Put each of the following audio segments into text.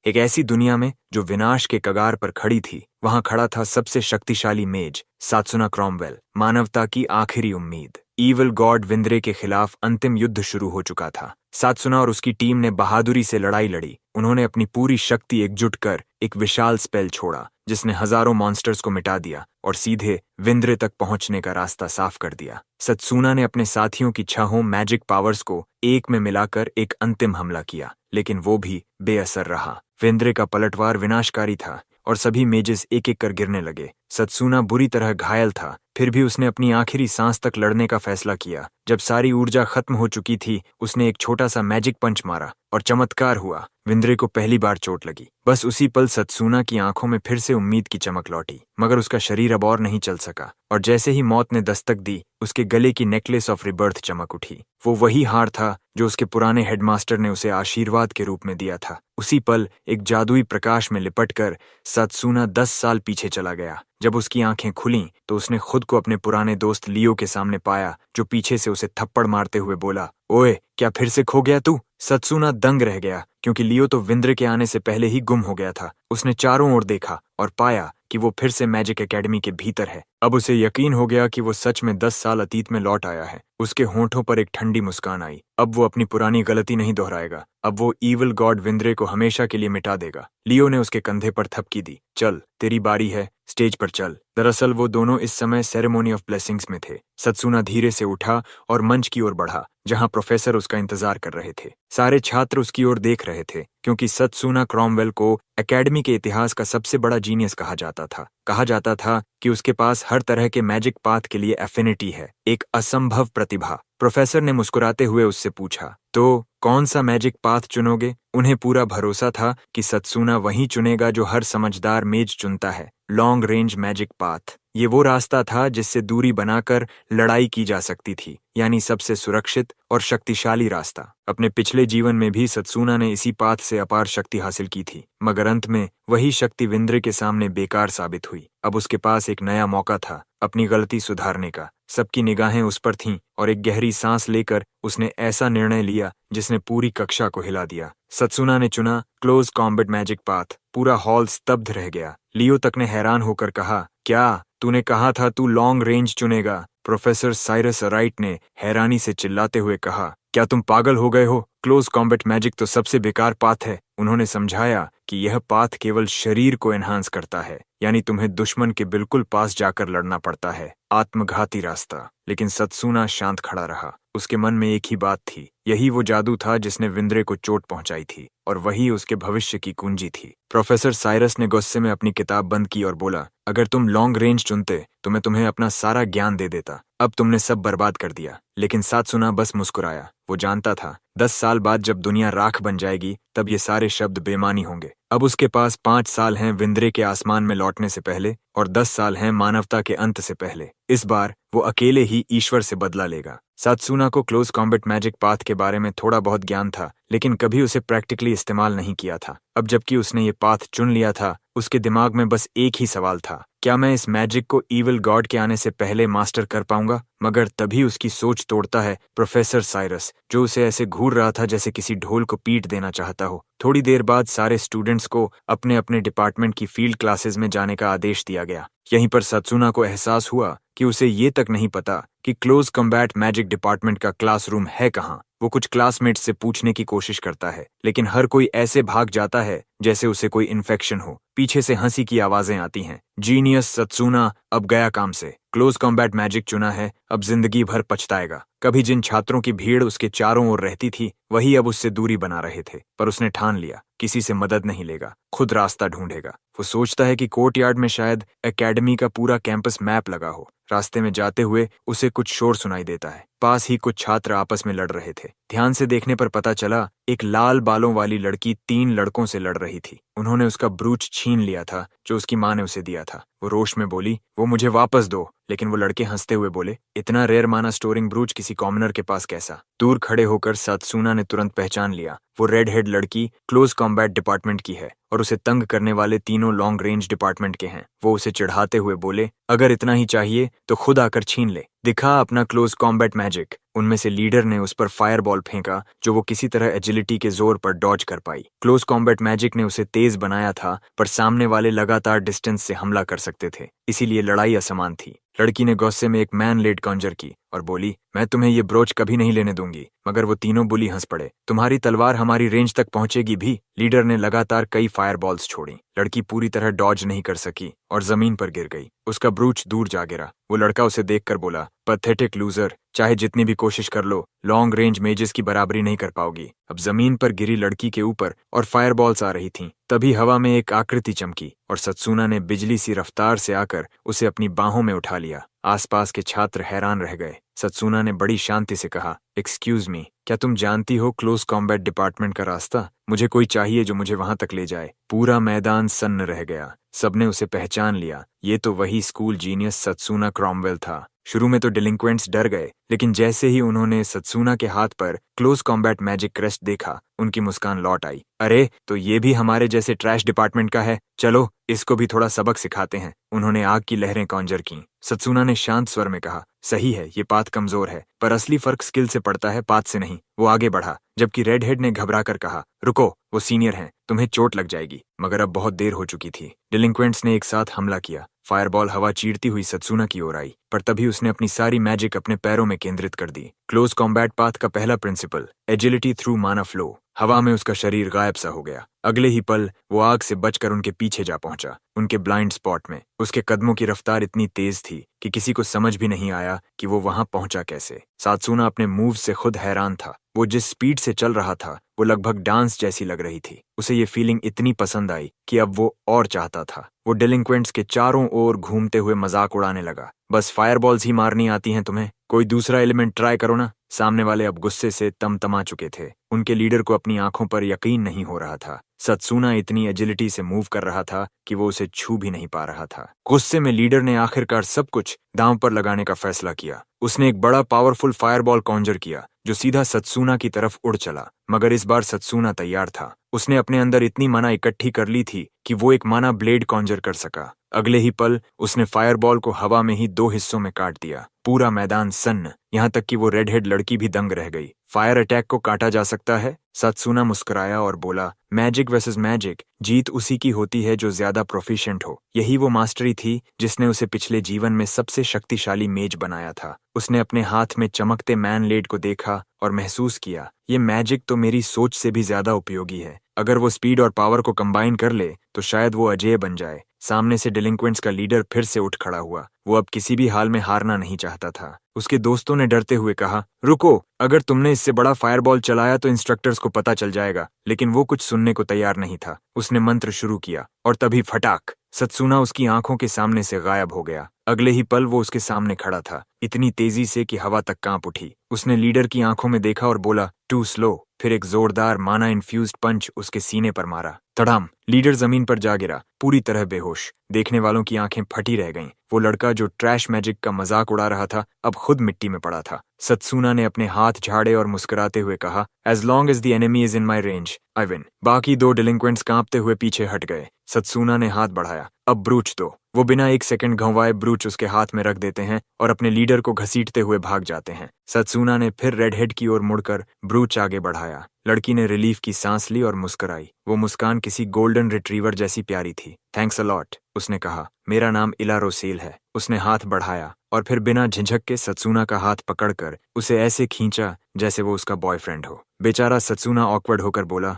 एक ऐसी दुनिया में जो विनाश के कगार पर खड़ी थी, वहां खड़ा था सबसे शक्तिशाली मेज, सात्सुना क्रॉमवेल, मानवता की आखिरी उम्मीद। ईविल गॉड विंद्रे के खिलाफ अंतिम युद्ध शुरू हो चुका था। सात्सुना और उसकी टीम ने बहादुरी से लड़ाई लड़ी। उन्होंने अपनी पूरी शक्ति एकजुट कर एक विशाल स्पेल छोड़ा, जिसने हजारों मॉन्स्टर्स को मिटा दिया और सीधे विंद्रे तक पहुंचने का रास्ता साफ कर दिया। सत्सुना ने अपने साथियों की छहों मैजिक पावर्स को एक में मिलाकर एक अंतिम हमला किया, लेकिन वो भी बेअसर रहा। विंद्रे का पलटवार विनाशकारी था और सभी मेजेस एक एक कर गिरने लगे। सत्सुना बुरी तरह घायल था, फिर भी उसने अपनी आखिरी सांस तक लड़ने का फैसला किया। जब सारी ऊर्जा खत्म हो चुकी थी, उसने एक छोटा सा मैजिक पंच मारा और चमत्कार हुआ। विंद्रे को पहली बार चोट लगी। बस उसी पल सत्सुना की आंखों में फिर से उम्मीद की चमक लौटी, मगर उसका शरीर अब और नहीं चल सका। और जैसे ही मौत ने दस्तक दी, उसके गले की नेकलेस ऑफ रिबर्थ चमक उठी। वो वही हार था जो उसके पुराने हेडमास्टर ने उसे आशीर्वाद के रूप में दिया था। उसी पल एक जादुई प्रकाश में लिपटकर सत्सुना 10 साल पीछे चला गया। जब उसकी आंखें खुलीं तो उसने खुद को अपने पुराने दोस्त लियो के सामने पाया, जो पीछे से उसे थप्पड़ मारते हुए बोला, ओए, क्या फिर से खो गया तू? सत्सुना दंग रह गया, क्योंकि लियो तो विंद्रे के आने से पहले ही गुम हो गया था। उसने चारों ओर देखा और पाया कि वो फिर से मैजिक एकेडमी के भीतर है। अब उसे यकीन हो गया कि वो सच में 10 साल अतीत में लौट आया है। उसके होंठों पर एक ठंडी मुस्कान आई। अब वो अपनी पुरानी गलती नहीं दोहराएगा। अब वो ईविल गॉड विंद्रे को हमेशा के लिए मिटा देगा। लियो ने उसके कंधे पर थपकी दी। चल, तेरी बारी है, स्टेज पर चल। दरअसल वो दोनों इस समय सेरेमनी ऑफ ब्लेसिंग्स में थे। सत्सुना धीरे से उठा और मंच की ओर बढ़ा, जहां प्रोफेसर उसका इंतजार कर रहे थे। सारे छात्र उसकी ओर देख रहे थे, क्योंकि सत्सुना क्रॉमवेल को एकेडमी के इतिहास का सबसे बड़ा जीनियस कहा जाता था। कहा जाता था कि उसके पास हर तरह के मैजिक पाथ के लिए एफिनिटी है, एक असंभव प्रतिभा। प्रोफेसर ने मुस्कुराते हुए उससे पूछा, तो कौन सा मैजिक पाथ चुनोगे? उन्हें पूरा भरोसा था कि सत्सुना वही चुनेगा जो हर समझदार मेज चुनता है, लॉन्ग रेंज मैजिक पाथ। ये वो रास्ता था जिससे दूरी बनाकर लड़ाई की जा सकती थी, यानी सबसे सुरक्षित और शक्तिशाली रास्ता। अपने पिछले जीवन में भी सत्सुना ने इसी पाथ से अपार शक्ति हासिल की थी, मगर अंत में वही शक्ति विंद्रे के सामने बेकार साबित हुई। अब उसके पास एक नया मौका था अपनी गलती सुधारने का। सबकी निगाहें उस पर थीं और एक गहरी सांस लेकर उसने ऐसा निर्णय लिया जिसने पूरी कक्षा को हिला दिया। सत्सुना ने चुना क्लोज कॉम्बैट मैजिक पाथ। पूरा हॉल स्तब्ध रह गया। लियो तक ने हैरान होकर कहा, क्या तूने कहा था तू लॉन्ग रेंज चुनेगा? प्रोफेसर साइरस राइट ने हैरानी से चिल्लाते हुए कहा, क्या तुम पागल हो गए हो? क्लोज कॉम्बैट मैजिक तो सबसे बेकार पाथ है। उन्होंने समझाया कि यह पाथ केवल शरीर को एनहांस करता है, यानी तुम्हें दुश्मन के बिल्कुल पास जाकर लड़ना पड़ता है, आत्मघाती रास्ता। लेकिन सत्सुना शांत खड़ा रहा। उसके मन में एक ही बात थी, यही वो जादू था जिसने विंद्रे को चोट पहुंचाई थी, और वही उसके भविष्य की कुंजी थी। प्रोफेसर साइरस ने गुस्से में अपनी किताब बंद की और बोला, अगर तुम लॉन्ग रेंज चुनते तो मैं तुम्हें अपना सारा ज्ञान दे देता। अब तुमने सब बर्बाद कर दिया। लेकिन सत्सुना बस मुस्कुराया। वो जानता था 10 साल बाद जब दुनिया राख बन जाएगी, तब ये सारे शब्द बेमानी होंगे। अब उसके पास 5 साल हैं विंद्रे के आसमान में लौटने से पहले, और 10 साल हैं मानवता के अंत से पहले। इस बार वो अकेले ही ईश्वर से बदला लेगा। सत्सुना को क्लोज कॉम्बैट मैजिक पाथ के बारे में थोड़ा बहुत ज्ञान था, लेकिन कभी उसे प्रैक्टिकली इस्तेमाल नहीं किया था। अब जबकि उसने ये पाथ चुन लिया था, उसके दिमाग में बस एक ही सवाल था, क्या मैं इस मैजिक को ईविल गॉड के आने से पहले मास्टर कर पाऊंगा? मगर तभी उसकी सोच तोड़ता है प्रोफेसर साइरस, जो उसे ऐसे घूर रहा था जैसे किसी ढोल को पीट देना चाहता हो। थोड़ी देर बाद सारे स्टूडेंट्स को अपने अपने डिपार्टमेंट की फील्ड क्लासेस में जाने का आदेश दिया गया। यहीं पर सत्सुना को एहसास हुआ कि उसे ये तक नहीं पता कि क्लोज कॉम्बैट मैजिक डिपार्टमेंट का क्लासरूम है कहाँ। वो कुछ क्लासमेट्स से पूछने की कोशिश करता है, लेकिन हर कोई ऐसे भाग जाता है जैसे उसे कोई इन्फेक्शन हो। पीछे से हंसी की आवाजें आती हैं। जीनियस सत्सुना अब गया काम से। क्लोज कॉम्बैट मैजिक चुना है, अब जिंदगी भर पछताएगा। कभी जिन छात्रों की भीड़ उसके चारों ओर रहती थी, वही अब उससे दूरी बना रहे थे। पर उसने ठान लिया, किसी से मदद नहीं लेगा, खुद रास्ता ढूंढेगा। वो सोचता है कि कोर्टयार्ड में शायद एकेडमी का पूरा कैंपस मैप लगा हो। रास्ते में जाते हुए उसे कुछ शोर सुनाई देता है। पास ही कुछ छात्र आपस में लड़ रहे थे। ध्यान से देखने पर पता चला, एक लाल बालों वाली लड़की 3 लड़कों से लड़ रही थी। उन्होंने उसका ब्रूच छीन लिया था जो उसकी माँ ने उसे दिया था। वो रोष में बोली, वो मुझे वापस दो। लेकिन वो लड़के हंसते हुए बोले, इतना रेयर माना स्टोरिंग ब्रूच किसी कॉमनर के पास कैसा? दूर खड़े होकर सत्सुना ने तुरंत पहचान लिया, वो रेड हेड लड़की क्लोज कॉम्बैट डिपार्टमेंट की है और उसे तंग करने वाले तीनों लॉन्ग रेंज डिपार्टमेंट के हैं। वो उसे चिढ़ाते हुए बोले, अगर इतना ही चाहिए तो खुद आकर छीन ले, दिखा अपना क्लोज कॉम्बैट मैजिक। उनमें से लीडर ने उस पर फायरबॉल फेंका जो वो किसी तरह एजिलिटी के जोर पर डॉज कर पाई। क्लोज कॉम्बैट मैजिक ने उसे तेज बनाया था, पर सामने वाले लगातार डिस्टेंस से हमला कर सकते थे, इसीलिए लड़ाई असमान थी। लड़की ने गुस्से में एक मैन लेड कॉन्जर की और बोली, मैं तुम्हें ये ब्रोच कभी नहीं लेने दूंगी। मगर वो तीनों बुली हंस पड़े। तुम्हारी तलवार हमारी रेंज तक पहुंचेगी भी। लीडर ने लगातार कई फायरबॉल्स छोड़ी। लड़की पूरी तरह डॉज नहीं कर सकी और जमीन पर गिर गई। उसका ब्रूच दूर जा गिरा। वो लड़का उसे देखकर बोला, पैथेटिक लूजर, चाहे जितनी भी कोशिश कर लो, लॉन्ग रेंज मेजेस की बराबरी नहीं कर पाओगी। अब जमीन पर गिरी लड़की के ऊपर और फायरबॉल्स आ रही थीं। तभी हवा में एक आकृति चमकी और सत्सुना ने बिजली सी रफ्तार से आकर उसे अपनी बाहों में उठा लिया। आसपास के छात्र हैरान रह गए। सत्सुना ने बड़ी शांति से कहा, एक्सक्यूज मी, क्या तुम जानती हो क्लोज कॉम्बैट डिपार्टमेंट का रास्ता? मुझे कोई चाहिए जो मुझे वहां तक ले जाए। पूरा मैदान सन्न रह गया। सबने उसे पहचान लिया। ये तो वही स्कूल जीनियस सत्सुना क्रॉमवेल था। शुरू में तो डिलिंक्वेंट्स डर गए, लेकिन जैसे ही उन्होंने सत्सुना के हाथ पर क्लोज कॉम्बैट मैजिक क्रेस्ट देखा, उनकी मुस्कान लौट आई। अरे, तो ये भी हमारे जैसे ट्रैश डिपार्टमेंट का है। चलो इसको भी थोड़ा सबक सिखाते हैं। उन्होंने आग की लहरें कॉन्जर की। सत्सुना ने शांत स्वर में कहा, सही है, ये पाथ कमजोर है, पर असली फर्क स्किल से पड़ता है, पाथ से नहीं। वो आगे बढ़ा, जबकि रेड हेड ने घबरा कर कहा, रुको, वो सीनियर हैं, तुम्हें चोट लग जाएगी। मगर अब बहुत देर हो चुकी थी। डिलिंक्वेंट्स ने एक साथ हमला किया। फायरबॉल हवा चीरती हुई सत्सुना की ओर आई, पर तभी उसने अपनी सारी मैजिक अपने पैरों में केंद्रित कर दी। क्लोज कॉम्बैट पाथ का पहला प्रिंसिपल, एजिलिटी थ्रू माना फ्लो। हवा में उसका शरीर गायब सा हो गया। अगले ही पल वो आग से बचकर उनके पीछे जा पहुंचा, उनके ब्लाइंड स्पॉट में। उसके कदमों की रफ्तार इतनी तेज थी कि किसी को समझ भी नहीं आया कि वो वहां पहुंचा कैसे। सत्सुना अपने मूव से खुद हैरान था। वो जिस स्पीड से चल रहा था, वो लगभग डांस जैसी लग रही थी। उसे ये फीलिंग इतनी पसंद आई कि अब वो और चाहता था। वो डिलिंक्वेंट्स के चारों ओर घूमते हुए मजाक उड़ाने लगा। बस फायरबॉल्स ही मारनी आती हैं तुम्हें? कोई दूसरा एलिमेंट ट्राई करो ना। सामने वाले अब गुस्से से तमतमा चुके थे। उनके लीडर को अपनी आंखों पर यकीन नहीं हो रहा था। सत्सुना इतनी एजिलिटी से मूव कर रहा था कि वो उसे छू भी नहीं पा रहा था। गुस्से में लीडर ने आखिरकार सब कुछ दांव पर लगाने का फैसला किया। उसने एक बड़ा पावरफुल फायरबॉल कॉन्जर किया जो सीधा सत्सुना की तरफ उड़ चला। मगर इस बार सत्सुना तैयार था। उसने अपने अंदर इतनी माना इकट्ठी कर ली थी कि वो एक माना ब्लेड कॉन्जर कर सका। अगले ही पल उसने फायरबॉल को हवा में ही 2 हिस्सों में काट दिया। पूरा मैदान सन्न, यहाँ तक कि वो रेड हेड लड़की भी दंग रह गई। फायर अटैक को काटा जा सकता है? सत्सुना मुस्कुराया और बोला, मैजिक वर्सेस मैजिक, जीत उसी की होती है जो ज्यादा प्रोफिशिएंट हो। यही वो मास्टरी थी जिसने उसे पिछले जीवन में सबसे शक्तिशाली मेज बनाया था। उसने अपने हाथ में चमकते मैन लेड को देखा और महसूस किया, ये मैजिक तो मेरी सोच से भी ज्यादा उपयोगी है। अगर वो स्पीड और पावर को कंबाइन कर ले तो शायद वो अजेय बन जाए। सामने से डिलिंक्वेंट्स का लीडर फिर से उठ खड़ा हुआ। वो अब किसी भी हाल में हारना नहीं चाहता था। उसके दोस्तों ने डरते हुए कहा, रुको, अगर तुमने इससे बड़ा फायरबॉल चलाया तो इंस्ट्रक्टर्स को पता चल जाएगा। लेकिन वो कुछ सुनने को तैयार नहीं था। उसने मंत्र शुरू किया और तभी फटाक, सत्सुना उसकी आंखों के सामने से गायब हो गया। अगले ही पल वो उसके सामने खड़ा था, इतनी तेजी से कि हवा तक कांप उठी। उसने लीडर की आंखों में देखा और बोला, टू स्लो। फिर एक जोरदार माना इन्फ्यूज्ड पंच उसके सीने पर मारा। तड़ाम! लीडर जमीन पर जा गिरा, पूरी तरह बेहोश। देखने वालों की आंखें फटी रह गईं। वो लड़का जो ट्रैश मैजिक का मजाक उड़ा रहा था, अब खुद मिट्टी में पड़ा था। सत्सुना ने अपने हाथ झाड़े और मुस्कुराते हुए कहा, as long as the enemy is in my range, I win. बाकी 2 डिलिंक्वेंट्स कांपते हुए पीछे हट गए। सत्सुना ने हाथ बढ़ाया, अब ब्रूच दो। वो बिना 1 सेकंड घंवाए ब्रूच उसके हाथ में रख देते हैं और अपने लीडर को घसीटते हुए भाग जाते हैं। सत्सुना ने फिर रेडहेड की ओर मुड़कर ब्रूच आगे बढ़ाया। लड़की ने रिलीफ की सांस ली और मुस्कुराई। वो मुस्कान किसी गोल्डन रिट्रीवर जैसी प्यारी थी। थैंक्स अ लॉट, उसने कहा। मेरा नाम इला रोसेल है। उसने हाथ बढ़ाया और फिर बिना झिझक के सत्सुना का हाथ पकड़कर उसे ऐसे खींचा जैसे वो उसका बॉयफ्रेंड हो। बेचारा सत्सुना ऑकवर्ड होकर बोला,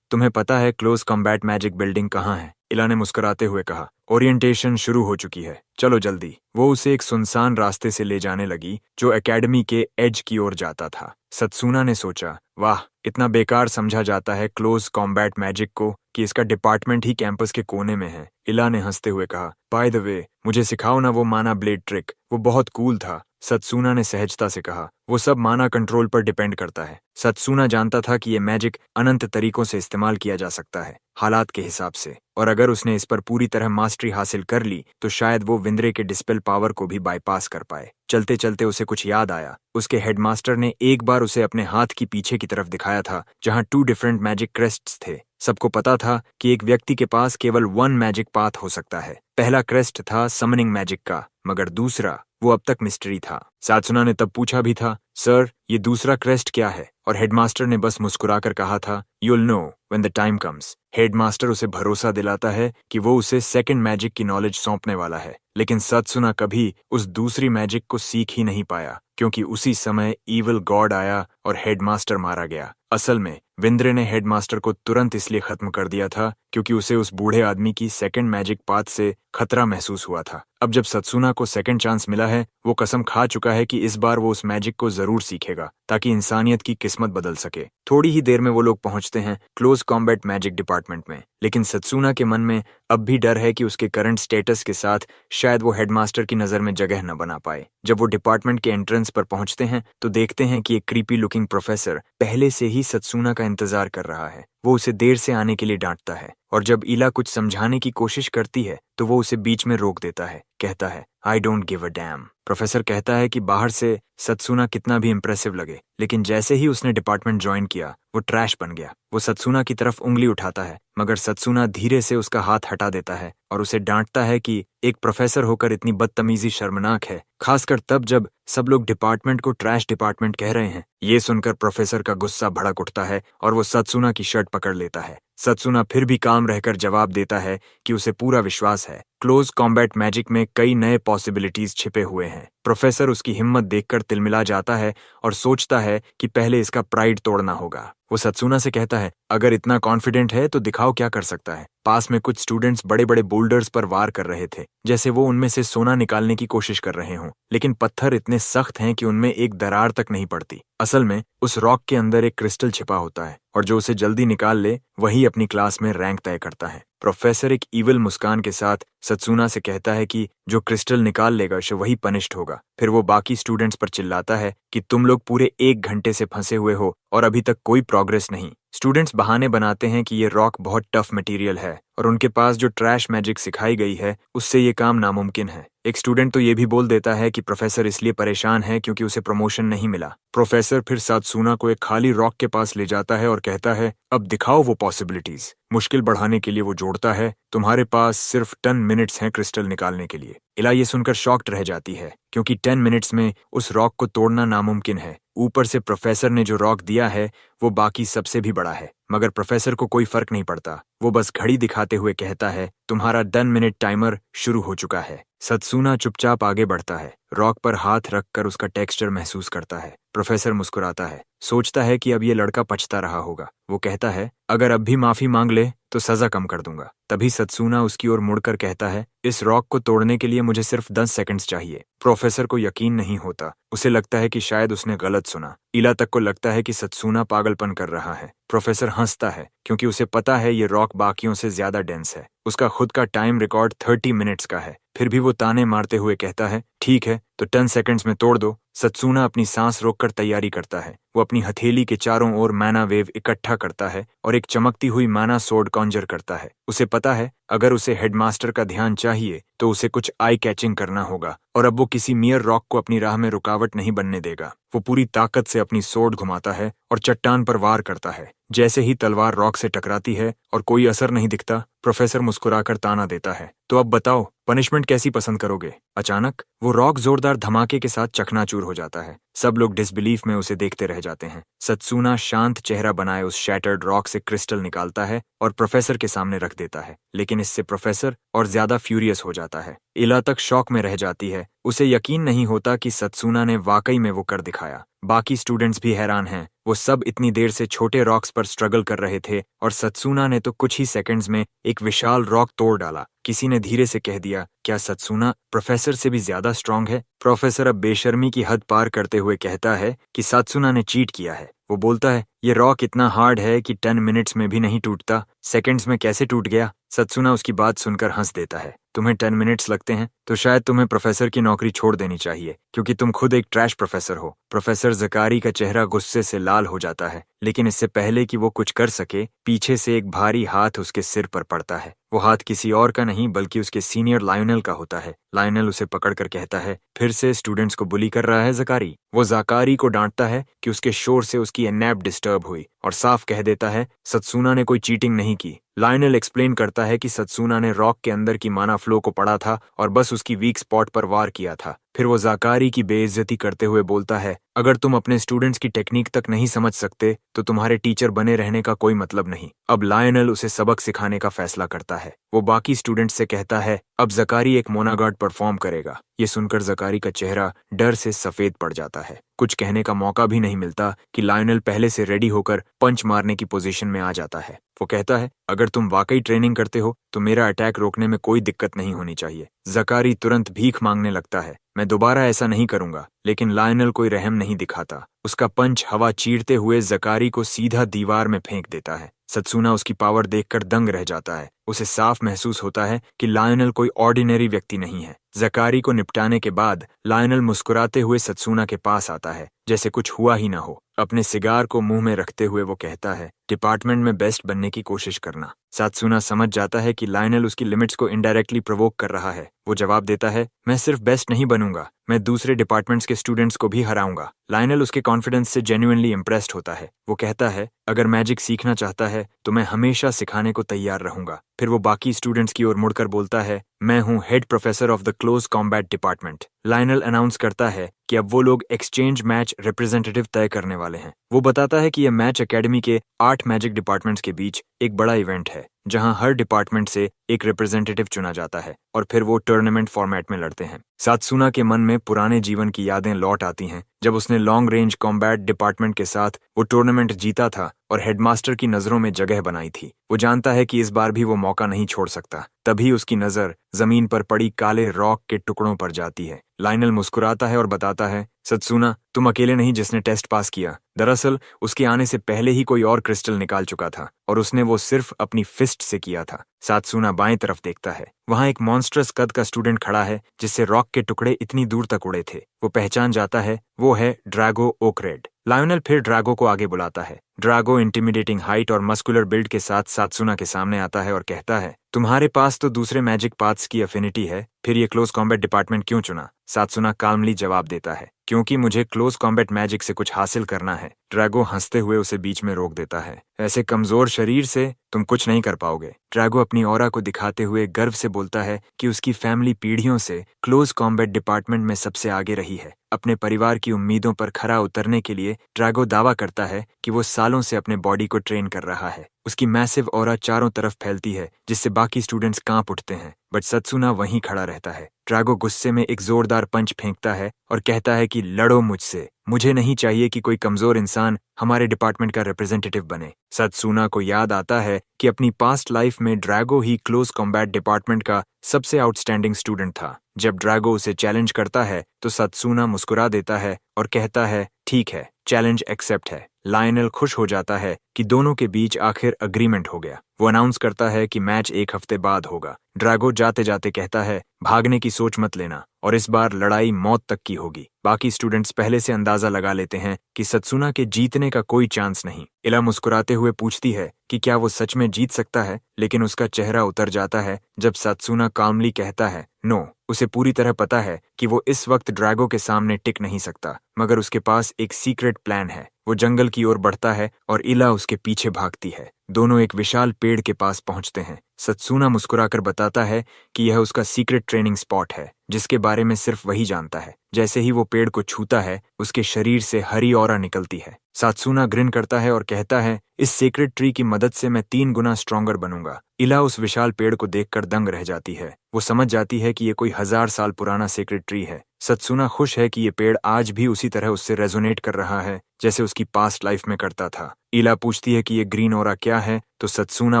तुम्हें पता है क्लोज कॉम्बैट मैजिक बिल्डिंग कहाँ है? इला ने मुस्कुराते हुए कहा, ओरिएंटेशन शुरू हो चुकी है, चलो जल्दी। वो उसे एक सुनसान रास्ते से ले जाने लगी जो एकेडमी के एज की ओर जाता था। सत्सुना ने सोचा, वाह, इतना बेकार समझा जाता है क्लोज कॉम्बैट मैजिक को कि इसका डिपार्टमेंट ही कैंपस के कोने में है। इला ने हंसते हुए कहा, बाय द वे, मुझे सिखाओ ना वो माना ब्लेड ट्रिक, वो बहुत कूल था। सत्सुना ने सहजता से कहा, वो सब माना कंट्रोल पर डिपेंड करता है। सत्सुना जानता था कि ये मैजिक अनंत तरीकों से इस्तेमाल किया जा सकता है, हालात के हिसाब से, और अगर उसने इस पर पूरी तरह मास्टरी हासिल कर ली तो शायद वो विंद्रे के डिस्पेल पावर को भी बाईपास कर पाए। चलते चलते उसे कुछ याद आया। उसके हेडमास्टर ने एक बार उसे अपने हाथ की पीछे की तरफ दिखाया था जहां 2 डिफरेंट मैजिक क्रेस्ट्स थे। सबको पता था कि एक व्यक्ति के पास केवल 1 मैजिक पाथ हो सकता है। पहला क्रेस्ट था समनिंग मैजिक का, मगर दूसरा वो अब तक मिस्ट्री था। सात्सुना ने तब पूछा भी था, सर ये दूसरा क्रेस्ट क्या है? और हेडमास्टर ने बस मुस्कुराकर कहा था, you'll know when the time comes. Headmaster उसे भरोसा दिलाता है कि वो उसे सेकंड मैजिक की नॉलेज सौंपने वाला है, लेकिन सात्सुना कभी उस दूसरी मैजिक को सीख ही नहीं पाया, क्योंकि उसी समय ईविल गॉड आया और हेडमास्टर मारा गया। असल में विंद्रे ने हेडमास्टर को तुरंत इसलिए खत्म कर दिया था क्योंकि उसे उस बूढ़े आदमी की सेकंड मैजिक पाथ से खतरा महसूस हुआ था। अब जब सत्सुना को सेकंड चांस मिला है, वो कसम खा चुका है कि इस बार वो उस मैजिक को जरूर सीखेगा ताकि इंसानियत की किस्मत बदल सके। थोड़ी ही देर में वो लोग पहुंचते हैं क्लोज कॉम्बैट मैजिक डिपार्टमेंट में, लेकिन सत्सुना के मन में अब भी डर है कि उसके करंट स्टेटस के साथ शायद वो हेडमास्टर की नजर में जगह न बना पाए। जब वो डिपार्टमेंट के एंट्रेंस पर पहुंचते हैं तो देखते हैं कि एक क्रीपी लुकिंग प्रोफेसर पहले से ही सत्सुना का इंतजार कर रहा है। वो उसे देर से आने के लिए डांटता है और जब इला कुछ समझाने की कोशिश करती है तो वो उसे बीच में रोक देता है, कहता है, I don't give a dam. Professor कहता है कि बाहर से सत्सुना कितना भी इंप्रेसिव लगे, लेकिन जैसे ही उसने डिपार्टमेंट ज्वाइन किया वो ट्रैश बन गया। वो सत्सुना की तरफ उंगली उठाता है, मगर सत्सुना धीरे से उसका हाथ हटा देता है और उसे डांटता है कि एक प्रोफेसर होकर इतनी बदतमीजी शर्मनाक है, खासकर तब जब सब लोग डिपार्टमेंट को ट्रैश डिपार्टमेंट कह रहे हैं। ये सुनकर प्रोफेसर का गुस्सा भड़क उठता है और वो सत्सुना की शर्ट पकड़ लेता है। सत्सुना फिर भी काम रहकर जवाब देता है कि उसे पूरा विश्वास है, क्लोज कॉम्बैट मैजिक में कई नए पॉसिबिलिटीज छिपे हुए हैं। प्रोफेसर उसकी हिम्मत देखकर तिलमिला जाता है और सोचता है कि पहले इसका प्राइड तोड़ना होगा। वो सत्सुना से कहता है, अगर इतना कॉन्फिडेंट है तो दिखाओ क्या कर सकता है। पास में कुछ स्टूडेंट्स बड़े बड़े बोल्डर्स पर वार कर रहे थे, जैसे वो उनमें से सोना निकालने की कोशिश कर रहे हों, लेकिन पत्थर इतने सख्त हैं कि उनमें एक दरार तक नहीं पड़ती। असल में उस रॉक के अंदर एक क्रिस्टल छिपा होता है और जो उसे जल्दी निकाल ले वही अपनी क्लास में रैंक तय करता है। प्रोफेसर एक ईविल मुस्कान के साथ सत्सुना से कहता है कि जो क्रिस्टल निकाल लेगा वही पनिश्ड होगा। फिर वो बाकी स्टूडेंट्स पर चिल्लाता है कि तुम लोग पूरे 1 घंटे से फंसे हुए हो और अभी तक कोई प्रोग्रेस नहीं। स्टूडेंट्स बहाने बनाते हैं कि ये रॉक बहुत टफ मटेरियल है और उनके पास जो ट्रैश मैजिक सिखाई गई है उससे ये काम नामुमकिन है। एक स्टूडेंट तो ये भी बोल देता है कि प्रोफेसर इसलिए परेशान है क्योंकि उसे प्रमोशन नहीं मिला। प्रोफेसर फिर सात्सुना को एक खाली रॉक के पास ले जाता है और कहता है, अब दिखाओ वो पॉसिबिलिटीज। मुश्किल बढ़ाने के लिए वो जोड़ता है, तुम्हारे पास सिर्फ 10 मिनट्स हैं क्रिस्टल निकालने के लिए। इला ये सुनकर शॉक्ड रह जाती है क्योंकि 10 मिनट्स में उस रॉक को तोड़ना नामुमकिन है। ऊपर से प्रोफेसर ने जो रॉक दिया है वो बाकी सबसे भी बड़ा है, मगर प्रोफेसर को कोई फर्क नहीं पड़ता। वो बस घड़ी दिखाते हुए कहता है, तुम्हारा 10 मिनट टाइमर शुरू हो चुका है। सत्सुना चुपचाप आगे बढ़ता है, रॉक पर हाथ रखकर उसका टेक्सचर महसूस करता है। प्रोफेसर मुस्कुराता है, सोचता है कि अब ये लड़का पछता रहा होगा। वो कहता है, अगर अब भी माफी मांग ले तो सजा कम कर दूंगा। तभी सत्सुना उसकी ओर मुड़कर कहता है, इस रॉक को तोड़ने के लिए मुझे सिर्फ 10 सेकंड्स चाहिए। प्रोफेसर को यकीन नहीं होता, उसे लगता है कि शायद उसने गलत सुना। इला तक को लगता है कि सत्सुना पागलपन कर रहा है। प्रोफेसर हंसता है क्योंकि उसे पता है ये रॉक बाकियों से ज्यादा डेंस है। उसका खुद का टाइम रिकॉर्ड 30 मिनट्स का है। फिर भी वो ताने मारते हुए कहता है, ठीक है तो 10 सेकंड्स में तोड़ दो। सत्सुना अपनी सांस रोककर तैयारी करता है। वो अपनी हथेली के चारों ओर मैना वेव इकट्ठा करता है और एक चमकती हुई मैना सोर्ड कॉन्जर करता है। उसे पता है अगर उसे हेडमास्टर का ध्यान चाहिए तो उसे कुछ आई कैचिंग करना होगा और अब वो किसी मियर रॉक को अपनी राह में रुकावट नहीं बनने देगा। वो पूरी ताकत से अपनी सोर्ड घुमाता है और चट्टान पर वार करता है। जैसे ही तलवार रॉक से टकराती है और कोई असर नहीं दिखता, प्रोफेसर मुस्कुराकर ताना देता है, तो अब बताओ पनिशमेंट कैसी पसंद करोगे? अचानक वो रॉक जोरदार धमाके के साथ चकनाचूर हो जाता है। सब लोग डिसबिलीफ में उसे देखते रह जाते हैं। सत्सुना शांत चेहरा बनाए उस शैटर्ड रॉक से क्रिस्टल निकालता है और प्रोफेसर के सामने रख देता है, लेकिन इससे प्रोफेसर और ज्यादा फ्यूरियस हो जाता है। इला तक शॉक में रह जाती है, उसे यकीन नहीं होता कि सत्सुना ने वाकई में वो कर दिखाया। बाकी स्टूडेंट्स भी हैरान हैं, वो सब इतनी देर से छोटे रॉक्स पर स्ट्रगल कर रहे थे और सत्सुना ने तो कुछ ही सेकंड्स में एक विशाल रॉक तोड़ डाला। किसी ने धीरे से कह दिया, क्या सत्सुना प्रोफेसर से भी ज्यादा स्ट्रांग है? प्रोफेसर अब बेशर्मी की हद पार करते हुए कहता है कि सत्सुना ने चीट किया है। वो बोलता है, ये रॉक इतना हार्ड है कि 10 मिनट्स में भी नहीं टूटता, सेकंड्स में कैसे टूट गया? सत्सुना उसकी बात सुनकर हंस देता है, तुम्हें 10 मिनट्स लगते हैं तो शायद तुम्हें प्रोफेसर की नौकरी छोड़ देनी चाहिए क्योंकि तुम खुद एक ट्रैश प्रोफेसर हो। प्रोफेसर जकारी का चेहरा गुस्से से लाल हो जाता है, लेकिन इससे पहले कि वो कुछ कर सके, पीछे से एक भारी हाथ उसके सिर पर पड़ता है। वो हाथ किसी और का नहीं बल्कि उसके सीनियर लायोनेल का होता है। लायोनेल उसे पकड़कर कहता है, फिर से स्टूडेंट्स को बुली कर रहा है जकारी। वो जकारी को डांटता है कि उसके शोर से उसकी नैप डिस्टर्ब हुई और साफ कह देता है, सत्सुना ने कोई चीटिंग नहीं की, लायनल एक्सप्लेन करता है कि सत्सूना ने रॉक के अंदर की माना फ्लो को पढ़ा था और बस उसकी वीक स्पॉट पर वार किया था। फिर वो जाकारी की बेइज्जती करते हुए बोलता है, अगर तुम अपने स्टूडेंट्स की टेक्निक तक नहीं समझ सकते तो तुम्हारे टीचर बने रहने का कोई मतलब नहीं। अब लायनल उसे सबक सिखाने का फैसला करता है। वो बाकी स्टूडेंट्स से कहता है, अब जकारी एक मोनागार्ड परफॉर्म करेगा। ये सुनकर जकारी का चेहरा डर से सफेद पड़ जाता है। कुछ कहने का मौका भी नहीं मिलता कि लायनल पहले से रेडी होकर पंच मारने की पोजीशन में आ जाता है। वो कहता है, अगर तुम वाकई ट्रेनिंग करते हो तो मेरा अटैक रोकने में कोई दिक्कत नहीं होनी चाहिए। जकारी तुरंत भीख मांगने लगता है, मैं दोबारा ऐसा नहीं करूंगा, लेकिन लायनल कोई रहम नहीं दिखाता। उसका पंच हवा चीरते हुए जकारी को सीधा दीवार में फेंक देता है। सत्सूना उसकी पावर देखकर दंग रह जाता है। उसे साफ महसूस होता है कि लायनल कोई ऑर्डिनरी व्यक्ति नहीं है। जकारी को निपटाने के बाद लायनल मुस्कुराते हुए सत्सूना के पास आता है, जैसे कुछ हुआ ही ना हो। अपने सिगार को मुंह में रखते हुए वो कहता है, डिपार्टमेंट में बेस्ट बनने की कोशिश करना। सत्सूना समझ जाता है कि लायनल उसकी लिमिट्स को इनडायरेक्टली प्रोवोक कर रहा है। वो जवाब देता है, मैं सिर्फ बेस्ट नहीं बनूंगा, मैं दूसरे डिपार्टमेंट्स के स्टूडेंट्स को भी हराऊंगा। लायनल उसके कॉन्फिडेंस से जेन्युइनली इम्प्रेस्ड होता है। वो कहता है, अगर मैजिक सीखना चाहता है तो मैं हमेशा सिखाने को तैयार रहूंगा। फिर वो बाकी स्टूडेंट्स की ओर मुड़कर बोलता है, मैं हूँ head professor of the close combat department. Lionel announce करता है कि अब वो लोग एक्सचेंज मैच रिप्रेजेंटेटिव तय करने वाले हैं। वो बताता है कि यह मैच एकेडमी के 8 मैजिक डिपार्टमेंट्स के बीच एक बड़ा इवेंट है, जहां हर डिपार्टमेंट से एक रिप्रेजेंटेटिव चुना जाता है और फिर वो टूर्नामेंट फॉर्मेट में लड़ते हैं। सत्सूना के मन में पुराने जीवन की यादें लौट आती हैं, जब उसने लॉन्ग रेंज कॉम्बैट डिपार्टमेंट के साथ वो टूर्नामेंट जीता था और हेडमास्टर की नजरों में जगह बनाई थी। वो जानता है कि इस बार भी वो मौका नहीं छोड़ सकता। तभी उसकी नजर जमीन पर पड़ी काले रॉक के टुकड़ों पर जाती है। लायनल मुस्कुराता है और बताता है, सत्सूना, तुम अकेले नहीं जिसने टेस्ट पास किया। दरअसल उसके आने से पहले ही कोई और क्रिस्टल निकाल चुका था और उसने वो सिर्फ अपनी फिस्ट से किया था। सत्सूना बाएं तरफ देखता है। वहां एक मॉन्स्ट्रस कद का स्टूडेंट खड़ा है जिससे रॉक के टुकड़े इतनी दूर तक उड़े थे। वो पहचान जाता है, वो है ड्रैगो ओकरेड। लायनल फिर ड्रैगो को आगे बुलाता है। ड्रैगो इंटिमिडेटिंग हाइट और मस्कुलर बिल्ड के साथ सत्सूना के सामने आता है और कहता है, तुम्हारे पास तो दूसरे मैजिक पाथ्स की अफिनिटी है, फिर ये क्लोज कॉम्बैट डिपार्टमेंट क्यों चुना? सत्सूना काल्मली जवाब देता है, क्योंकि मुझे क्लोज कॉम्बैट मैजिक से कुछ हासिल करना है। ड्रैगो हंसते हुए उसे बीच में रोक देता है, ऐसे कमजोर शरीर से तुम कुछ नहीं कर पाओगे। ड्रैगो अपनी ऑरा को दिखाते हुए गर्व से बोलता है कि उसकी फैमिली पीढ़ियों से क्लोज कॉम्बैट डिपार्टमेंट में सबसे आगे रही है। अपने परिवार की उम्मीदों पर खरा उतरने के लिए ड्रैगो दावा करता है कि वो सालों से अपने बॉडी को ट्रेन कर रहा है। उसकी मैसिव ऑरा चारों तरफ फैलती है, जिससे बाकी स्टूडेंट्स कांप उठते हैं, बट सत्सूना वहीं खड़ा रहता है। ड्रैगो गुस्से में एक जोरदार पंच फेंकता है और कहता है कि लड़ो मुझसे, मुझे नहीं चाहिए कि कोई कमजोर इंसान हमारे डिपार्टमेंट का रिप्रेजेंटेटिव बने। सत्सूना को याद आता है कि अपनी पास्ट लाइफ में ड्रैगो ही क्लोज कॉम्बैट डिपार्टमेंट का सबसे आउटस्टैंडिंग स्टूडेंट था। जब ड्रैगो उसे चैलेंज करता है तो सत्सूना मुस्कुरा देता है और कहता है, ठीक है, चैलेंज एक्सेप्ट है। लायनल खुश हो जाता है कि दोनों के बीच आखिर अग्रीमेंट हो गया। वो अनाउंस करता है कि मैच 1 हफ्ते बाद होगा। ड्रैगो जाते जाते कहता है, भागने की सोच मत लेना और इस बार लड़ाई मौत तक की होगी। बाकी स्टूडेंट्स पहले से अंदाजा लगा लेते हैं कि सत्सूना के जीतने का कोई चांस नहीं। इला मुस्कुराते हुए पूछती है कि क्या वो सच में जीत सकता है, लेकिन उसका चेहरा उतर जाता है जब सत्सूना काल्मली कहता है, नो। उसे पूरी तरह पता है कि वो इस वक्त ड्रैगो के सामने टिक नहीं सकता, मगर उसके पास एक सीक्रेट प्लान है। वो जंगल की ओर बढ़ता है और इला उसके पीछे भागती है। दोनों एक विशाल पेड़ के पास पहुंचते हैं। सत्सूना मुस्कुराकर बताता है कि यह उसका सीक्रेट ट्रेनिंग स्पॉट है, जिसके बारे में सिर्फ वही जानता है। जैसे ही वो पेड़ को छूता है, उसके शरीर से हरी ऑरा निकलती है। सत्सूना ग्रिन करता है और कहता है, इस सीक्रेट ट्री की मदद से मैं 3 गुना स्ट्रॉन्गर बनूंगा। इला उस विशाल पेड़ को देखकर दंग रह जाती है। वो समझ जाती है कि ये कोई 1000 साल पुराना सीक्रेट ट्री है। सत्सूना खुश है कि ये पेड़ आज भी उसी तरह उससे रेजोनेट कर रहा है जैसे उसकी पास्ट लाइफ में करता था। इला पूछती है कि ये ग्रीन ऑरा क्या है, तो सत्सूना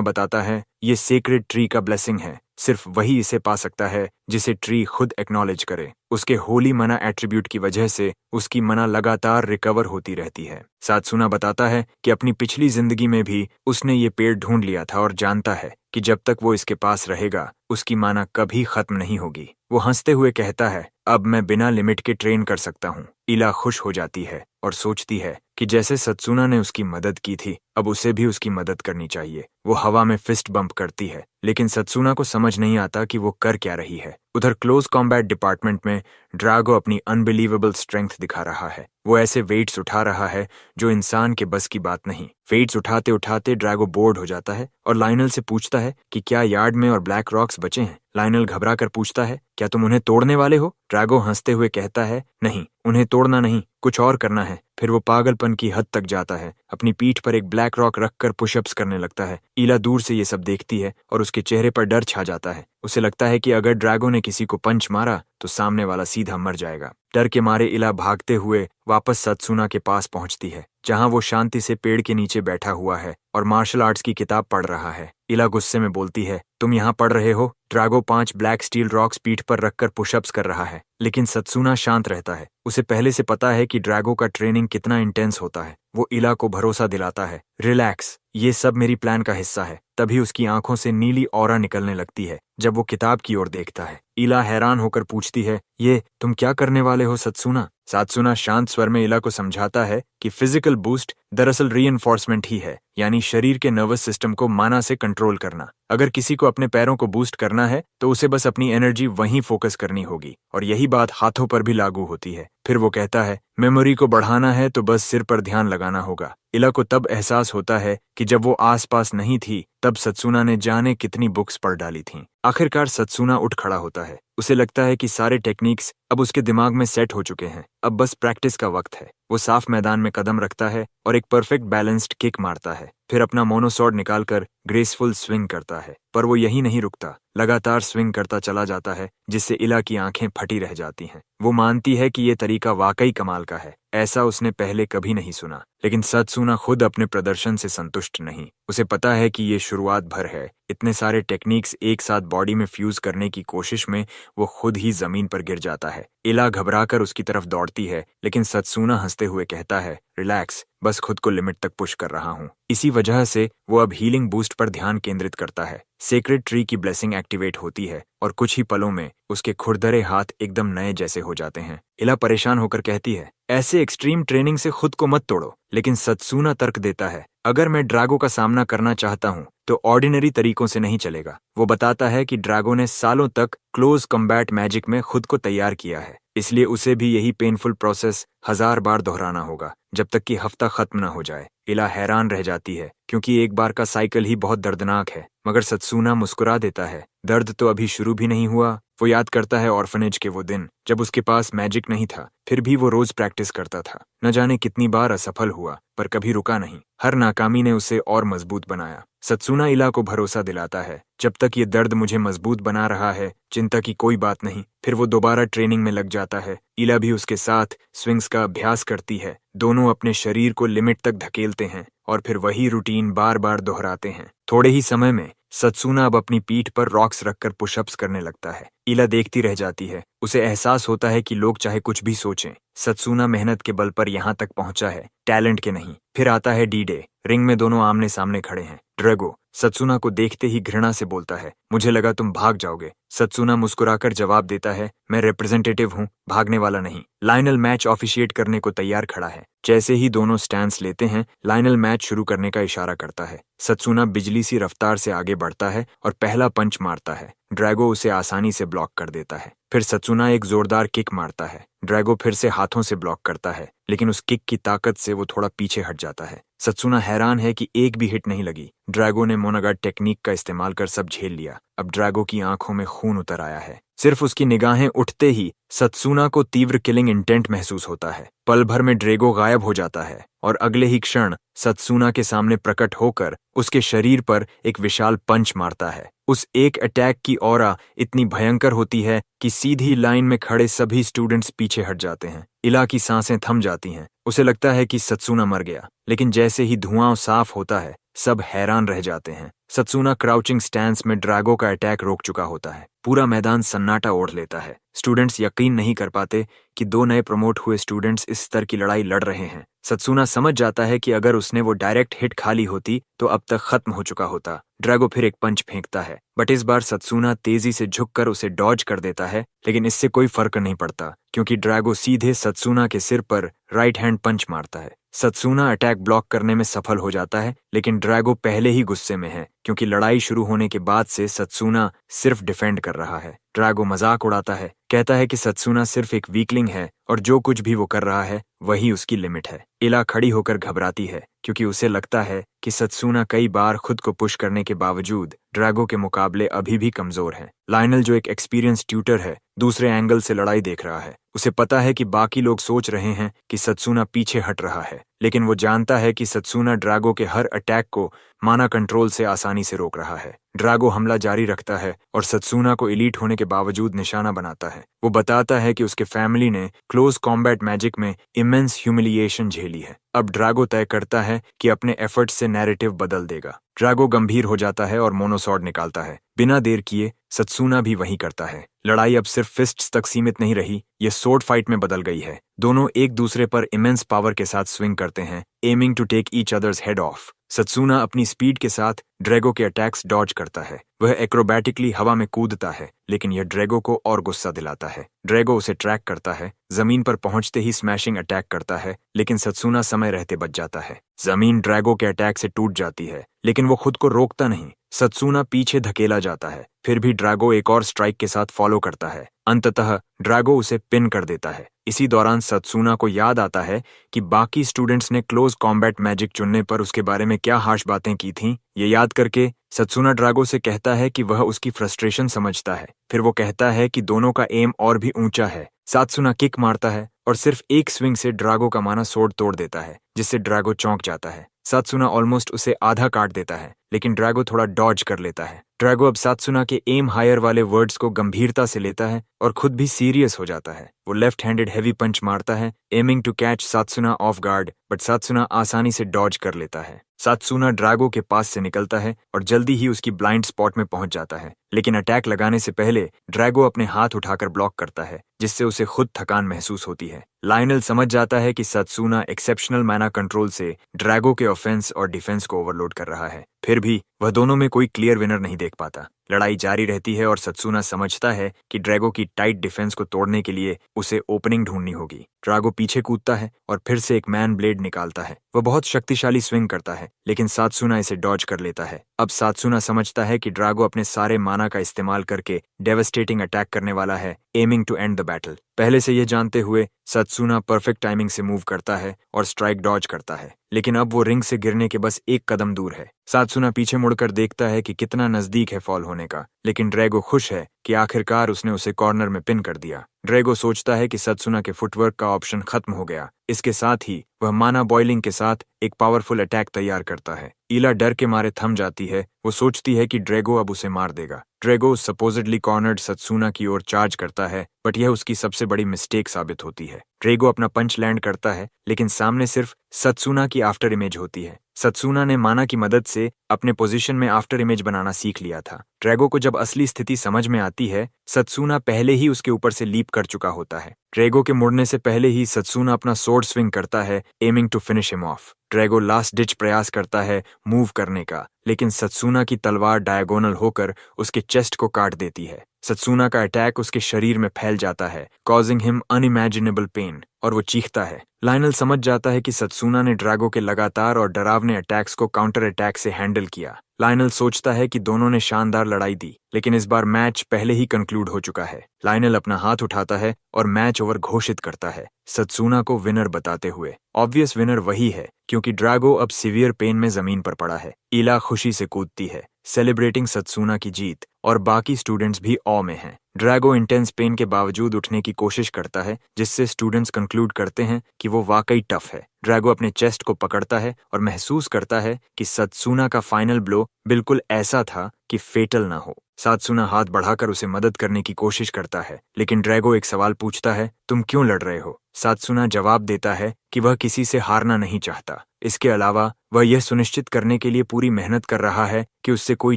बताता है, ये सीक्रेट ट्री का ब्लेसिंग है। सिर्फ वही इसे पा सकता है जिसे ट्री खुद एक्नॉलेज करे। उसके होली मना एट्रीब्यूट की वजह से उसकी मना लगातार रिकवर होती रहती है। सत्सूना बताता है कि अपनी पिछली जिंदगी में भी उसने ये पेड़ ढूंढ लिया था और जानता है कि जब तक वो इसके पास रहेगा उसकी माना कभी खत्म नहीं होगी। वो हंसते हुए कहता है, अब मैं बिना लिमिट के ट्रेन कर सकता हूँ। इला खुश हो जाती है और सोचती है कि जैसे सत्सुना ने उसकी मदद की थी, अब उसे भी उसकी मदद करनी चाहिए। वो हवा में फिस्ट बम्प करती है, लेकिन सत्सुना को समझ नहीं आता कि वो कर क्या रही है। उधर क्लोज कॉम्बैट डिपार्टमेंट में ड्रैगो अपनी अनबिलीवेबल स्ट्रेंथ दिखा रहा है। वो ऐसे वेट्स उठा रहा है जो इंसान के बस की बात नहीं। वेट्स उठाते उठाते ड्रैगो बोर्ड हो जाता है और लाइनल से पूछता है कि क्या यार्ड में और ब्लैक रॉक्स बचे हैं। लाइनल घबरा कर पूछता है, क्या तुम उन्हें तोड़ने वाले हो? ड्रैगो हंसते हुए कहता है, नहीं, उन्हें तोड़ना नहीं, कुछ और करना है। फिर वो पागलपन की हद तक जाता है। अपनी पीठ पर एक ब्लैक रॉक रखकर पुशअप्स करने लगता है। ईला दूर से ये सब देखती है और उसके चेहरे पर डर छा जाता है। उसे लगता है कि अगर ड्रैगो ने किसी को पंच मारा तो सामने वाला सीधा मर जाएगा। डर के मारे ईला भागते हुए वापस सत्सुना के पास पहुंचती है, जहां वो शांति से पेड़ के नीचे बैठा हुआ है और मार्शल आर्ट्स की किताब पढ़ रहा है। ईला गुस्से में बोलती है, तुम यहाँ पढ़ रहे हो? ड्रैगो 5 ब्लैक स्टील रॉक्स पीठ पर रखकर पुशअप्स कर रहा है। लेकिन सत्सुना शांत रहता है। उसे पहले से पता है कि ड्रैगो का ट्रेनिंग कितना इंटेंस होता है। वो ईला को भरोसा दिलाता है, रिलैक्स, ये सब मेरी प्लान का हिस्सा है। तभी उसकी आंखों से नीली ऑरा निकलने लगती है जब वो किताब की ओर देखता है। ईला हैरान होकर पूछती है, ये तुम क्या करने वाले हो सत्सुना? सत्सुना शांत स्वर में ईला को समझाता है कि फिजिकल बूस्ट दरअसल रीइंफोर्समेंट ही है, यानी शरीर के नर्वस सिस्टम को माना से कंट्रोल करना। अगर किसी को अपने पैरों को बूस्ट करना है तो उसे बस अपनी एनर्जी वहीं फोकस करनी होगी, और यही बात हाथों पर भी लागू होती है। फिर वो कहता है, मेमोरी को बढ़ाना है तो बस सिर पर ध्यान लगाना होगा। ईला को तब एहसास होता है कि जब वो आसपास नहीं थी तब सत्सुना ने जाने कितनी बुक्स पढ़ डाली थीं। आखिरकार सत्सुना उठ खड़ा होता है। उसे लगता है कि सारे टेक्निक्स अब उसके दिमाग में सेट हो चुके हैं, अब बस प्रैक्टिस का वक्त है। वो साफ मैदान में कदम रखता है और एक परफेक्ट बैलेंस्ड किक मारता है। फिर अपना मोनोसॉर्ड निकालकर ग्रेसफुल स्विंग करता है। पर वो यही नहीं रुकता, लगातार स्विंग करता चला जाता है, जिससे ईला की आंखें फटी रह जाती हैं। वो मानती है कि ये तरीका वाकई कमाल का है, ऐसा उसने पहले कभी नहीं सुना। लेकिन सत्सुना खुद अपने प्रदर्शन से संतुष्ट नहीं। उसे पता है कि ये शुरुआत भर है। इतने सारे टेक्निक्स एक साथ बॉडी में फ्यूज करने की कोशिश में वो खुद ही जमीन पर गिर जाता है। ईला घबराकर उसकी तरफ दौड़ती है, लेकिन सत्सुना हंसते हुए कहता है, रिलैक्स, बस खुद को लिमिट तक पुश कर रहा हूँ। इसी वजह से वो अब हीलिंग बूस्ट पर ध्यान केंद्रित करता है। सेक्रेड ट्री की ब्लेसिंग एक्टिवेट होती है और कुछ ही पलों में उसके खुरदरे हाथ एकदम नए जैसे हो जाते हैं। ईला परेशान होकर कहती है, ऐसे एक्सट्रीम ट्रेनिंग से खुद को मत तोड़ो। लेकिन सत्सुना तर्क देता है, अगर मैं ड्रैगो का सामना करना चाहता हूँ तो ऑर्डिनरी तरीकों से नहीं चलेगा। वो बताता है कि ड्रैगो ने सालों तक क्लोज कॉम्बैट मैजिक में खुद को तैयार किया है, इसलिए उसे भी यही पेनफुल प्रोसेस 1000 बार दोहराना होगा जब तक कि हफ्ता खत्म न हो जाए। ईला हैरान रह जाती है क्योंकि एक बार का साइकिल ही बहुत दर्दनाक है, मगर सत्सुना मुस्कुरा देता है, दर्द तो अभी शुरू भी नहीं हुआ। वो याद करता है ऑर्फनेज के वो दिन जब उसके पास मैजिक नहीं था, फिर भी वो रोज प्रैक्टिस करता था। न जाने कितनी बार असफल हुआ पर कभी रुका नहीं। हर नाकामी ने उसे और मजबूत बनाया। सत्सुना ईला को भरोसा दिलाता है, जब तक ये दर्द मुझे मजबूत बना रहा है, चिंता की कोई बात नहीं। फिर वो दोबारा ट्रेनिंग में लग जाता है। ईला भी उसके साथ स्विंग्स का अभ्यास करती है। दोनों अपने शरीर को लिमिट तक धकेलते हैं और फिर वही रूटीन बार बार दोहराते हैं। थोड़े ही समय में सत्सुना अब अपनी पीठ पर रॉक्स रखकर पुशअप्स करने लगता है। ईला देखती रह जाती है। उसे एहसास होता है कि लोग चाहे कुछ भी सोचें, सत्सुना मेहनत के बल पर यहाँ तक पहुंचा है, टैलेंट के नहीं। फिर आता है डी डे। रिंग में दोनों आमने सामने खड़े हैं। ड्रैगो सत्सुना को देखते ही घृणा से बोलता है, मुझे लगा तुम भाग जाओगे। सत्सुना मुस्कुराकर जवाब देता है, मैं रिप्रेजेंटेटिव हूँ, भागने वाला नहीं। लाइनल मैच ऑफिशिएट करने को तैयार खड़ा है। जैसे ही दोनों स्टैंड्स लेते हैं, लाइनल मैच शुरू करने का इशारा करता है। सत्सुना बिजली सी रफ्तार से आगे बढ़ता है और पहला पंच मारता है। ड्रैगो उसे आसानी से ब्लॉक कर देता है। फिर सत्सुना एक जोरदार किक मारता है। ड्रैगो फिर से हाथों से ब्लॉक करता है, लेकिन उस किक की ताकत से वो थोड़ा पीछे हट जाता है। सत्सुना हैरान है कि एक भी हिट नहीं लगी। ड्रैगो ने मोनागाट टेक्निक का इस्तेमाल कर सब झेल लिया। अब ड्रैगो की आंखों में खून उतर आया है। सिर्फ उसकी निगाहें उठते ही सत्सुना को तीव्र किलिंग इंटेंट महसूस होता है। पल भर में ड्रैगो गायब हो जाता है और अगले ही क्षण सत्सुना के सामने प्रकट होकर उसके शरीर पर एक विशाल पंच मारता है। उस एक अटैक की ऑरा इतनी भयंकर होती है कि सीधी लाइन में खड़े सभी स्टूडेंट्स पीछे हट जाते हैं। ईला की सांसें थम जाती हैं। उसे लगता है कि सत्सुना मर गया, लेकिन जैसे ही धुआं साफ होता है, सब हैरान रह जाते हैं। सत्सुना क्राउचिंग स्टैंस में ड्रैगो का अटैक रोक चुका होता है। पूरा मैदान सन्नाटा ओढ़ लेता है। स्टूडेंट्स यकीन नहीं कर पाते कि 2 नए प्रमोट हुए स्टूडेंट्स इस स्तर की लड़ाई लड़ रहे हैं। सत्सुना समझ जाता है कि अगर उसने वो डायरेक्ट हिट खा ली होती तो अब तक खत्म हो चुका होता। ड्रैगो फिर एक पंच फेंकता है, बट इस बार सत्सुना तेजी से झुककर उसे डॉज कर देता है, लेकिन इससे कोई फर्क नहीं पड़ता क्योंकि ड्रैगो सीधे सत्सुना के सिर पर राइट हैंड पंच मारता है। सत्सूना अटैक ब्लॉक करने में सफल हो जाता है, लेकिन ड्रैगो पहले ही गुस्से में है क्योंकि लड़ाई शुरू होने के बाद से सत्सूना सिर्फ डिफेंड कर रहा है। ड्रैगो मजाक उड़ाता है, कहता है कि सत्सूना सिर्फ एक वीकलिंग है और जो कुछ भी वो कर रहा है वही उसकी लिमिट है। इला खड़ी होकर घबराती है क्योंकि उसे लगता है कि सत्सूना कई बार खुद को पुश करने के बावजूद ड्रैगो के मुकाबले अभी भी कमजोर है। लायनल, जो एक एक्सपीरियंस ट्यूटर है, दूसरे एंगल से लड़ाई देख रहा है। उसे पता है कि बाकी लोग सोच रहे हैं कि सत्सूना पीछे हट रहा है, लेकिन वो जानता है कि सत्सूना ड्रैगो के हर अटैक को माना कंट्रोल से आसानी से रोक रहा है। ड्रैगो हमला जारी रखता है और सत्सूना को एलीट होने के बावजूद निशाना बनाता है। वो बताता है कि उसके फैमिली ने क्लोज कॉम्बैट मैजिक में इमेंस ह्यूमिलिएशन झेली है। अब ड्रैगो तय करता है कि अपने एफर्ट्स से नैरेटिव बदल देगा। ड्रैगो गंभीर हो जाता है और मोनोसॉर्ड निकालता है। बिना देर किए सत्सूना भी वही करता है। लड़ाई अब सिर्फ फिस्ट्स तक सीमित नहीं रही, ये सोर्ड फाइट में बदल गई है। दोनों एक दूसरे पर इमेंस पावर के साथ स्विंग करते हैं, aiming to take each others head off. Satsuna अपनी स्पीड के साथ ड्रैगो के अटैक्स डॉज करता है। वह एक्रोबैटिकली हवा में कूदता है, लेकिन यह ड्रैगो को और गुस्सा दिलाता है। ड्रैगो उसे ट्रैक करता है, जमीन पर पहुंचते ही स्मैशिंग अटैक करता है, लेकिन सत्सूना समय रहते बच जाता है। जमीन ड्रैगो के अटैक से टूट जाती है, लेकिन वो खुद को रोकता नहीं। सत्सूना पीछे धकेला जाता है, फिर भी ड्रैगो एक और स्ट्राइक के साथ फॉलो करता है। अंततः ड्रैगो उसे पिन कर देता है। इसी दौरान सत्सूना को याद आता है कि बाकी स्टूडेंट्स ने क्लोज कॉम्बैट मैजिक चुनने पर उसके बारे में क्या हाश बातें की थीं। ये याद करके सत्सूना ड्रैगो से कहता है कि वह उसकी फ्रस्ट्रेशन समझता है। फिर वो कहता है कि दोनों का एम और भी ऊंचा है। सत्सूना किक मारता है और सिर्फ एक स्विंग से ड्रैगो का माना सोर्ड तोड़ देता है, जिससे ड्रैगो चौंक जाता है। सत्सूना ऑलमोस्ट उसे आधा काट देता है, लेकिन ड्रैगो थोड़ा डॉज कर लेता है। ड्रैगो अब सत्सूना के एम हायर वाले वर्ड्स को गंभीरता से लेता है और खुद भी सीरियस हो जाता है। वो लेफ्ट हैंडेड हैवी पंच मारता है, aiming to catch Satsuna off guard, but Satsuna आसानी से डॉज कर लेता है। सत्सूना ड्रैगो के पास से निकलता है और जल्दी ही उसकी ब्लाइंड स्पॉट में पहुंच जाता है, लेकिन अटैक लगाने से पहले ड्रैगो अपने हाथ उठाकर ब्लॉक करता है, जिससे उसे खुद थकान महसूस होती है। लायनल समझ जाता है कि सत्सूना एक्सेप्शनल मैना कंट्रोल से ड्रैगो के ऑफेंस और डिफेंस को ओवरलोड कर रहा है। फिर भी वह दोनों में कोई क्लियर विनर नहीं देख पाता। लड़ाई जारी रहती है और सत्सूना समझता है कि ड्रैगो की टाइट डिफेंस को तोड़ने के लिए उसे ओपनिंग ढूंढनी होगी। ड्रैगो पीछे कूदता है और फिर से एक मैन ब्लेड निकालता है। वह बहुत शक्तिशाली स्विंग करता है, लेकिन सत्सूना इसे डॉज कर लेता है। अब सत्सूना समझता है कि ड्रैगो अपने सारे माना का इस्तेमाल करके डेवस्टेटिंग अटैक करने वाला है, aiming to end the battle. पहले से यह जानते हुए सत्सूना परफेक्ट टाइमिंग से मूव करता है और स्ट्राइक डॉज करता है, लेकिन अब वो रिंग से गिरने के बस एक कदम दूर है। सत्सूना पीछे मुड़कर देखता है कि कितना नजदीक है फॉल होने का, लेकिन ड्रैगो खुश है कि आखिरकार उसने उसे कॉर्नर में पिन कर दिया। ड्रैगो सोचता है कि सत्सूना के फुटवर्क का ऑप्शन खत्म हो गया। इसके साथ ही वह माना बॉइलिंग के साथ एक पावरफुल अटैक तैयार करता है। इला डर के मारे थम जाती है। वो सोचती है कि ड्रैगो अब उसे मार देगा। ड्रैगो सपोजिडली कॉर्नर्ड सत्सूना की ओर चार्ज करता है, बट यह उसकी सबसे बड़ी मिस्टेक साबित होती है। ड्रैगो अपना पंच लैंड करता है, लेकिन सामने सिर्फ सत्सूना की आफ्टर इमेज होती है। सत्सूना ने माना की मदद से अपने पोजीशन में आफ्टर इमेज बनाना सीख लिया था। ड्रैगो को जब असली स्थिति समझ में आती है, सत्सूना पहले ही उसके ऊपर से लीप कर चुका होता है। ड्रैगो के मुड़ने से पहले ही सत्सूना अपना सोर्ड स्विंग करता है, aiming to finish him off. Drago last ditch प्रयास करता है मूव करने का, लेकिन सत्सूना की तलवार डायगोनल होकर उसके चेस्ट को काट देती है। सत्सूना का अटैक उसके शरीर में फैल जाता है, कॉजिंग हिम अनइमेजिनेबल पेन, और वो चीखता है। लायनल समझ जाता है कि सत्सूना ने ड्रैगो के लगातार और डरावने अटैक्स को काउंटर अटैक से हैंडल किया। लायनल सोचता है कि दोनों ने शानदार लड़ाई दी, लेकिन इस बार मैच पहले ही कंक्लूड हो चुका है। लायनल अपना हाथ उठाता है और मैच ओवर घोषित करता है, सत्सूना को विनर बताते हुए। ऑब्वियस विनर वही है, क्योंकि ड्रैगो अब सीवियर पेन में जमीन पर पड़ा है। इला खुशी से कूदती है, सेलिब्रेटिंग सत्सूना की जीत, और बाकी स्टूडेंट्स भी ऑ में हैं। ड्रैगो इंटेंस पेन के बावजूद उठने की कोशिश करता है, जिससे स्टूडेंट्स कंक्लूड करते हैं कि वो वाकई टफ है। ड्रैगो अपने चेस्ट को पकड़ता है और महसूस करता है कि सत्सूना का फाइनल ब्लो बिल्कुल ऐसा था कि फेटल ना हो। सत्सूना हाथ बढ़ाकर उसे मदद करने की कोशिश करता है, लेकिन ड्रैगो एक सवाल पूछता है, तुम क्यों लड़ रहे हो? सत्सूना जवाब देता है कि वह किसी से हारना नहीं चाहता। इसके अलावा वह यह सुनिश्चित करने के लिए पूरी मेहनत कर रहा है कि उससे कोई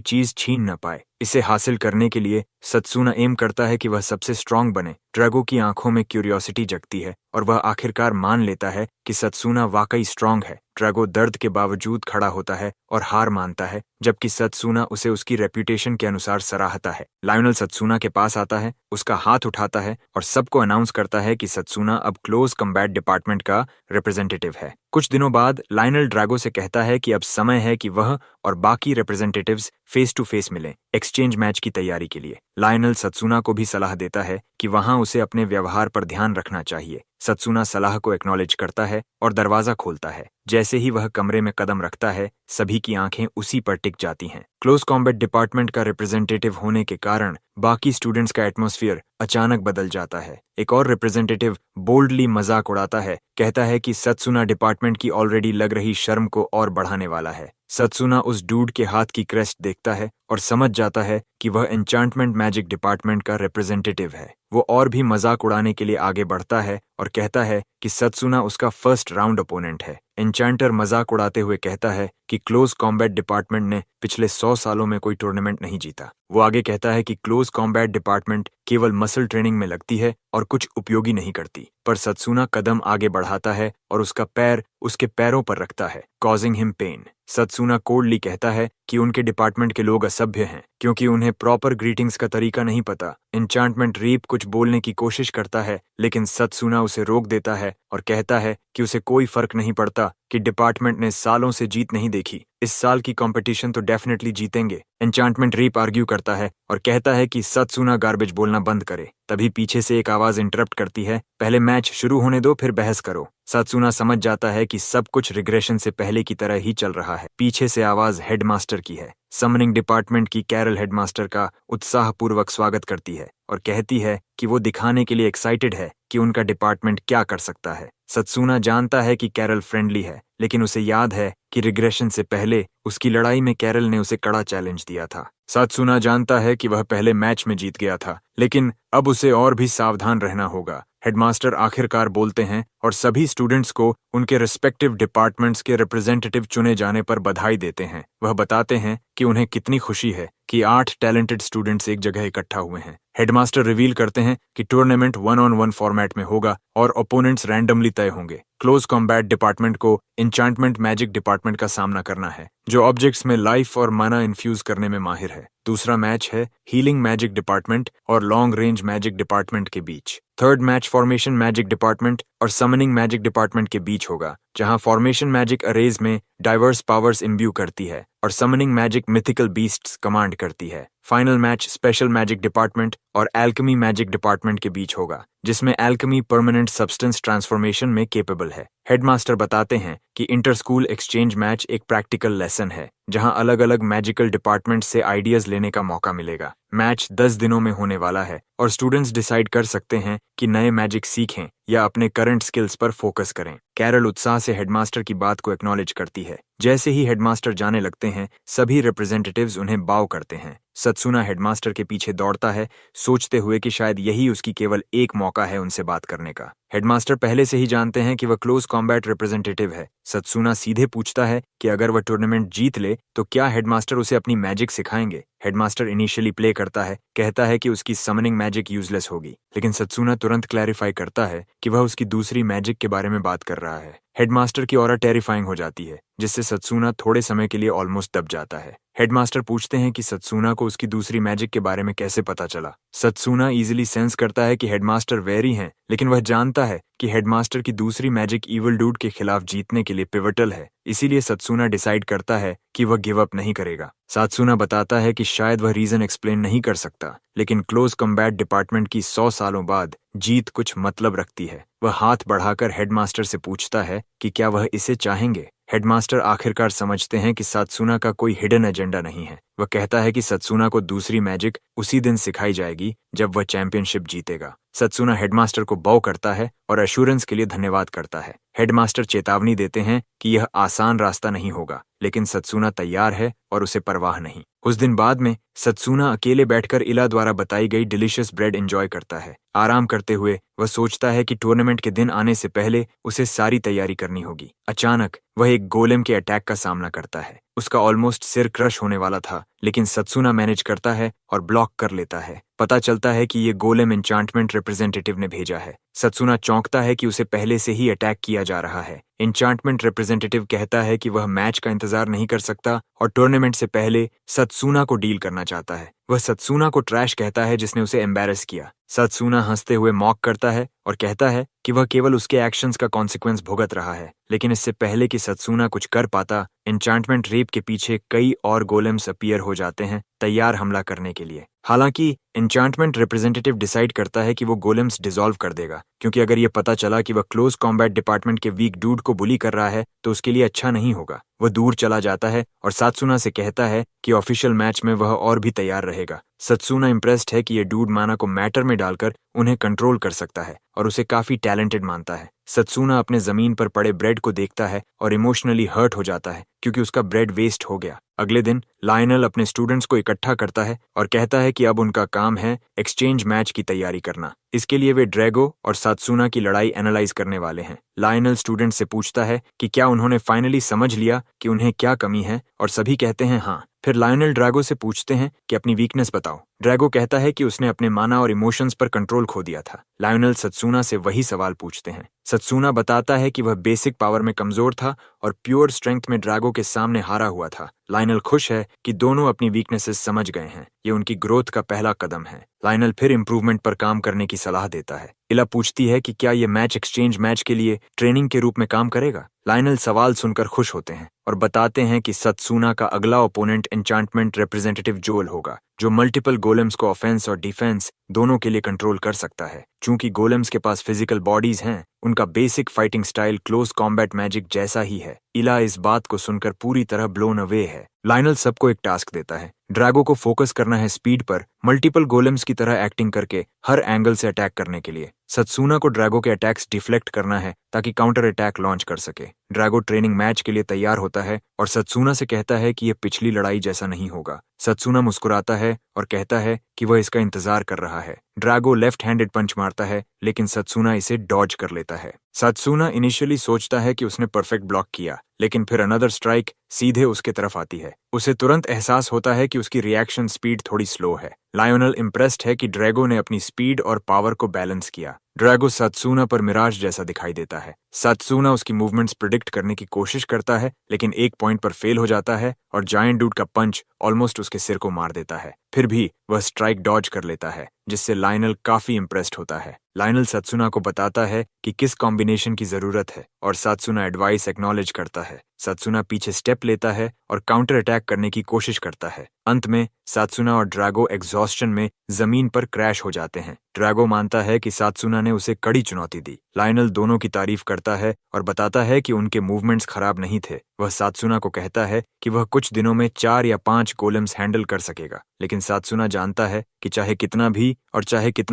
चीज छीन न पाए। इसे हासिल करने के लिए सत्सूना एम करता है कि वह सबसे स्ट्रांग बने। ड्रैगो की आंखों में क्यूरियोसिटी जगती है और वह आखिरकार मान लेता है कि सत्सूना वाकई स्ट्रांग है। ड्रैगो दर्द के बावजूद खड़ा होता है और हार मानता है, जबकि सत्सुना उसे उसकी रेप्यूटेशन के अनुसार सराहता है। लायनल सत्सुना के पास आता है, उसका हाथ उठाता है और सबको अनाउंस करता है कि सत्सुना अब क्लोज कम्बैट डिपार्टमेंट का रिप्रेजेंटेटिव है। कुछ दिनों बाद लायनल ड्रैगो से कहता है कि अब समय है कि वह और बाकी रिप्रेजेंटेटिव्स फेस टू फेस मिलें एक्सचेंज मैच की तैयारी के लिए। लायनल सत्सुना को भी सलाह देता है कि वहां उसे अपने व्यवहार पर ध्यान रखना चाहिए। सत्सुना सलाह को एक्नॉलेज करता है और दरवाजा खोलता है। जैसे ही वह कमरे में कदम रखता है, सभी की आंखें उसी पर टिक जाती हैं। क्लोज कॉम्बैट डिपार्टमेंट का रिप्रेजेंटेटिव होने के कारण बाकी स्टूडेंट्स का एटमॉस्फेयर अचानक बदल जाता है। एक और रिप्रेजेंटेटिव बोल्डली मजाक उड़ाता है, कहता है कि सत्सुना डिपार्टमेंट की ऑलरेडी लग रही शर्म को और बढ़ाने वाला है। सत्सुना उस डूड के हाथ की क्रेस्ट देखता है और समझ जाता है कि वह एन्चांटमेंट मैजिक डिपार्टमेंट का रिप्रेजेंटेटिव है। वो और भी मजाक उड़ाने के लिए आगे बढ़ता है और कहता है कि सत्सुना उसका फर्स्ट राउंड ओपोनेंट है। एन्चांटर मजाक उड़ाते हुए कहता है कि क्लोज कॉम्बैट डिपार्टमेंट ने पिछले 100 सालों में कोई टूर्नामेंट नहीं जीता। वो आगे कहता है कि क्लोज कॉम्बैट डिपार्टमेंट केवल मसल ट्रेनिंग में लगती है और कुछ उपयोगी नहीं करती। पर सत्सुना कदम आगे बढ़ाता है और उसका पैर उसके पैरों पर रखता है, कॉजिंग हिम पेन। सत्सुना कोल्डली कहता है कि उनके डिपार्टमेंट के लोग असभ्य हैं क्योंकि उन्हें प्रॉपर ग्रीटिंग्स का तरीका नहीं पता। एन्चांटमेंट रीप कुछ बोलने की कोशिश करता है, लेकिन सत्सुना उसे रोक देता है और कहता है कि उसे कोई फर्क नहीं पड़ता कि डिपार्टमेंट ने सालों से जीत नहीं देखी। इस साल की कंपटीशन तो डेफिनेटली जीतेंगे। एन्चांटमेंट रीप आर्ग्यू करता है और कहता है कि सत्सुना गार्बेज बोलना बंद करे। तभी पीछे से एक आवाज इंटरप्ट करती है, पहले मैच शुरू होने दो, फिर बहस करो। सत्सुना समझ जाता है कि सब कुछ रिग्रेशन से पहले की तरह ही चल रहा है। पीछे से आवाज हेडमास्टर की है। समनिंग डिपार्टमेंट की कैरल हेडमास्टर का उत्साहपूर्वक स्वागत करती है और कहती है कि वो दिखाने के लिए एक्साइटेड है कि उनका डिपार्टमेंट क्या कर सकता है। सत्सुना जानता है कि कैरल फ्रेंडली है, लेकिन उसे याद है कि रिग्रेशन से पहले उसकी लड़ाई में कैरल ने उसे कड़ा चैलेंज दिया था। सत्सुना जानता है कि वह पहले मैच में जीत गया था, लेकिन अब उसे और भी सावधान रहना होगा। हेडमास्टर आखिरकार बोलते हैं और सभी स्टूडेंट्स को उनके रिस्पेक्टिव डिपार्टमेंट्स के रिप्रेजेंटेटिव चुने जाने पर बधाई देते हैं। वह बताते हैं कि उन्हें कितनी खुशी है कि 8 टैलेंटेड स्टूडेंट्स एक जगह इकट्ठा हुए हैं। हेडमास्टर रिवील करते हैं कि टूर्नामेंट 1-on-1 फॉर्मेट में होगा और ओपोनेंट्स रैंडमली तय होंगे। क्लोज कॉम्बैट डिपार्टमेंट को एन्चांटमेंट मैजिक डिपार्टमेंट का सामना करना है, जो ऑब्जेक्ट्स में लाइफ और माना इन्फ्यूज करने में माहिर है। दूसरा मैच है हीलिंग मैजिक डिपार्टमेंट और लॉन्ग रेंज मैजिक डिपार्टमेंट के बीच। Third match formation magic department और समनिंग मैजिक डिपार्टमेंट के बीच होगा, जहां फॉर्मेशन मैजिक अरेज में डाइवर्स पावर्स इम्ब्यू करती है और summoning magic mythical beasts command करती है। Final match special magic department और एल्केमी मैजिक डिपार्टमेंट के बीच होगा, जिसमें एल्केमी परमानेंट सब्सटेंस ट्रांसफॉर्मेशन में केपेबल है। हेडमास्टर बताते हैं कि इंटर स्कूल एक्सचेंज मैच एक प्रैक्टिकल लेसन है, जहां अलग अलग मैजिकल डिपार्टमेंट से आइडियाज लेने का मौका मिलेगा। मैच 10 दिनों में होने वाला है और स्टूडेंट्स डिसाइड कर सकते हैं कि नए मैजिक सीखें या अपने करंट स्किल्स पर फोकस करें। कैरल उत्साह से हेडमास्टर की बात को एक्नॉलेज करती है। जैसे ही हेडमास्टर जाने लगते हैं, सभी रिप्रेजेंटेटिव्स उन्हें बाव करते हैं। सत्सुना हेडमास्टर के पीछे दौड़ता है, सोचते हुए कि शायद यही उसकी केवल एक मौका है उनसे बात करने का। हेडमास्टर पहले से ही जानते हैं कि वह क्लोज कॉम्बैट रिप्रेजेंटेटिव है। सत्सुना सीधे पूछता है कि अगर वह टूर्नामेंट जीत ले तो क्या हेडमास्टर उसे अपनी मैजिक सिखाएंगे। हेडमास्टर इनिशियली प्ले करता है, कहता है कि उसकी समनिंग मैजिक यूजलेस होगी, लेकिन सत्सुना तुरंत क्लैरिफाई करता है कि वह उसकी दूसरी मैजिक के बारे में बात कर रहा है। हेडमास्टर की ऑरा टेरिफाइंग हो जाती है, जिससे सत्सुना थोड़े समय के लिए ऑलमोस्ट दब जाता है। हेडमास्टर पूछते हैं कि सत्सुना को उसकी दूसरी मैजिक के बारे में कैसे पता चला। सत्सुना इजीली सेंस करता है कि हेडमास्टर वेरी हैं, लेकिन वह जानता है कि हेडमास्टर की दूसरी मैजिक इविल डूड के खिलाफ जीतने के लिए पिवटल है। इसीलिए सत्सुना डिसाइड करता है कि वह गिव अप नहीं करेगा। सत्सुना बताता है कि शायद वह रीजन एक्सप्लेन नहीं कर सकता, लेकिन क्लोज कम्बैट डिपार्टमेंट की 100 सालों बाद जीत कुछ मतलब रखती है। वह हाथ बढ़ाकर हेडमास्टर से पूछता है कि क्या वह इसे चाहेंगे। हेडमास्टर आखिरकार समझते हैं कि सत्सुना का कोई हिडन एजेंडा नहीं है। वह कहता है कि सत्सुना को दूसरी मैजिक उसी दिन सिखाई जाएगी जब वह चैंपियनशिप जीतेगा। सत्सुना हेडमास्टर को बॉव करता है और एश्योरेंस के लिए धन्यवाद करता है। हेडमास्टर चेतावनी देते हैं कि यह आसान रास्ता नहीं होगा, लेकिन सत्सुना तैयार है और उसे परवाह नहीं। उस दिन बाद में सत्सूना अकेले बैठकर इला द्वारा बताई गई डिलीशियस ब्रेड एंजॉय करता है। आराम करते हुए वह सोचता है कि टूर्नामेंट के दिन आने से पहले उसे सारी तैयारी करनी होगी। अचानक वह एक गोलेम के अटैक का सामना करता है। उसका ऑलमोस्ट सिर क्रश होने वाला था, लेकिन सत्सूना मैनेज करता है और ब्लॉक कर लेता है। पता चलता है कि ये गोलेम एन्चांटमेंट रिप्रेजेंटेटिव ने भेजा है। सत्सूना चौंकता है कि उसे पहले से ही अटैक किया जा रहा है। एन्चांटमेंट रिप्रेजेंटेटिव कहता है कि वह मैच का इंतजार नहीं कर सकता और टूर्नामेंट से पहले सत्सूना को डील करना चाहता है। वह सत्सूना को ट्रैश कहता है जिसने उसे एम्बैरस किया। सत्सूना हंसते हुए मॉक करता है और कहता है कि वह केवल उसके एक्शंस का कॉन्सिक्वेंस भुगत रहा है। लेकिन इससे पहले कि सत्सूना कुछ कर पाता, एन्चांटमेंट रेप के पीछे कई और गोलेम्स अपीयर हो जाते हैं, तैयार हमला करने के लिए। हालांकि एन्चांटमेंट रिप्रेजेंटेटिव डिसाइड करता है कि वो गोलेम्स डिसॉल्व कर देगा, क्योंकि अगर ये पता चला कि वह क्लोज कॉम्बैट डिपार्टमेंट के वीक डूड को बुली कर रहा है तो उसके लिए अच्छा नहीं होगा। वह दूर चला जाता है और सत्सूना से कहता है कि ऑफिशियल मैच में वह और भी तैयार रहेगा। सत्सूना इम्प्रेस्ड है कि ये डूड माना को मैटर में डालकर उन्हें कंट्रोल कर सकता है और उसे काफी टैलेंटेड मानता है। सत्सूना अपने जमीन पर पड़े ब्रेड को देखता है और इमोशनली हर्ट हो जाता है क्योंकि उसका ब्रेड वेस्ट हो गया। अगले दिन लायनल अपने स्टूडेंट्स को इकट्ठा करता है और कहता है कि अब उनका काम है एक्सचेंज मैच की तैयारी करना। इसके लिए वे ड्रैगो और सत्सूना की लड़ाई एनालाइज करने वाले हैं। लायनल स्टूडेंट से पूछता है कि क्या उन्होंने फाइनली समझ लिया कि उन्हें क्या कमी है, और सभी कहते हैं हाँ। फिर लायनल ड्रैगो से पूछते हैं कि अपनी वीकनेस बताओ। ड्रैगो कहता है कि उसने अपने माना और इमोशंस पर कंट्रोल खो दिया था। लायनल सत्सूना से वही सवाल पूछते हैं। सत्सूना बताता है कि वह बेसिक पावर में कमजोर था और प्योर स्ट्रेंथ में ड्रैगो के सामने हारा हुआ था। लायनल खुश है कि दोनों अपनी वीकनेसेस समझ गए हैं। ये उनकी ग्रोथ का पहला कदम है। लायनल फिर इंप्रूवमेंट पर काम करने की सलाह देता है। इला पूछती है कि क्या ये मैच एक्सचेंज मैच के लिए ट्रेनिंग के रूप में काम करेगा। लायनल सवाल सुनकर खुश होते हैं और बताते हैं कि सत्सूना का अगला ओपोनेंट एन्चांटमेंट रिप्रेजेंटेटिव जोल होगा, जो मल्टीपल गोलेम्स को ऑफेंस और डिफेंस दोनों के लिए कंट्रोल कर सकता है। चूंकि गोलेम्स के पास फिजिकल बॉडीज हैं, उनका basic fighting style close combat magic जैसा ही है। इला इस बात को सुनकर पूरी तरह ब्लोन अवे है। लायनल सबको एक टास्क देता है। ड्रैगो को फोकस करना है स्पीड पर, मल्टीपल गोलेम्स की तरह एक्टिंग करके हर एंगल से अटैक करने के लिए। सत्सूना को ड्रैगो के अटैक्स डिफ्लेक्ट करना है ताकि काउंटर अटैक लॉन्च कर सके। ड्रैगो ट्रेनिंग मैच के लिए तैयार होता है और सत्सूना से कहता है कि यह पिछली लड़ाई जैसा नहीं होगा। सत्सूना मुस्कुराता है और कहता है कि वह इसका इंतजार कर रहा है। ड्रैगो लेफ्ट हैंडेड पंच मारता है, लेकिन सत्सूना इसे डॉज कर लेता है। सत्सूना इनिशियली सोचता है कि उसने परफेक्ट ब्लॉक किया, लेकिन फिर अनदर स्ट्राइक सीधे उसके तरफ आती है। उसे तुरंत एहसास होता है कि उसकी रिएक्शन स्पीड थोड़ी स्लो है। लायनल इम्प्रेस्ड है कि ड्रैगो ने अपनी स्पीड और पावर को बैलेंस किया। ड्रैगो सत्सूना पर मिराज जैसा दिखाई देता है। सत्सूना उसकी मूवमेंट्स प्रिडिक्ट करने की कोशिश करता है, लेकिन एक पॉइंट पर फेल हो जाता है और जायंट डूड का पंच ऑलमोस्ट उसके सिर को मार देता है। फिर भी वह स्ट्राइक डॉज कर लेता है, जिससे लायनल काफी इम्प्रेस्ड होता है। लायनल सत्सूना को बताता है कि किस कॉम्बिनेशन की जरूरत है और सत्सूना एडवाइस एक्नॉलेज करता है। सत्सूना पीछे स्टेप लेता है और काउंटर अटैक करने की कोशिश करता है। अंत में सत्सूना और ड्रैगो एग्जॉस्शन में जमीन पर क्रैश हो जाते हैं। ड्रैगो मानता है कि सत्सूना ने उसे कड़ी चुनौती दी। लायनल दोनों की तारीफ करता है और बताता है कि उनके मूवमेंट्स खराब नहीं थे। वह सत्सूना को कहता है कि वह कुछ दिनों में 4 या 5 गोलेम्स हैंडल कर सकेगा, लेकिन सत्सूना जानता है कि चाहे कितना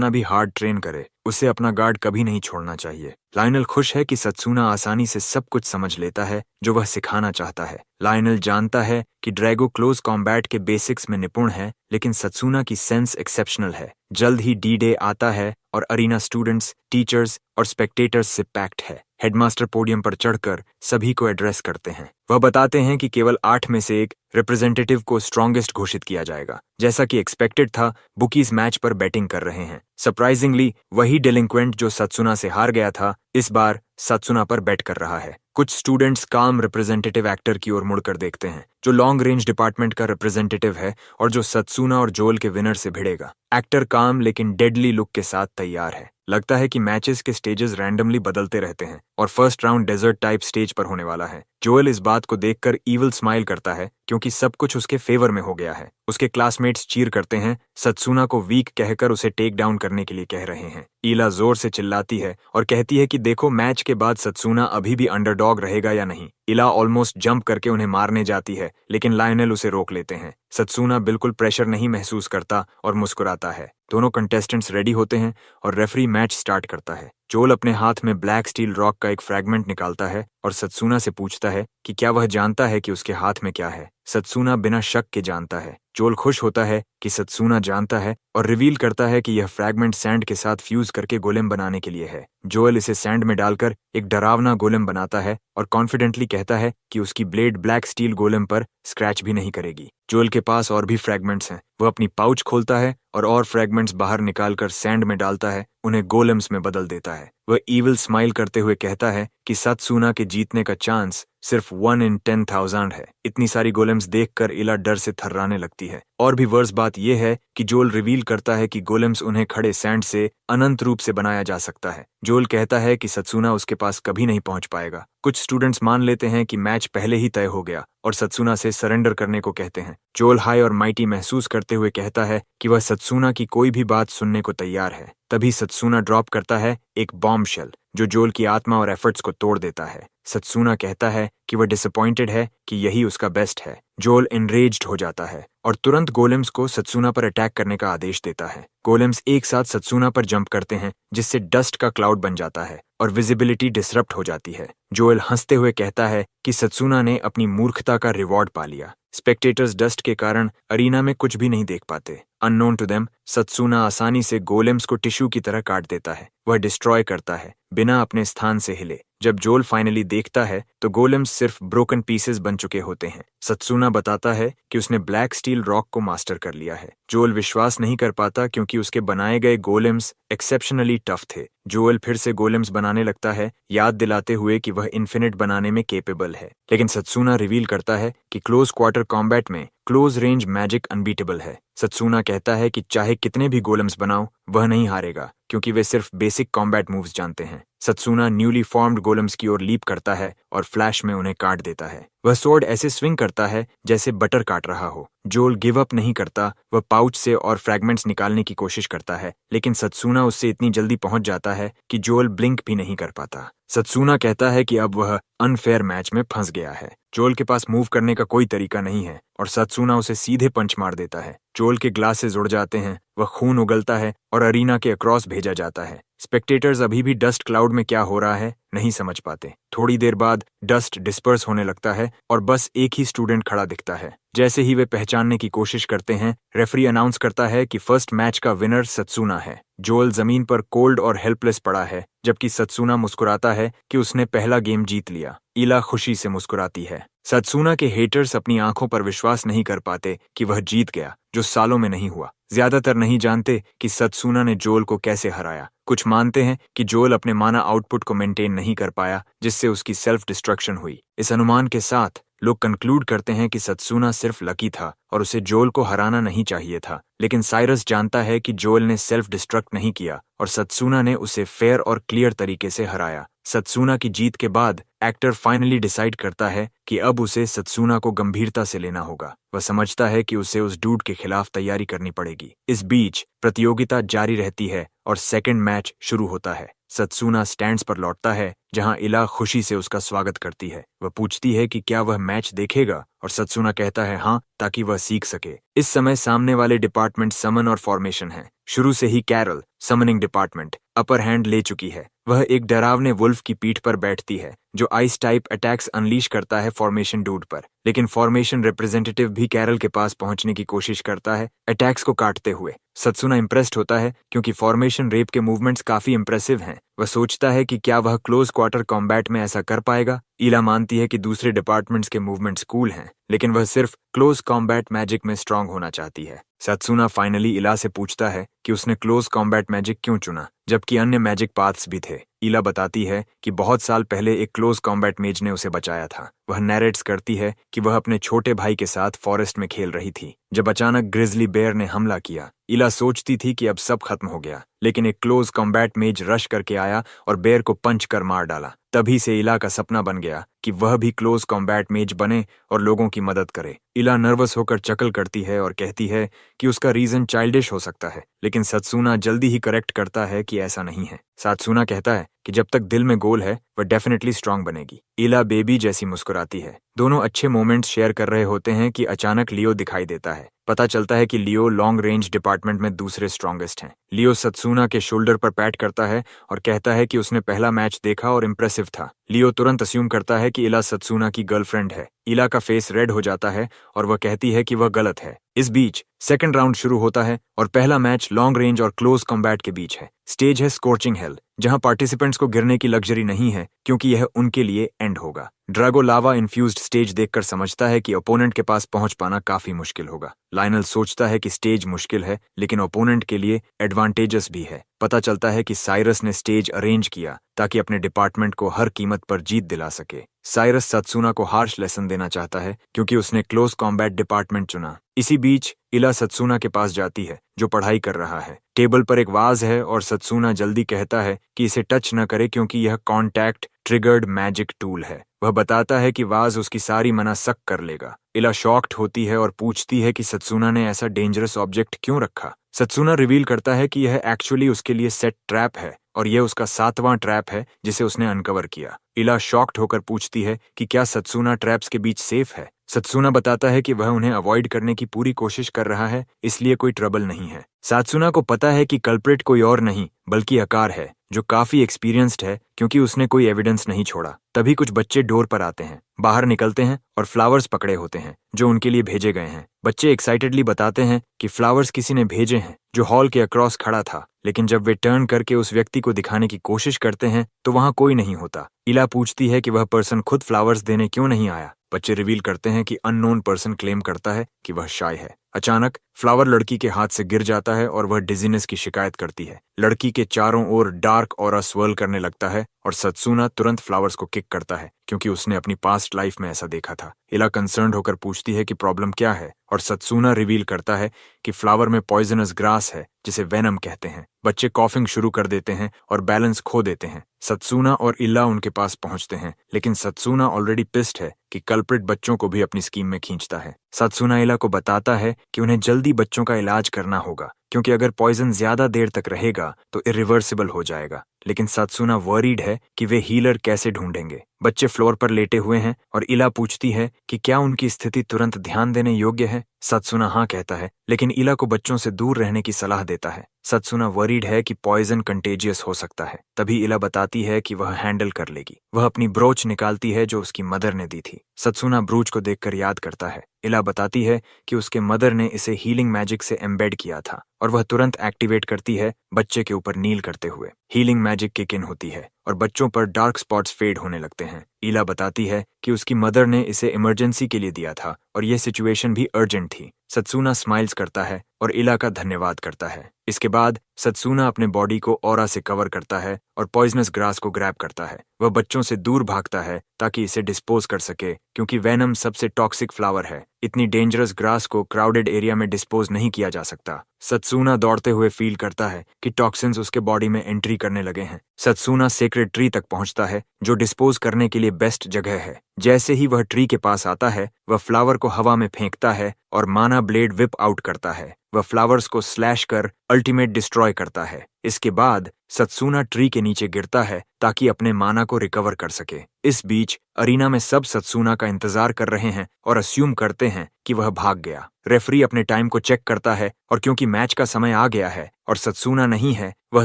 भी हार्ड ट्रेन करे, उसे अपना गार्ड कभी नहीं छोड़ना चाहिए। लायनल खुश है कि सत्सूना आसानी से सब कुछ समझ लेता है जो वह सिखाना चाहता है। लायनल जानता है कि ड्रैगो क्लोज कॉम्बैट के बेसिक्स में निपुण है, लेकिन सत्सूना की सेंस एक्सेप्शनल है। जल्द ही डी डे आता है और अरीना स्टूडेंट्स, टीचर्स और स्पेक्टेटर्स से पैक्ड है। हेडमास्टर पोडियम पर चढ़कर सभी को एड्रेस करते हैं। वह बताते हैं कि केवल 8 में से एक रिप्रेजेंटेटिव को स्ट्रॉन्गेस्ट घोषित किया जाएगा। जैसा कि एक्सपेक्टेड था, बुकीज मैच पर बैटिंग कर रहे हैं। सरप्राइजिंगली वही डेलिंक्वेंट जो सत्सूना से हार गया था, इस बार सत्सूना पर बैट कर रहा है। कुछ स्टूडेंट्स काम रिप्रेजेंटेटिव एक्टर की ओर मुड़कर देखते हैं, जो लॉन्ग रेंज डिपार्टमेंट का रिप्रेजेंटेटिव है और जो सत्सूना और जोल के विनर से भिड़ेगा। एक्टर काम लेकिन डेडली लुक के साथ तैयार है। लगता है कि मैचेस के स्टेजेस रैंडमली बदलते रहते हैं और first round desert type stage पर होने वाला है। जोएल इस बात को देखकर ईविल स्माइल करता है क्योंकि सब कुछ उसके फेवर में हो गया है। उसके क्लासमेट्स चीर करते हैं, सत्सूना को वीक कहकर उसे टेक डाउन करने के लिए कह रहे हैं। ईला जोर से चिल्लाती है और कहती है कि देखो, मैच के बाद सत्सूना अभी भी अंडरडॉग रहेगा या नहीं। इला ऑलमोस्ट जंप करके उन्हें मारने जाती है, लेकिन लायनल उसे रोक लेते हैं। सत्सूना बिल्कुल प्रेशर नहीं महसूस करता और मुस्कुराता है। दोनों कंटेस्टेंट्स रेडी होते हैं और रेफरी मैच स्टार्ट करता है। जोल अपने हाथ में ब्लैक स्टील रॉक का एक फ्रैगमेंट निकालता है और सत्सुना से पूछता है कि क्या वह जानता है कि उसके हाथ में क्या है। सत्सुना बिना शक के जानता है। जोल खुश होता है कि सत्सुना जानता है और रिवील करता है कि यह फ्रैगमेंट सैंड के साथ फ्यूज करके गोलेम बनाने के लिए है। जोएल इसे सैंड में डालकर एक डरावना गोलेम बनाता है और कॉन्फिडेंटली कहता है कि उसकी ब्लेड ब्लैक स्टील गोलेम पर स्क्रैच भी नहीं करेगी। जोएल के पास और भी फ्रैगमेंट्स हैं। वह अपनी पाउच खोलता है और फ्रैगमेंट्स बाहर निकालकर सैंड में डालता है, उन्हें गोलेम्स में बदल देता है। वह ईविल स्माइल करते हुए कहता है कि सत्सुना के जीतने का चांस सिर्फ 1 in 10,000 है। इतनी सारी गोलेम्स देखकर इला डर से थर्राने लगती है। और भी वर्स बात यह है कि जोल रिवील करता है कि गोलेम्स उन्हें खड़े सैंड से अनंत रूप से बनाया जा सकता है। जोल कहता है कि सत्सुना उसके पास कभी नहीं पहुंच पाएगा। कुछ स्टूडेंट्स मान लेते हैं कि मैच पहले ही तय हो गया और सत्सुना से सरेंडर करने को कहते हैं। जोल हाई और माइटी महसूस करते हुए कहता है कि वह सत्सुना की कोई भी बात सुनने को तैयार है। तभी सत्सुना ड्रॉप करता है एक बॉम्ब शेल जो जोल की आत्मा और एफर्ट्स को तोड़ देता है। सत्सुना कहता है कि वह डिसअपॉइंटेड है कि यही उसका बेस्ट है। जोल एनरेज्ड हो जाता है और तुरंत गोलेम्स को सत्सुना पर अटैक करने का आदेश देता है। गोलेम्स एक साथ सत्सुना पर जंप करते हैं जिससे डस्ट का क्लाउड बन जाता है और विजिबिलिटी डिसरप्ट हो जाती है। जोएल हंसते हुए कहता है कि सत्सुना ने अपनी मूर्खता का रिवॉर्ड पा लिया। स्पेक्टेटर्स डस्ट के कारण अरीना में कुछ भी नहीं देख पाते। अननोन टू देम सत्सुना आसानी से गोलेम्स को टिश्यू की तरह काट देता है। वह डिस्ट्रॉय करता है बिना अपने स्थान से हिले। जब जोल फाइनली देखता है तो गोलेम्स सिर्फ ब्रोकन पीसेस बन चुके होते हैं। सत्सुना बताता है कि उसने ब्लैक स्टील रॉक को मास्टर कर लिया है। जोल विश्वास नहीं कर पाता क्योंकि उसके बनाए गए गोलेम्स एक्सेप्शनली टफ थे। जोएल फिर से गोलेम्स बनाने लगता है, याद दिलाते हुए कि वह इन्फिनिट बनाने में केपेबल है। लेकिन सत्सुना रिवील करता है कि क्लोज क्वार्टर कॉम्बैट में क्लोज रेंज मैजिक अनबीटेबल है। सत्सुना कहता है कि चाहे कितने भी गोलेम्स बनाओ वह नहीं हारेगा क्योंकि वे सिर्फ बेसिक कॉम्बैट मूव्स जानते हैं। सत्सुना न्यूली फॉर्म्ड गोलेम्स की ओर लीप करता है और फ्लैश में उन्हें काट देता है। वह स्वॉर्ड ऐसे स्विंग करता है जैसे बटर काट रहा हो। जोल गिव अप नहीं करता। वह पाउच से और फ्रैगमेंट्स निकालने की कोशिश करता है लेकिन सत्सुना उससे इतनी जल्दी पहुंच जाता है कि जोल ब्लिंक भी नहीं कर पाता। सत्सुना कहता है कि अब वह अनफेयर मैच में फंस गया है। जोल के पास मूव करने का कोई तरीका नहीं है और सत्सुना उसे सीधे पंच मार देता है। जोल के ग्लासेस उड़ जाते हैं, वह खून उगलता है और अरीना के अक्रॉस भेजा जाता है। स्पेक्टेटर्स अभी भी डस्ट क्लाउड में क्या हो रहा है नहीं समझ पाते। थोड़ी देर बाद डस्ट डिस्पर्स होने लगता है और बस एक ही स्टूडेंट खड़ा दिखता है। जैसे ही वे पहचानने की कोशिश करते हैं, रेफरी अनाउंस करता है कि फर्स्ट मैच का विनर सत्सुना है। जोल जमीन पर कोल्ड और हेल्पलेस पड़ा है जबकि सत्सुना मुस्कुराता है कि उसने पहला गेम जीत लिया। इला खुशी से मुस्कुराती है। सत्सुना के हेटर्स अपनी आंखों पर विश्वास नहीं कर पाते कि वह जीत गया, जो सालों में नहीं हुआ। ज्यादातर नहीं जानते कि सत्सुना ने जोल को कैसे हराया। कुछ मानते हैं कि जोल अपने माना आउटपुट को मेंटेन नहीं कर पाया जिससे उसकी सेल्फ डिस्ट्रक्शन हुई। इस अनुमान के साथ लोग कंक्लूड करते हैं कि सत्सुना सिर्फ लकी था और उसे जोल को हराना नहीं चाहिए था। लेकिन साइरस जानता है कि जोल ने सेल्फ डिस्ट्रक्ट नहीं किया और सत्सुना ने उसे फेयर और क्लियर तरीके से हराया। सत्सुना की जीत के बाद एक्टर फाइनली डिसाइड करता है कि अब उसे सत्सुना को गंभीरता से लेना होगा। वह समझता है कि उसे उस डूड के खिलाफ तैयारी करनी पड़ेगी। इस बीच प्रतियोगिता जारी रहती है और सेकंड मैच शुरू होता है। सत्सुना स्टैंड्स पर लौटता है जहां इला खुशी से उसका स्वागत करती है। वह पूछती है कि क्या वह मैच देखेगा और सत्सुना कहता है हाँ, ताकि वह सीख सके। इस समय सामने वाले डिपार्टमेंट समन और फॉर्मेशन है। शुरू से ही Carol summoning department upper hand ले चुकी है। वह एक डरावने वुल्फ की पीठ पर बैठती है जो आइस टाइप अटैक्स अनलीश करता है फॉर्मेशन डूड पर। लेकिन फॉर्मेशन रिप्रेजेंटेटिव भी कैरल के पास पहुंचने की कोशिश करता है अटैक्स को काटते हुए। सत्सुना इंप्रेस्ड होता है क्योंकि फॉर्मेशन रेप के मूवमेंट्स काफी इंप्रेसिव हैं। वह सोचता है कि क्या वह क्लोज क्वार्टर कॉम्बैट में ऐसा कर पाएगा। इला मानती है कि दूसरे डिपार्टमेंट्स के मूवमेंट्स कूल हैं लेकिन वह सिर्फ क्लोज कॉम्बैट मैजिक में स्ट्रांग होना चाहती है। सत्सुना फाइनली इला से पूछता है कि उसने क्लोज कॉम्बैट मैजिक क्यों चुना जबकि अन्य मैजिक पाथ्स भी थे। इला बताती है कि बहुत साल पहले एक क्लोज कॉम्बैट मेज ने उसे बचाया था। वह नैरेट्स करती है कि वह अपने छोटे भाई के साथ फॉरेस्ट में खेल रही थी जब अचानक ग्रिजली बेयर ने हमला किया। इला सोचती थी कि अब सब खत्म हो गया लेकिन एक क्लोज कॉम्बैट मेज रश करके आया और बेयर को पंच कर मार डाला। तभी से इला का सपना बन गया कि वह भी क्लोज कॉम्बैट मेज बने और लोगों की मदद करे। इला नर्वस होकर चकल करती है और कहती है कि उसका रीजन चाइल्डिश हो सकता है लेकिन सत्सुना जल्दी ही करेक्ट करता है कि ऐसा नहीं है। सत्सुना कहता है कि जब तक दिल में गोल है वह डेफिनेटली स्ट्रांग बनेगी। इला बेबी जैसी मुस्कुराती है। दोनों अच्छे मोमेंट्स शेयर कर रहे होते हैं कि अचानक लियो दिखाई देता है। पता चलता है कि लियो लॉन्ग रेंज डिपार्टमेंट में दूसरे स्ट्रांगेस्ट हैं। लियो सत्सुना के शोल्डर पर पैट करता है और कहता है कि उसने पहला मैच देखा और इम्प्रेसिव था। लियो तुरंत अस्यूम करता है कि इला सत्सुना की गर्लफ्रेंड है। इला का फेस रेड हो जाता है और वह कहती है कि वह गलत है। इस बीच सेकंड राउंड शुरू होता है और पहला मैच लॉन्ग रेंज और क्लोज कॉम्बैट के बीच है। स्टेज है स्कॉर्चिंग हेल, जहां पार्टिसिपेंट्स को गिरने की लग्जरी नहीं है क्योंकि यह उनके लिए एंड होगा। ड्रैगो लावा इन्फ्यूज्ड स्टेज देखकर समझता है कि ओपोनेंट के पास पहुंच पाना काफी मुश्किल होगा। लायनल सोचता है कि स्टेज मुश्किल है लेकिन ओपोनेंट के लिए एडवांटेजेस भी है। पता चलता है कि साइरस ने स्टेज अरेंज किया ताकि अपने डिपार्टमेंट को हर कीमत पर जीत दिला सके। साइरस सत्सुना को हार्श लेसन देना चाहता है क्योंकि उसने क्लोज कॉम्बैट डिपार्टमेंट चुना। इसी बीच इला सत्सुना के पास जाती है जो पढ़ाई कर रहा है। टेबल पर एक वाज है और सत्सुना जल्दी कहता है कि इसे टच न करे क्योंकि यह कॉन्टैक्ट ट्रिगर्ड मैजिक टूल है। वह बताता है कि वाज उसकी सारी मना सक कर लेगा। इला शॉक्ड होती है और पूछती है कि सत्सुना ने ऐसा डेंजरस ऑब्जेक्ट क्यों रखा। सत्सुना रिवील करता है कि यह एक्चुअली उसके लिए सेट ट्रैप है और यह उसका 7वां ट्रैप है जिसे उसने अनकवर किया। इला शॉक्ड होकर पूछती है कि क्या सत्सुना ट्रैप्स के बीच सेफ है। सत्सुना बताता है कि वह उन्हें अवॉइड करने की पूरी कोशिश कर रहा है, इसलिए कोई ट्रबल नहीं है। सत्सुना को पता है कि कल्प्रिट कोई और नहीं बल्कि आकार है, जो काफी एक्सपीरियंस्ड है क्योंकि उसने कोई एविडेंस नहीं छोड़ा। तभी कुछ बच्चे डोर पर आते हैं, बाहर निकलते हैं और फ्लावर्स पकड़े होते हैं जो उनके लिए भेजे गए हैं। बच्चे एक्साइटेडली बताते हैं कि फ्लावर्स किसी ने भेजे हैं जो हॉल के अक्रॉस खड़ा था, लेकिन जब वे टर्न करके उस व्यक्ति को दिखाने की कोशिश करते हैं तो वहां कोई नहीं होता। इला पूछती है कि वह पर्सन खुद फ्लावर्स देने क्यों नहीं आया। बच्चे रिवील करते हैं कि अननोन पर्सन क्लेम करता है कि वह शाय है। अचानक फ्लावर लड़की के हाथ से गिर जाता है और वह डिजीनेस की शिकायत करती है। लड़की के चारों ओर डार्क ऑरा स्वर्ल करने लगता है और सत्सुना तुरंत फ्लावर्स को किक करता है क्योंकि उसने अपनी पास्ट लाइफ में ऐसा देखा था। इला कंसर्न्ड होकर पूछती है कि प्रॉब्लम क्या है और सत्सुना रिवील करता है कि फ्लावर में पॉइजनस ग्रास है जिसे वेनम कहते हैं। बच्चे कॉफिंग शुरू कर देते हैं और बैलेंस खो देते हैं। सत्सुना और इला उनके पास पहुंचते हैं, लेकिन सत्सुना ऑलरेडी पिस्ड है कि कल्प्रिट बच्चों को भी अपनी स्कीम में खींचता है। सत्सुना इला को बताता है कि उन्हें जल्दी बच्चों का इलाज करना होगा क्योंकि अगर पॉइजन ज्यादा देर तक रहेगा तो इरिवर्सिबल हो जाएगा। लेकिन सत्सुना वरीड है कि वे हीलर कैसे ढूंढेंगे। बच्चे फ्लोर पर लेटे हुए हैं और इला पूछती है कि क्या उनकी स्थिति तुरंत ध्यान देने योग्य है। सत्सुना हाँ कहता है, लेकिन इला को बच्चों से दूर रहने की सलाह देता है। सत्सुना वरीड है कि पॉइजन कंटेजियस हो सकता है। तभी इला बताती है कि वह हैंडल कर लेगी। वह अपनी ब्रोच निकालती है जो उसकी मदर ने दी थी। सत्सुना ब्रोच को देखकर याद करता है। इला बताती है कि उसके मदर ने इसे हीलिंग मैजिक से एम्बेड किया था और वह तुरंत एक्टिवेट करती है बच्चे के ऊपर नील करते हुए। हीलिंग मैजिक किक इन होती है और बच्चों पर डार्क स्पॉट्स फेड होने लगते हैं। इला बताती है कि उसकी मदर ने इसे इमरजेंसी के लिए दिया था और यह सिचुएशन भी अर्जेंट थी। सत्सुना स्माइल्स करता है और इला का धन्यवाद करता है। इसके बाद सत्सुना अपने बॉडी को ऑरा से कवर करता है और पॉइजनस ग्रास को ग्रैब करता है। वह बच्चों से दूर भागता है ताकि इसे डिस्पोज कर सके क्योंकि वेनम सबसे टॉक्सिक फ्लावर है। इतनी डेंजरस ग्रास को क्राउडेड एरिया में डिस्पोज नहीं किया जा सकता। सत्सुना दौड़ते हुए फील करता है कि टॉक्सिन्स उसके बॉडी में एंट्री करने लगे हैं। सत्सुना सेक्रेड ट्री तक पहुंचता है जो डिस्पोज करने के लिए बेस्ट जगह है। जैसे ही वह ट्री के पास आता है, वह फ्लावर को हवा में फेंकता है और माना ब्लेड विप आउट करता है। वह फ्लावर्स को स्लैश कर अल्टीमेट डिस्ट्रॉय करता है। इसके बाद सत्सुना ट्री के नीचे गिरता है ताकि अपने माना को रिकवर कर सके। इस बीच अरीना में सब सत्सुना का इंतजार कर रहे हैं और अस्यूम करते हैं कि वह भाग गया। रेफरी अपने टाइम को चेक करता है और क्योंकि मैच का समय आ गया है और सत्सुना नहीं है, वह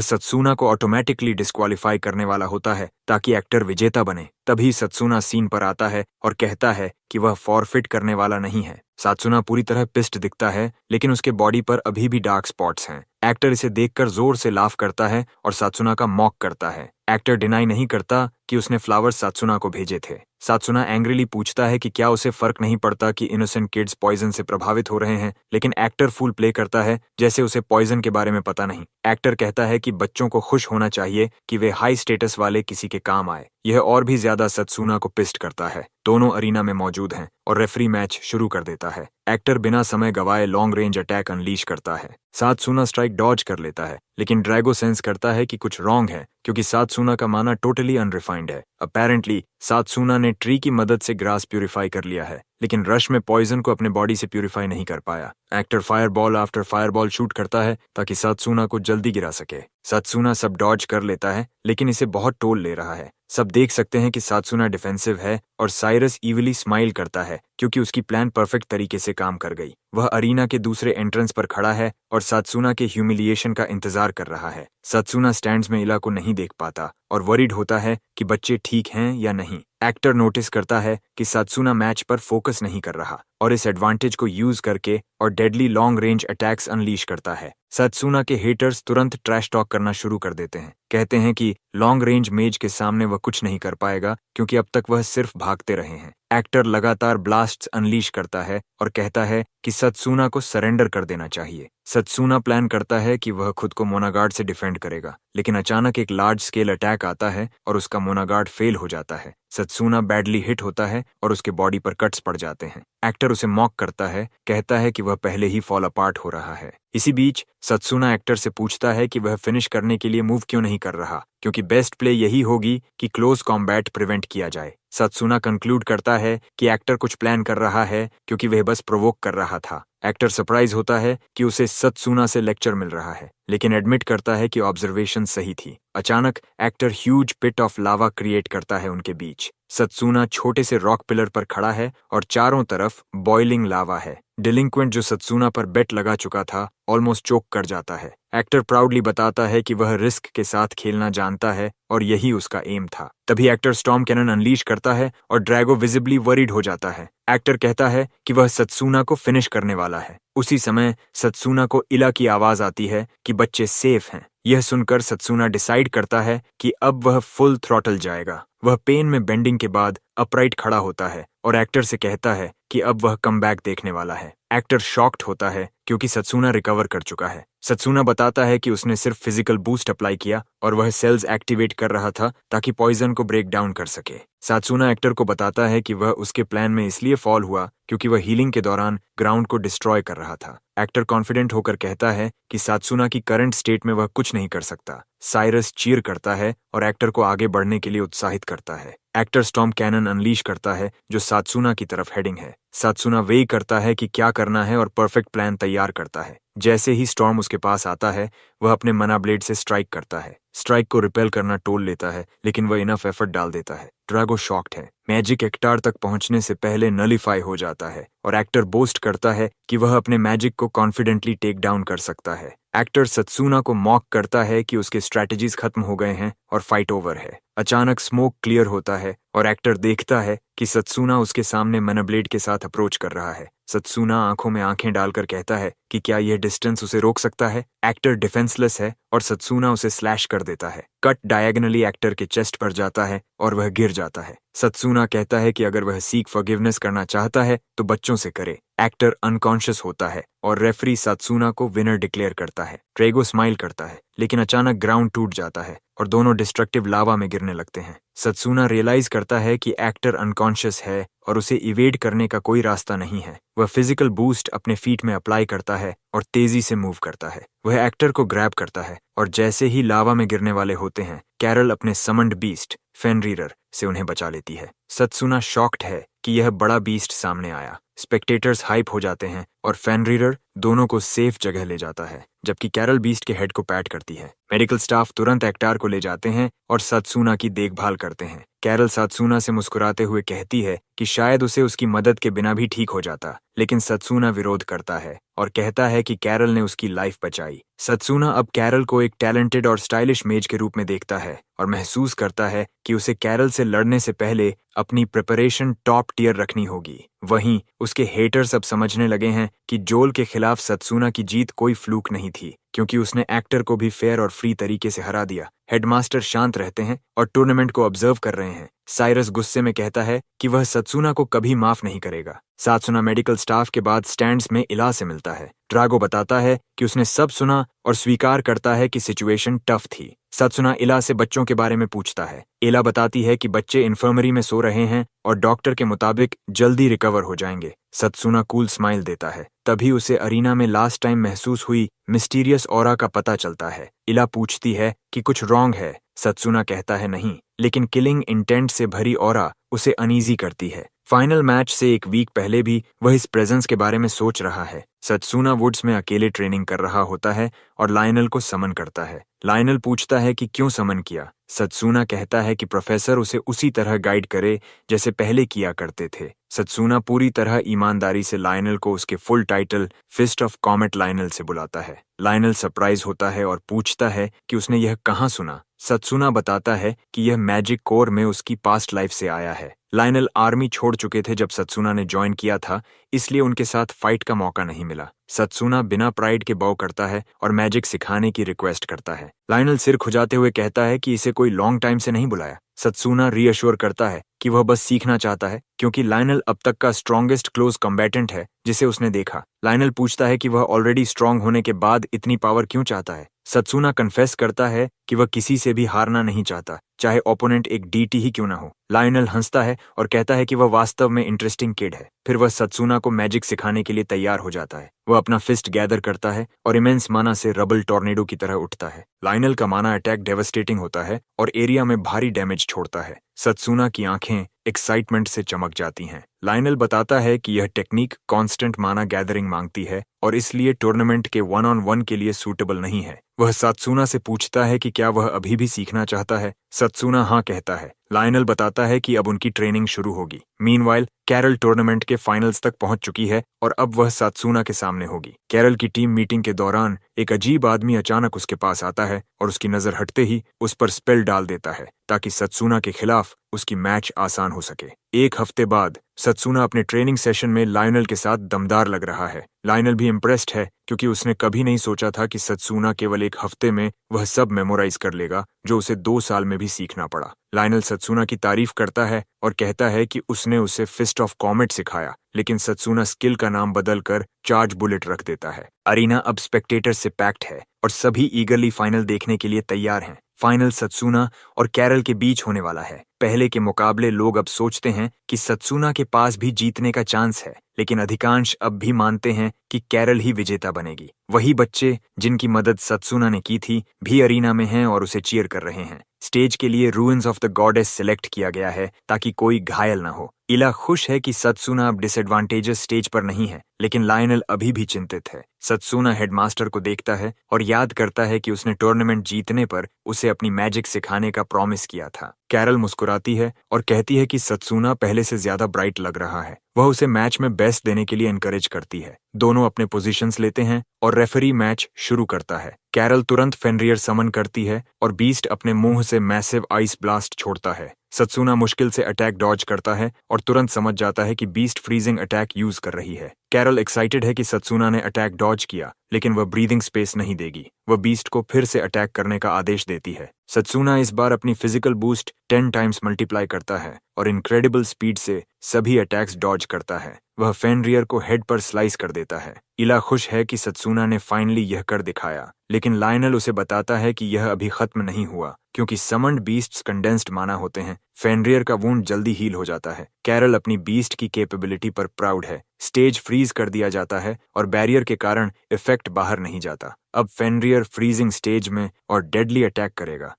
सत्सुना को ऑटोमेटिकली डिस्क्वालीफाई करने वाला होता है ताकि एक्टर विजेता बने। तभी सत्सुना सीन पर आता है और कहता है कि वह फॉरफिट करने वाला नहीं है। सत्सुना पूरी तरह पिस्ड दिखता है, लेकिन उसके बॉडी पर अभी भी डार्क स्पॉट्स हैं। एक्टर इसे देखकर जोर से लाफ करता है और सत्सुना का मॉक करता है। एक्टर डिनाई नहीं करता कि उसने फ्लावर्स सत्सुना को भेजे थे। सत्सुना एंग्रीली पूछता है कि क्या उसे फर्क नहीं पड़ता कि इनोसेंट किड्स पॉइजन से प्रभावित हो रहे हैं, लेकिन एक्टर फुल प्ले करता है जैसे उसे पॉइजन के बारे में पता नहीं। एक्टर कहता है कि बच्चों को खुश होना चाहिए कि वे हाई स्टेटस वाले किसी के काम आए। यह और भी ज्यादा सत्सुना को पिस्ट करता है। दोनों अरीना में मौजूद हैं और रेफरी मैच शुरू कर देता है। एक्टर बिना समय गवाए लॉन्ग रेंज अटैक अनलीश करता है। सत्सुना स्ट्राइक डॉज कर लेता है, लेकिन ड्रैगो सेंस करता है कि कुछ रॉन्ग है क्योंकि सत्सुना का माना टोटली अनरिफाइंड है। अपेरेंटली सात्सुना ने ट्री की मदद से ग्रास प्यूरिफाई कर लिया है, लेकिन रश में पॉइजन को अपने बॉडी से प्यूरिफाई नहीं कर पाया। Actor fireball after fireball shoot करता है ताकि सात्सुना को जल्दी गिरा सके। सात्सुना सब डॉज कर लेता है, लेकिन इसे बहुत टोल ले रहा है। सब देख सकते हैं कि सात्सुना डिफेंसिव है और साइरस इविली स्माइल करता है क्योंकि उसकी प्लान परफेक्ट तरीके से काम कर गई। वह अरीना के दूसरे एंट्रेंस पर खड़ा है और सात्सुना के ह्यूमिलिएशन का इंतजार कर रहा है। सात्सुना स्टैंड्स में इला को नहीं देख पाता और वरीड होता है कि बच्चे ठीक हैं या नहीं। एक्टर नोटिस करता है कि सात्सुना मैच पर फोकस नहीं कर रहा और इस एडवांटेज को यूज करके और deadly long range attacks unleash करता है। सात्सुना के हेटर्स तुरंत ट्रैश टॉक करना शुरू कर देते हैं। कहते हैं कि लॉन्ग रेंज मेज के सामने वह कुछ नहीं कर पाएगा क्योंकि अब तक वह सिर्फ भागते रहे हैं। एक्टर लगातार ब्लास्ट्स अनलीश करता है और कहता है कि सात्सुना को सरेंडर कर देना चाहिए। सात्सुना प्लान करता है कि वह खुद को मोनागार्ड से डिफेंड करेगा, लेकिन अचानक एक लार्ज स्केल अटैक आता है और उसका मोनागार्ड फेल हो जाता है। सात्सुना बैडली हिट होता है और उसके बॉडी पर कट्स पड़ जाते हैं। एक्टर उसे मॉक करता है, कहता है कि वह पहले ही फॉल अपार्ट हो रहा है। इसी बीच सात्सुना एक्टर से पूछता है कि वह फिनिश करने के लिए मूव क्यों नहीं कर रहा, क्योंकि बेस्ट प्ले यही होगी कि क्लोज कॉम्बैट प्रिवेंट किया जाए। सात्सुना कंक्लूड करता है कि एक्टर कुछ प्लान कर रहा है क्योंकि वह बस प्रोवोक कर रहा था। एक्टर सरप्राइज होता है कि उसे सात्सुना से लेक्चर मिल रहा है, लेकिन एडमिट करता है कि ऑब्जर्वेशन सही थी। अचानक actor huge pit of lava create करता है उनके बीच। सात्सुना छोटे से रॉक पिलर पर खड़ा है और चारों तरफ बॉइलिंग लावा है। डिलिंक्वेंट जो सात्सुना पर बेट लगा चुका था ऑलमोस्ट चोक कर जाता है। एक्टर प्राउडली बताता है कि वह रिस्क के साथ खेलना जानता है और यही उसका एम था। तभी एक्टर स्टॉर्म कैनन अनलीश करता है और ड्रैगो विजिबली वरीड हो जाता है। एक्टर कहता है कि वह सात्सुना को फिनिश करने वाला है। उसी समय सात्सुना को इला की आवाज आती है कि बच्चे सेफ हैं। यह सुनकर सात्सुना डिसाइड करता है कि अब वह फुल थ्रॉटल जाएगा। वह पेन में बेंडिंग के बाद अपराइट खड़ा होता है और एक्टर से कहता है कि अब वह कमबैक देखने वाला है। एक्टर शॉक्ड होता है क्योंकि सात्सुना रिकवर कर चुका है। सात्सुना बताता है कि उसने सिर्फ फिजिकल बूस्ट अप्लाई किया और वह सेल्स एक्टिवेट कर रहा था ताकि पॉइजन को ब्रेक डाउन कर सके। सात्सुना एक्टर को बताता है कि वह उसके प्लान में इसलिए फॉल हुआ क्योंकि वह हीलिंग के दौरान ग्राउंड को डिस्ट्रॉय कर रहा था। एक्टर कॉन्फिडेंट होकर कहता है कि सात्सुना की करंट स्टेट में वह कुछ नहीं कर सकता। साइरस चीयर करता है और एक्टर को आगे बढ़ने के लिए उत्साहित करता है। एक्टर स्टॉर्म कैनन अनलीश करता है जो सात्सुना की तरफ हेडिंग है। सात्सुना वेई करता है कि क्या करना है और परफेक्ट प्लान तैयार करता है। जैसे ही स्टॉर्म उसके पास आता है, वह अपने मना ब्लेड से स्ट्राइक करता है। स्ट्राइक को रिपेल करना टोल लेता है, लेकिन वह इनफ एफर्ट डाल देता है। ड्रैगो शॉक्ड है। मैजिक एक्टार तक पहुंचने से पहले नलिफाई हो जाता है और एक्टर बोस्ट करता है कि वह अपने मैजिक को कॉन्फिडेंटली टेक डाउन कर सकता है। एक्टर सात्सुना को मॉक करता है कि उसके स्ट्रैटेजीज खत्म हो गए हैं और फाइट ओवर है। अचानक स्मोक क्लियर होता है और एक्टर देखता है कि सात्सुना उसके सामने मनब्लेड के साथ अप्रोच कर रहा है। सात्सुना आंखों में आंखें डालकर कहता है कि क्या यह डिस्टेंस उसे रोक सकता है। एक्टर डिफेंसलेस है और सात्सुना उसे स्लैश कर देता है। कट डायगनली एक्टर के चेस्ट पर जाता है और वह गिर जाता है। सात्सुना कहता है कि अगर वह सीक फॉरगिवनेस करना चाहता है तो बच्चों से करे। एक्टर अनकॉन्शियस होता है और रेफरी सात्सुना को विनर डिक्लेयर करता है। ड्रैगो स्माइल करता है, लेकिन अचानक ग्राउंड टूट जाता है और दोनों डिस्ट्रक्टिव लावा में गिरने लगते हैं। सात्सुना रियलाइज करता है कि एक्टर अनकॉन्शियस है और उसे इवेड करने का कोई रास्ता नहीं है। वह फिजिकल बूस्ट अपने फीट में अप्लाई करता है और तेजी से मूव करता है। वह एक्टर को ग्रैब करता है और जैसे ही लावा में गिरने वाले होते हैं, कैरल अपने समन्ड बीस्ट फेनरीरर से उन्हें बचा लेती है। सात्सुना शॉक्ड है कि यह बड़ा बीस्ट सामने आया। स्पेक्टेटर्स हाइप हो जाते हैं और फेनरीरर दोनों को सेफ जगह ले जाता है, जबकि कैरल बीस्ट के हेड को पैट करती है। मेडिकल स्टाफ तुरंत एक्टार को ले जाते हैं और सात्सुना की देखभाल करते हैं। कैरल सात्सुना से मुस्कुराते हुए कहती है कि शायद उसे उसकी मदद के बिना भी ठीक हो जाता, लेकिन सात्सुना विरोध करता है और कहता है कि कैरल ने उसकी लाइफ बचाई। सात्सुना अब कैरल को एक टैलेंटेड और स्टाइलिश मेज के रूप में देखता है और महसूस करता है कि उसे कैरल से लड़ने से पहले अपनी प्रिपरेशन टॉप टियर रखनी होगी। वहीं उसके हेटर्स अब समझने लगे हैं कि जोल के खिलाफ सात्सुना की जीत कोई फ्लूक नहीं थी, क्योंकि उसने एक्टर को भी फेयर और फ्री तरीके से हरा दिया। हेडमास्टर शांत रहते हैं और टूर्नामेंट को ऑब्जर्व कर रहे हैं। साइरस गुस्से में कहता है कि वह सात्सुना को कभी माफ नहीं करेगा। सात्सुना मेडिकल स्टाफ के बाद स्टैंड्स में इला से मिलता है। ड्रैगो बताता है कि उसने सब सुना और स्वीकार करता है कि सिचुएशन टफ थी। सात्सुना इला से बच्चों के बारे में पूछता है। इला बताती है कि बच्चे इन्फर्मरी में सो रहे हैं और डॉक्टर के मुताबिक जल्दी रिकवर हो जाएंगे। सत्सुना कूल स्माइल देता है। तभी उसे अरीना में लास्ट टाइम महसूस हुई मिस्टीरियस ऑरा का पता चलता है। इला पूछती है कि कुछ रॉन्ग है। सत्सुना कहता है नहीं, लेकिन किलिंग इंटेंट से भरी ऑरा उसे अनईजी करती है। फाइनल मैच से एक वीक पहले भी वह इस प्रेजेंस के बारे में सोच रहा है। सत्सुना वुड्स में अकेले ट्रेनिंग कर रहा होता है और लायनल को समन करता है। लायनल पूछता है कि क्यों समन किया। सत्सुना कहता है कि प्रोफेसर उसे उसी तरह गाइड करे जैसे पहले किया करते थे। सत्सुना पूरी तरह ईमानदारी से लायनल को उसके full title fist of comet Lionel से बुलाता है। लायनल सरप्राइज होता है और पूछता है कि उसने यह कहाँ सुना। सत्सुना बताता है कि यह मैजिक कोर में उसकी पास्ट लाइफ से आया है। लायनल आर्मी छोड़ चुके थे जब सत्सुना ने ज्वाइन किया था, इसलिए उनके साथ फाइट का मौका नहीं मिला। सत्सुना बिना प्राइड के बॉव करता है और मैजिक सिखाने की रिक्वेस्ट करता है। लायनल सिर खुजाते हुए कहता है कि इसे कोई लॉन्ग टाइम से नहीं बुलाया। सत्सुना रीअश्योर करता है कि वह बस सीखना चाहता है, क्योंकि लायनल अब तक का स्ट्रॉन्गेस्ट क्लोज कॉम्बैटेंट है जिसे उसने देखा। लायनल पूछता है कि वह ऑलरेडी स्ट्रांग होने के बाद इतनी पावर क्यों चाहता है। सत्सुना कन्फेस करता है कि वह किसी से भी हारना नहीं चाहता, चाहे ओपोनेंट एक डीटी ही क्यों ना हो। लायनल हंसता है और कहता है कि वह वास्तव में इंटरेस्टिंग किड है। फिर वह सत्सुना को मैजिक सिखाने के लिए तैयार हो जाता है। वह अपना फिस्ट गैदर करता है और इमेंस माना से रबल टॉर्नेडो की तरह उठता है। लायनल का माना अटैक डेवस्टेटिंग होता है और एरिया में भारी डैमेज छोड़ता है। सत्सुना की आंखें एक्साइटमेंट से चमक जाती हैं। लायनल बताता है कि यह टेक्निक कांस्टेंट माना गैदरिंग मांगती है और इसलिए टूर्नामेंट के 1-on-1 के लिए सूटेबल नहीं है। वह सत्सुना से पूछता है कि क्या वह अभी भी सीखना चाहता है। सत्सुना हाँ कहता है। लायनल बताता है कि अब उनकी ट्रेनिंग शुरू होगी। मीनवाइल कैरल टूर्नामेंट के फाइनल्स तक पहुंच चुकी है और अब वह सत्सुना के सामने होगी। कैरल की टीम मीटिंग के दौरान एक अजीब आदमी अचानक उसके पास आता है और उसकी नजर हटते ही उस पर स्पेल डाल देता है ताकि सत्सुना के खिलाफ उसकी मैच आसान हो सके। एक हफ्ते बाद सत्सुना अपने ट्रेनिंग सेशन में लायनल के साथ दमदार लग रहा है। लायनल भी इम्प्रेस्ड है, क्योंकि उसने कभी नहीं सोचा था कि सत्सुना केवल एक हफ्ते में वह सब मेमोराइज कर लेगा जो उसे 2 साल में भी सीखना पड़ा। लायनल सत्सुना की तारीफ करता है और कहता है कि उसने उसे फिस्ट ऑफ कॉमेट सिखाया, लेकिन सत्सुना स्किल का नाम बदलकर चार्ज बुलेट रख देता है। अरीना अब स्पेक्टेटर से पैक्ड है और सभी ईगरली फाइनल देखने के लिए तैयार हैं। फाइनल सत्सुना और कैरल के बीच होने वाला है। पहले के मुकाबले लोग अब सोचते हैं कि सत्सुना के पास भी जीतने का चांस है, लेकिन अधिकांश अब भी मानते हैं कि कैरल ही विजेता बनेगी। वही बच्चे जिनकी मदद सत्सुना ने की थी भी अरीना में हैं और उसे चीयर कर रहे हैं। स्टेज के लिए ruins of the goddess select किया गया है ताकि कोई घायल न हो। इला खुश है कि सत्सुना अब डिसएडवांटेजेस स्टेज पर नहीं है, लेकिन लायनल अभी भी चिंतित है। सत्सुना हेडमास्टर को देखता है और याद करता है कि उसने टूर्नामेंट जीतने पर उसे अपनी मैजिक सिखाने का प्रॉमिस किया था। कैरल मुस्कुराती है और कहती है कि सत्सुना पहले से ज्यादा ब्राइट लग रहा है। वह उसे मैच में बेस्ट देने के लिए एनकरेज करती है। दोनों अपने पोजीशंस लेते हैं और रेफरी मैच शुरू करता है। कैरल तुरंत फेनरियर समन करती है और बीस्ट अपने मुंह से मैसिव आइस ब्लास्ट छोड़ता है। सत्सुना मुश्किल से अटैक डॉज करता है और तुरंत समझ जाता है कि बीस्ट फ्रीजिंग अटैक यूज कर रही है। कैरल एक्साइटेड है कि सत्सुना ने अटैक डॉज किया, लेकिन वह ब्रीदिंग स्पेस नहीं देगी। वह बीस्ट को फिर से अटैक करने का आदेश देती है। सत्सुना इस बार अपनी फिजिकल बूस्ट 10 टाइम्स मल्टीप्लाई करता है और इनक्रेडिबल स्पीड से सभी अटैक्स डॉज करता है। वह फेनरियर को हेड पर स्लाइस कर देता है। इला खुश है कि सत्सुना ने फाइनली यह कर दिखाया, लेकिन लायनल उसे बताता है कि यह अभी खत्म नहीं हुआ, क्योंकि समन्ड बीस्ट्स कंडेंस्ड माना होते हैं। फेनरियर का वुंड जल्दी हील हो जाता है। कैरल अपनी बीस्ट की कैपेबिलिटी पर प्राउड है। स्टेज फ्रीज कर दिया जाता है और बैरियर के कारण इफेक्ट बाहर नहीं जाता। अब फेनरियर फ्रीजिंग स्टेज में और डेडली अटैक करेगा।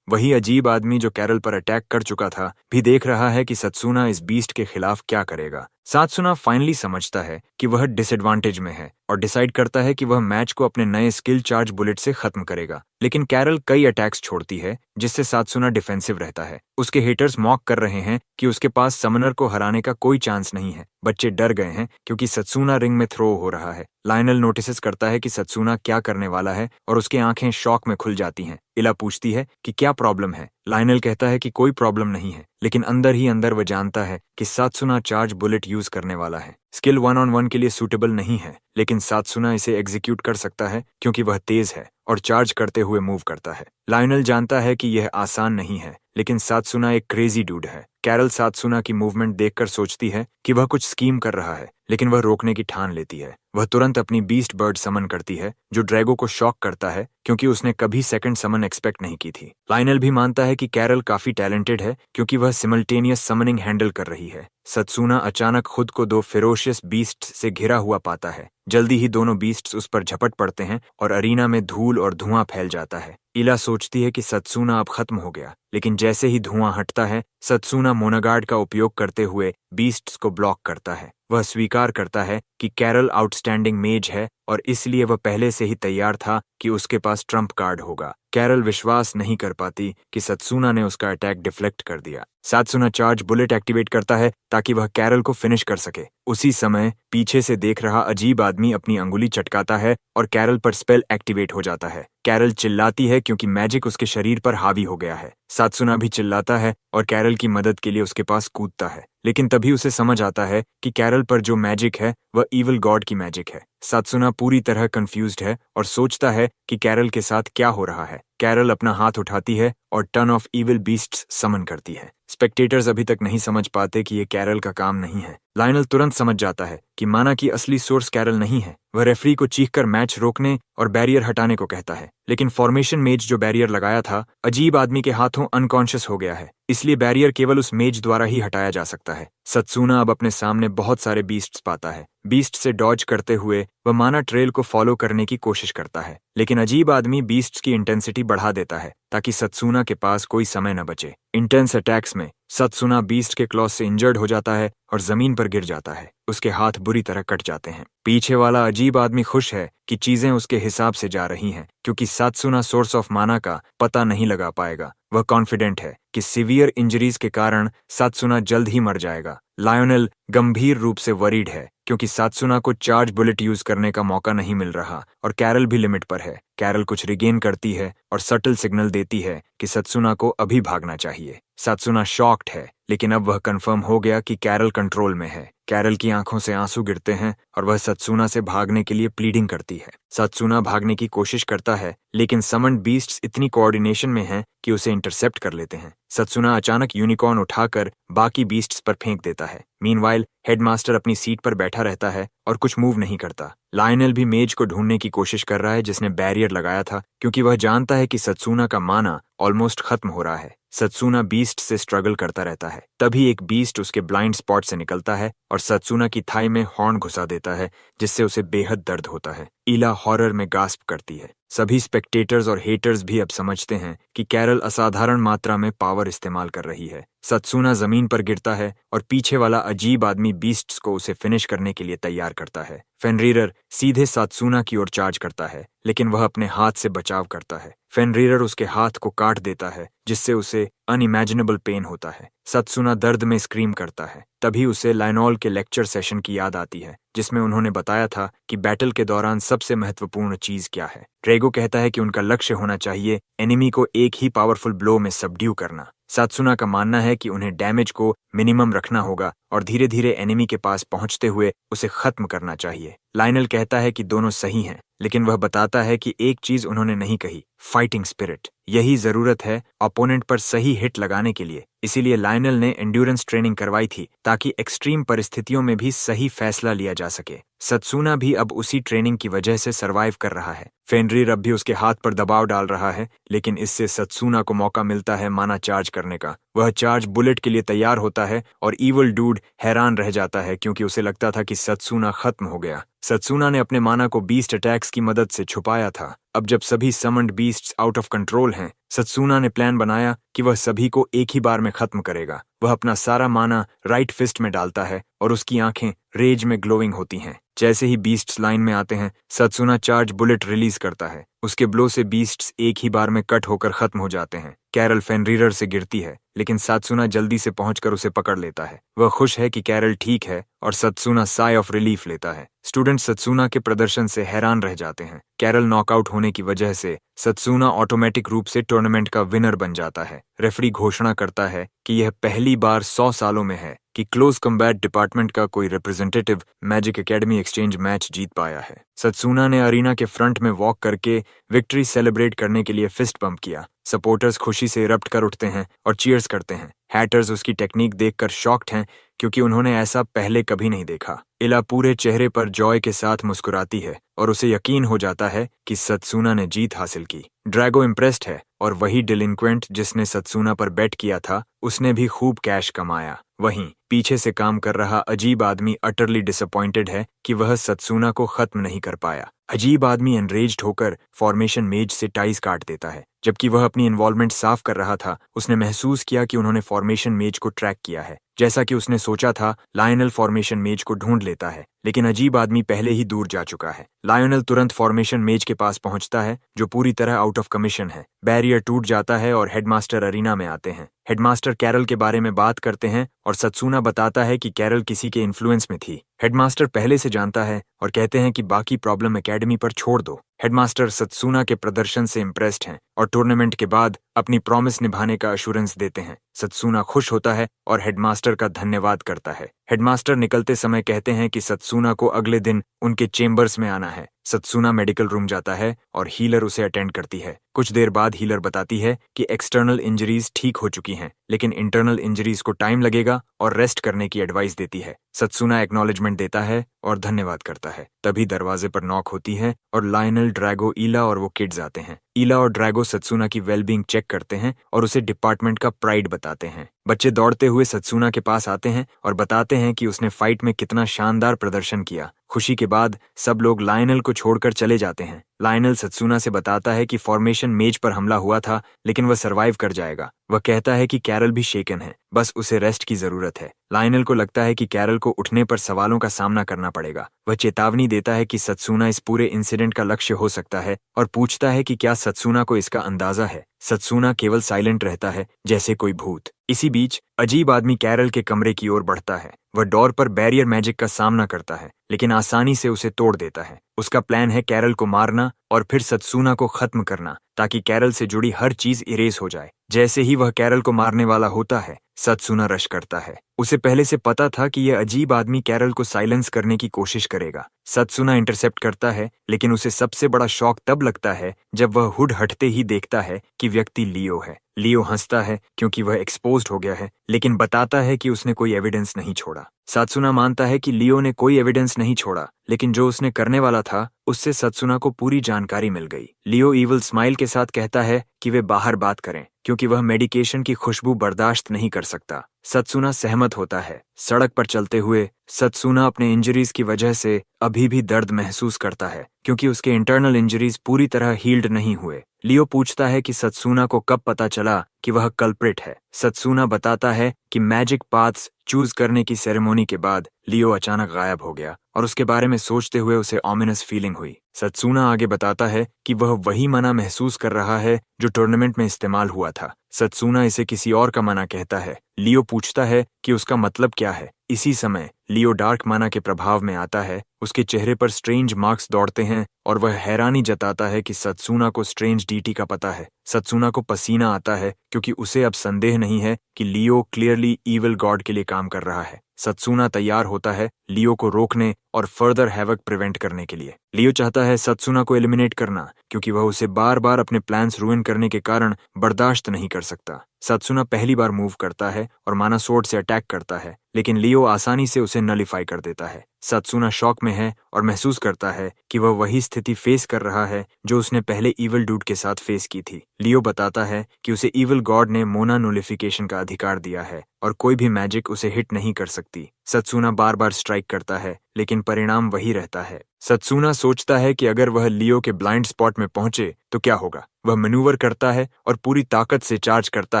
वही अजीब आदमी जो कैरल पर अटैक कर चुका था भी देख रहा है कि सत्सुना इस बीस्ट के खिलाफ क्या करेगा। सत्सुना फाइनली समझता है कि वह डिसएडवांटेज में है और डिसाइड करता है कि वह मैच को अपने नए स्किल चार्ज बुलेट से खत्म करेगा। लेकिन कैरल कई अटैक्स छोड़ती है, जिससे सत्सुना डिफेंसिव रहता है। उसके हेटर्स मॉक कर रहे हैं कि उसके पास समनर को हराने का कोई चांस नहीं है। बच्चे डर गए हैं क्योंकि सत्सुना रिंग में थ्रो हो रहा है। लायनल नोटिस करता है कि सत्सुना क्या करने वाला है और उसकी आंखें शॉक में खुल जाती हैं। इला पूछती है कि क्या प्रॉब्लम है। लायनल कहता है कि कोई प्रॉब्लम नहीं है, लेकिन अंदर ही अंदर वह जानता है कि सत्सुना चार्ज बुलेट यूज करने वाला है। स्किल 1-on-1 के लिए सूटेबल नहीं है, लेकिन सत्सुना इसे एग्जीक्यूट कर सकता है क्योंकि वह तेज है और चार्ज करते हुए मूव करता है। लायनल जानता है कि यह आसान नहीं है, लेकिन सत्सुना एक क्रेजी डूड है। कैरल सत्सुना की मूवमेंट देखकर सोचती है कि वह कुछ स्कीम कर रहा है, लेकिन वह रोकने की ठान लेती है। वह तुरंत अपनी बीस्ट बर्ड समन करती है, जो ड्रैगो को शॉक करता है क्योंकि उसने कभी सेकंड समन एक्सपेक्ट नहीं की थी। लायनल भी मानता है कि कैरल काफी टैलेंटेड है क्योंकि वह सिमल्टेनियस समनिंग हैंडल कर रही है। सत्सूना अचानक खुद को दो फेरोशियस बीस्ट्स से घिरा हुआ पाता है। जल्दी ही दोनों बीस्ट्स उस पर झपट पड़ते हैं और अरीना में धूल और धुआं फैल जाता है। इला सोचती है कि सत्सूना अब खत्म हो गया, लेकिन जैसे ही धुआं हटता है, सत्सूना मोनागार्ड का उपयोग करते हुए बीस्ट्स को ब्लॉक करता है। वह स्वीकार करता है कि कैरल आउटस्टैंडिंग मेज है और इसलिए वह पहले से ही तैयार था कि उसके पास ट्रम्प कार्ड होगा। कैरल विश्वास नहीं कर पाती कि सत्सूना ने उसका अटैक डिफ्लेक्ट कर दिया। सत्सूना चार्ज बुलेट एक्टिवेट करता है ताकि वह कैरल को फिनिश कर सके। उसी समय पीछे से देख रहा अजीब आदमी अपनी अंगुली चटकाता है और कैरल पर स्पेल एक्टिवेट हो जाता है। कैरल चिल्लाती है क्योंकि मैजिक उसके शरीर पर हावी हो गया है। सत्सूना भी चिल्लाता है और कैरल की मदद के लिए उसके पास कूदता है, लेकिन तभी उसे समझ आता है कि कैरल पर जो मैजिक है वह ईविल गॉड की मैजिक है। सत्सूना पूरी तरह कंफ्यूज्ड है और सोचता है कि कैरल के साथ क्या हो रहा है। कैरल अपना हाथ उठाती है और टन ऑफ ईविल बीस्ट्स समन करती है। स्पेक्टेटर्स अभी तक नहीं समझ पाते कि ये कैरल का काम नहीं है। लायनल तुरंत समझ जाता है कि माना की असली सोर्स कैरल नहीं है। वह रेफरी को चीखकर मैच रोकने और बैरियर हटाने को कहता है, लेकिन फॉर्मेशन मेज जो बैरियर लगाया था अजीब आदमी के हाथों अनकॉन्शियस हो गया है, इसलिए बैरियर केवल उस मेज द्वारा ही हटाया जा सकता है। सत्सूना अब अपने सामने बहुत सारे बीस्ट्स पाता है। बीस्ट से डॉज करते हुए वह माना ट्रेल को फॉलो करने की कोशिश करता है, लेकिन अजीब आदमी बीस्ट्स की इंटेंसिटी बढ़ा देता है ताकि सत्सूना के पास कोई समय न बचे। इंटेंस अटैक्स में सत्सूना बीस्ट के क्लॉज से इंजर्ड हो जाता है और जमीन पर गिर जाता है। उसके हाथ बुरी तरह कट जाते हैं। पीछे वाला अजीब आदमी खुश है कि चीजें उसके हिसाब से जा रही हैं क्योंकि सत्सूना सोर्स ऑफ माना का पता नहीं लगा पाएगा। वह कॉन्फिडेंट है कि सीवियर इंजरीज के कारण सत्सूना जल्द ही मर जाएगा। लायोनेल गंभीर रूप से वरीड है क्योंकि सत्सूना को चार्ज बुलेट यूज करने का मौका नहीं मिल रहा और कैरल भी लिमिट पर है। कैरल कुछ रिगेन करती है और सटल सिग्नल देती है कि सत्सूना को अभी भागना चाहिए। सत्सूना शॉक्ड है, लेकिन अब वह कंफर्म हो गया कि कैरल कंट्रोल में है। कैरल की आंखों से आंसू गिरते हैं और वह सत्सूना से भागने के लिए प्लीडिंग करती है। सत्सूना भागने की कोशिश करता है, लेकिन समन्ड बीस्ट्स इतनी कोऑर्डिनेशन में हैं कि उसे इंटरसेप्ट कर लेते हैं। सत्सूना अचानक यूनिकॉर्न उठाकर बाकी बीस्ट्स पर फेंक देता है। मीनवाइल हेडमास्टर अपनी सीट पर बैठा रहता है और कुछ मूव नहीं करता। लायनल भी मेज को ढूंढने की कोशिश कर रहा है जिसने बैरियर लगाया था, क्योंकि वह जानता है कि सत्सूना का माना ऑलमोस्ट खत्म हो रहा है। सत्सूना बीस्ट से स्ट्रगल करता रहता है। तभी एक बीस्ट उसके ब्लाइंड स्पॉट से निकलता है और सत्सूना की थाई में हॉर्न घुसा देता है, जिससे उसे बेहद दर्द होता है। इला हॉरर में गास्प करती है। सभी स्पेक्टेटर्स और हेटर्स भी अब समझते हैं कि कैरल असाधारण मात्रा में पावर इस्तेमाल कर रही है। सत्सूना जमीन पर गिरता है और पीछे वाला अजीब आदमी बीस्ट्स को उसे फिनिश करने के लिए तैयार करता है। फेनरीरर सीधे सत्सूना की ओर चार्ज करता है, लेकिन वह अपने हाथ से बचाव करता है। फेनरीरर उसके हाथ को काट देता है, जिससे उसे अनइमेजिनेबल पेन होता है। सत्सूना दर्द में स्क्रीम करता है। तभी उसे लायनॉल के लेक्चर सेशन की याद आती है, जिसमें उन्होंने बताया था कि बैटल के दौरान सबसे महत्वपूर्ण चीज क्या है। ड्रेगो कहता है कि उनका लक्ष्य होना चाहिए एनिमी को एक ही पावरफुल ब्लो में सबड्यू करना। सत्सूना का मानना है कि उन्हें डैमेज को मिनिमम रखना होगा और धीरे धीरे एनिमी के पास पहुंचते हुए उसे खत्म करना चाहिए। लायनल कहता है कि दोनों सही हैं, लेकिन वह बताता है कि एक चीज उन्होंने नहीं कही, फाइटिंग स्पिरिट। यही जरूरत है ओपोनेंट पर सही हिट लगाने के लिए। इसीलिए लायनल ने एंड्योरेंस ट्रेनिंग करवाई थी ताकि एक्सट्रीम परिस्थितियों में भी सही फैसला लिया जा सके। सत्सूना भी अब उसी ट्रेनिंग की वजह से सरवाइव कर रहा है। फेनरीर अब भी उसके हाथ पर दबाव डाल रहा है, लेकिन इससे सत्सूना को मौका मिलता है माना चार्ज करने का। वह चार्ज बुलेट के लिए तैयार होता है और ईवल डूड हैरान रह जाता है क्योंकि उसे लगता था कि सत्सूना खत्म हो गया। सत्सूना ने अपने माना को बीस्ट अटैक्स की मदद से छुपाया था। अब जब सभी summoned beasts out of control हैं, सत्सूना ने प्लान बनाया कि वह सभी को एक ही बार में खत्म करेगा। वह अपना सारा माना राइट फिस्ट में डालता है और उसकी आंखें रेज में ग्लोइंग होती हैं। जैसे ही बीस्ट्स लाइन में आते हैं, सत्सूना चार्ज बुलेट रिलीज करता है। उसके ब्लो से बीस्ट्स एक ही बार में कट होकर खत्म हो जाते हैं। कैरल फेनरीरर से गिरती है, लेकिन सत्सूना जल्दी से पहुंचकर उसे पकड़ लेता है। वह खुश है कि कैरल ठीक है और सत्सूना साई ऑफ रिलीफ लेता है। स्टूडेंट सत्सूना के प्रदर्शन से हैरान रह जाते हैं। कैरल नॉकआउट होने की वजह से सत्सूना ऑटोमेटिक रूप से टूर्नामेंट का विनर बन जाता है। रेफरी घोषणा करता है कि यह पहली बार 100 सालों में है कि क्लोज कम्बैट डिपार्टमेंट का कोई representative magic academy exchange match जीत पाया है। सत्सूना ने अरीना के फ्रंट में वॉक करके विक्ट्री सेलिब्रेट करने के लिए फिस्ट पंप किया। सपोर्टर्स खुशी से इरप्ट कर उठते हैं और चीयर्स करते हैं। हैटर्स उसकी टेक्निक देखकर शॉक्ड हैं क्योंकि उन्होंने ऐसा पहले कभी नहीं देखा। इला पूरे चेहरे पर जॉय के साथ मुस्कुराती है और उसे यकीन हो जाता है कि सत्सुना ने जीत हासिल की। ड्रैगो इम्प्रेस्ड है और वही डिलिंक्वेंट जिसने सत्सुना पर बेट किया था उसने भी खूब कैश कमाया। वहीं पीछे से काम कर रहा अजीब आदमी अटरली डिसअपॉइंटेड है कि वह सत्सुना को खत्म नहीं कर पाया। अजीब आदमी एनरेज्ड होकर फॉर्मेशन मेज से टाइज काट देता है। जबकि वह अपनी इन्वॉल्वमेंट साफ कर रहा था उसने महसूस किया कि उन्होंने फॉर्मेशन मेज को ट्रैक किया है। जैसा कि उसने सोचा था लायनल फॉर्मेशन मेज को ढूंढ लेता है, लेकिन अजीब आदमी पहले ही दूर जा चुका है। लायनल तुरंत फॉर्मेशन मेज के पास पहुंचता है जो पूरी तरह आउट ऑफ कमीशन है। बैरियर टूट जाता है और हेडमास्टर अरीना में आते हैं। हेडमास्टर कैरल के बारे में बात करते हैं और सत्सुना बताता है कि कैरल किसी के इन्फ्लुएंस में थी। हेडमास्टर पहले से जानता है और कहते हैं कि बाकी प्रॉब्लम एकेडमी पर छोड़ दो। हेडमास्टर सत्सुना के प्रदर्शन से इम्प्रेस्ड हैं और टूर्नामेंट के बाद अपनी प्रॉमिस निभाने का अश्योरेंस देते हैं। सत्सुना खुश होता है और हेडमास्टर का धन्यवाद करता है। हेडमास्टर निकलते समय कहते हैं कि सत्सुना को अगले दिन उनके चेम्बर्स में आना है। सत्सुना मेडिकल रूम जाता है और हीलर उसे अटेंड करती है। कुछ देर बाद हीलर बताती है कि एक्सटर्नल इंजरीज ठीक हो चुकी हैं, लेकिन इंटरनल इंजरीज को टाइम लगेगा और रेस्ट करने की एडवाइस देती है। सत्सुना एक्नॉलेजमेंट देता है और धन्यवाद करता है। तभी दरवाजे पर नॉक होती है और लायनल, ड्रैगो, ईला और वो किड्स आते हैं। ईला और ड्रैगो सत्सुना की वेलबींग चेक करते हैं और उसे डिपार्टमेंट का प्राइड बताते हैं। बच्चे दौड़ते हुए सत्सुना के पास आते हैं और बताते हैं कि उसने फाइट में कितना शानदार प्रदर्शन किया। खुशी के बाद सब लोग लायनल को छोड़कर चले जाते हैं। लायनल सत्सुना से बताता है कि फॉर्मेशन मेज पर हमला हुआ था, लेकिन वह सरवाइव कर जाएगा। वह कहता है कि कैरल भी शेकन है, बस उसे रेस्ट की जरूरत है। लायनल को लगता है कि कैरल को उठने पर सवालों का सामना करना पड़ेगा। वह चेतावनी देता है कि सत्सुना इस पूरे इंसिडेंट का लक्ष्य हो सकता है और पूछता है कि क्या सत्सुना को इसका अंदाजा है। सत्सुना केवल साइलेंट रहता है जैसे कोई भूत। इसी बीच अजीब आदमी कैरल के कमरे की ओर बढ़ता है। वह डोर पर बैरियर मैजिक का सामना करता है, लेकिन आसानी से उसे तोड़ देता है। उसका प्लान है कैरल को मारना और फिर सत्सुना को खत्म करना ताकि कैरल से जुड़ी हर चीज इरेज हो जाए। जैसे ही वह कैरल को मारने वाला होता है, सत्सुना रश करता है। उसे पहले से पता था कि यह अजीब आदमी कैरल को साइलेंस करने की कोशिश करेगा। सत्सुना इंटरसेप्ट करता है, लेकिन उसे सबसे बड़ा शॉक तब लगता है जब वह हुड हटते ही देखता है कि व्यक्ति लियो है। लियो हंसता है क्योंकि वह एक्सपोज्ड हो गया है, लेकिन बताता है कि उसने कोई एविडेंस नहीं छोड़ा। सत्सुना मानता है कि लियो ने कोई एविडेंस नहीं छोड़ा, लेकिन जो उसने करने वाला था उससे सत्सुना को पूरी जानकारी मिल गई। लियो ईवल स्माइल के साथ कहता है कि वे बाहर बात करें क्योंकि वह मेडिकेशन की खुशबू बर्दाश्त नहीं कर सकता। सत्सुना सहमत होता है। सड़क पर चलते हुए सत्सुना अपने इंजरीज की वजह से अभी भी दर्द महसूस करता है क्योंकि उसके इंटरनल इंजरीज पूरी तरह हील्ड नहीं हुए। लियो पूछता है कि सत्सुना को कब पता चला कि वह कल्प्रिट है। सत्सुना बताता है कि मैजिक पाथ्स चूज करने की सेरेमनी के बाद लियो अचानक गायब हो गया और उसके बारे में सोचते हुए उसे ऑमिनस फीलिंग हुई। सत्सुना आगे बताता है कि वह वही मना महसूस कर रहा है जो टूर्नामेंट में इस्तेमाल हुआ था। सत्सुना इसे किसी और का मना कहता है। लियो पूछता है कि उसका मतलब क्या है। इसी समय लियो डार्क माना के प्रभाव में आता है। उसके चेहरे पर स्ट्रेंज मार्क्स दौड़ते हैं और वह हैरानी जताता है कि सत्सुना को स्ट्रेंज डीटी का पता है। सत्सुना को पसीना आता है क्योंकि उसे अब संदेह नहीं है कि लियो क्लियरली ईविल गॉड के लिए काम कर रहा है। सत्सुना तैयार होता है लियो को रोकने और फर्दर हैवक प्रिवेंट करने के लिए। लियो चाहता है सत्सुना को एलिमिनेट करना क्योंकि वह उसे बार बार अपने प्लान्स रुइन करने के कारण बर्दाश्त नहीं कर सकता। सत्सुना पहली बार मूव करता है और माना सोर्ड से अटैक करता है, लेकिन लियो आसानी से उसे नलिफाई कर देता है। सत्सुना शॉक में है और महसूस करता है कि वह वही स्थिति फेस कर रहा है जो उसने पहले ईविल डूड के साथ फेस की थी। लियो बताता है कि उसे ईविल गॉड ने मोना नोलिफिकेशन का अधिकार दिया है और कोई भी मैजिक उसे हिट नहीं कर सकती। सत्सुना बार बार स्ट्राइक करता है, लेकिन परिणाम वही रहता है। सत्सुना सोचता है कि अगर वह लियो के ब्लाइंड स्पॉट में पहुंचे तो क्या होगा। वह मैन्यूवर करता है और पूरी ताकत से चार्ज करता